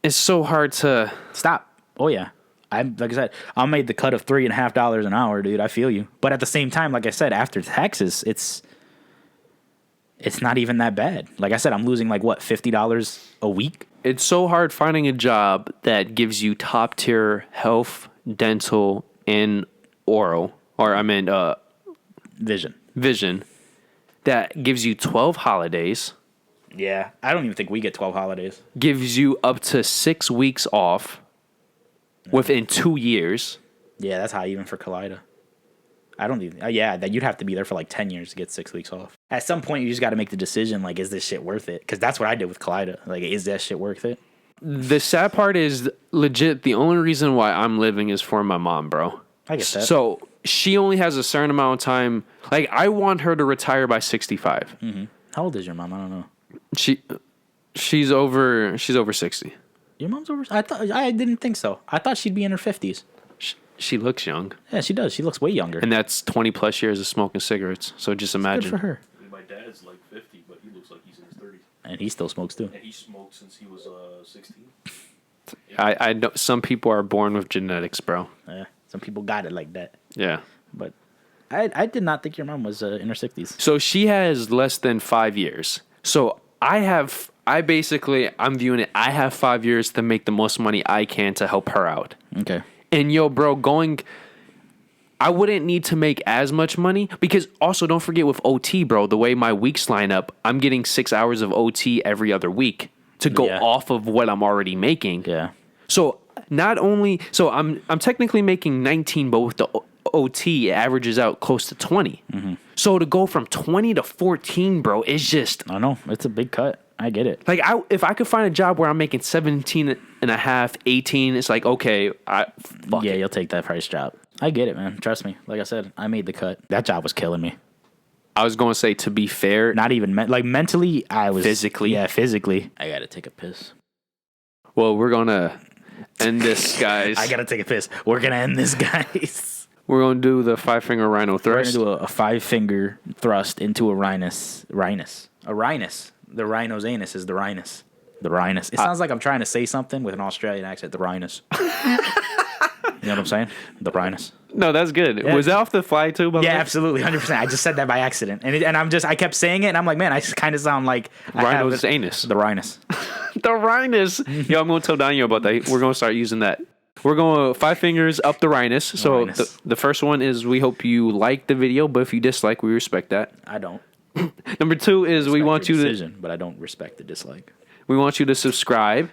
Speaker 1: it's so hard to.
Speaker 3: Stop. Oh yeah. Like I said, I made the cut of $3.50 an hour, dude. I feel you. But at the same time, like I said, after taxes, it's not even that bad. Like I said, I'm losing like what, $50 a week?
Speaker 1: It's so hard finding a job that gives you top tier health, dental, and oral, or I mean,
Speaker 3: Vision.
Speaker 1: vision. that gives you 12 holidays,
Speaker 3: Yeah, I don't even think we get 12 holidays.
Speaker 1: gives you up to 6 weeks off within 2 years.
Speaker 3: Yeah, that's high even for Kaleida. I don't even. Yeah, that you'd have to be there for like 10 years to get 6 weeks off. At some point, you just got to make the decision. Like, is this shit worth it? Because that's what I did with Kaleida. Like, is that shit worth it?
Speaker 1: The sad part is legit the only reason why I'm living is for my mom, bro.
Speaker 3: I get that.
Speaker 1: So she only has a certain amount of time. Like, I want her to retire by 65.
Speaker 3: How old is your mom? I don't know.
Speaker 1: She's over 60.
Speaker 3: Your mom's over. I didn't think so. I thought she'd be in her 50s.
Speaker 1: She looks young.
Speaker 3: Yeah, she does. She looks way younger.
Speaker 1: And that's 20 plus years of smoking cigarettes. So just imagine.
Speaker 3: Good for her.
Speaker 2: My dad's like 50, but he looks like he's in his 30s.
Speaker 3: And he still smokes too.
Speaker 2: And he smoked since he was 16.
Speaker 1: I know some people are born with genetics, bro.
Speaker 3: Yeah, some people got it like that.
Speaker 1: Yeah.
Speaker 3: But I did not think your mom was in her 60s.
Speaker 1: So she has less than 5 years. So I'm viewing it, I have 5 years to make the most money I can to help her out.
Speaker 3: Okay.
Speaker 1: And yo, bro, I wouldn't need to make as much money because also don't forget with OT, bro, the way my weeks line up, I'm getting 6 hours of OT every other week to go off of what I'm already making.
Speaker 3: Yeah.
Speaker 1: So I'm technically making 19, but with the OT, it averages out close to 20.
Speaker 3: Mm-hmm.
Speaker 1: So to go from 20 to 14, bro, is just
Speaker 3: I know. It's a big cut. I get it.
Speaker 1: like if I could find a job where I'm making 17 and a half, 18, it's like, okay, fuck
Speaker 3: Yeah,
Speaker 1: it.
Speaker 3: you'll take that price job. I get it, man. Trust me. Like I said, I made the cut. That job was killing me.
Speaker 1: I was going to say, to be fair,
Speaker 3: Not even mentally, I was
Speaker 1: Physically?
Speaker 3: Yeah, physically. I gotta take a piss.
Speaker 1: well, we're going to end this, guys.
Speaker 3: I gotta take a piss. We're gonna end this, guys.
Speaker 1: We're going to do the 5-finger rhino
Speaker 3: We're
Speaker 1: thrust.
Speaker 3: gonna do a 5-finger thrust into a rhinus. A rhinus. The rhino's anus is the rhinus. The rhinus. It sounds like I'm trying to say something with an Australian accent. The rhinus. You know what I'm saying? The rhinus.
Speaker 1: No, that's good.
Speaker 3: Yeah.
Speaker 1: Was that off the fly too? By the
Speaker 3: Yeah,
Speaker 1: way?
Speaker 3: absolutely, 100%. I just said that by accident, and I kept saying it, and I'm like, man, I kind of sound like I have
Speaker 1: Rhino's anus.
Speaker 3: The rhinus.
Speaker 1: The rhinus. Yo, I'm going to tell Daniel about that. We're going to start using that. We're going 5 fingers up the rhinus. So
Speaker 3: rhinus.
Speaker 1: the first one is we hope you like the video, but if you dislike, we respect that.
Speaker 3: I don't.
Speaker 1: Number 2 is we want you
Speaker 3: decision, but I don't respect the dislike.
Speaker 1: to subscribe.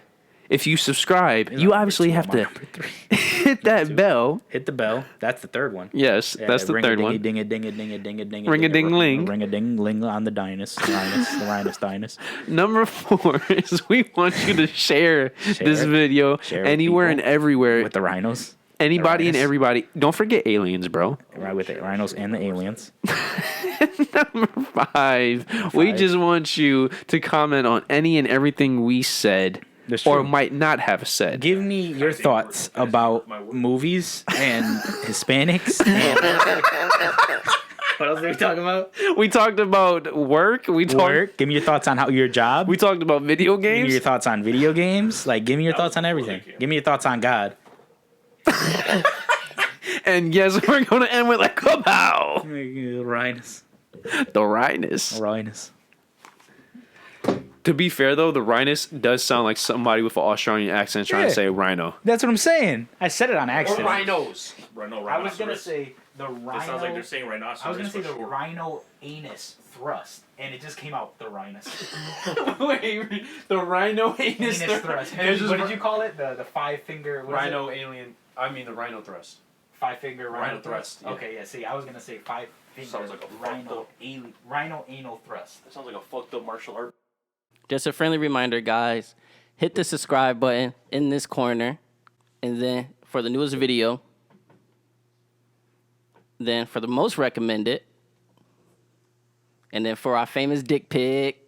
Speaker 1: If you subscribe, you obviously have to
Speaker 3: Number 3.
Speaker 1: hit that bell.
Speaker 3: Hit the bell. That's the third one.
Speaker 1: Yes, that's the third one.
Speaker 3: Ding a ding a ding a ding a ding a
Speaker 1: Ring a ding ling.
Speaker 3: Ring a ding ling on the Rhinus, the Rhinus Dinus.
Speaker 1: Number 4 is we want you to share this video
Speaker 3: Share with
Speaker 1: anywhere and
Speaker 3: people.
Speaker 1: everywhere.
Speaker 3: With the rhinos.
Speaker 1: Anybody and
Speaker 3: rhinos.
Speaker 1: everybody. Don't forget aliens, bro.
Speaker 3: Right, with the rhinos and the aliens.
Speaker 1: Number 5, we just want you to comment on any and everything we said
Speaker 3: That's
Speaker 1: or
Speaker 3: true.
Speaker 1: might not have said.
Speaker 3: Give me your thoughts about movies and Hispanics. What else are we talking about?
Speaker 1: We talked about work.
Speaker 3: Work. Give me your thoughts on your job.
Speaker 1: We talked about video
Speaker 3: Give me
Speaker 1: games.
Speaker 3: your thoughts on video games. Like, give me your thoughts on everything. Give me your thoughts on God.
Speaker 1: And yes, we're going to end with a kapow.
Speaker 3: Rhinus.
Speaker 1: The Rhinus.
Speaker 3: Rhinus.
Speaker 1: To be fair, though, the Rhinus does sound like somebody with an Australian accent trying
Speaker 3: Yeah.
Speaker 1: to say rhino.
Speaker 3: That's what I'm saying. I said it on accident.
Speaker 1: rhinos.
Speaker 3: I was gonna say the rhino.
Speaker 2: It sounds like they're saying rhinoceros.
Speaker 3: I was gonna say
Speaker 2: for
Speaker 3: the
Speaker 2: sure.
Speaker 3: rhino anus thrust, and it just came out the rhinus.
Speaker 1: Wait, the rhino anus
Speaker 3: thrust. What did you call it? The 5-finger
Speaker 1: Rhino alien. I mean the rhino thrust.
Speaker 3: 5-finger rhino,
Speaker 1: Rhino thrust, yeah.
Speaker 3: Okay, yeah. See, I was gonna say 5-finger
Speaker 2: Sounds like a
Speaker 3: rhino anal thrust.
Speaker 2: That sounds like a fucked up martial art.
Speaker 4: Just a friendly reminder, guys. Hit the subscribe button in this corner. And then for the newest video. Then for the most recommended. And then for our famous dick pic.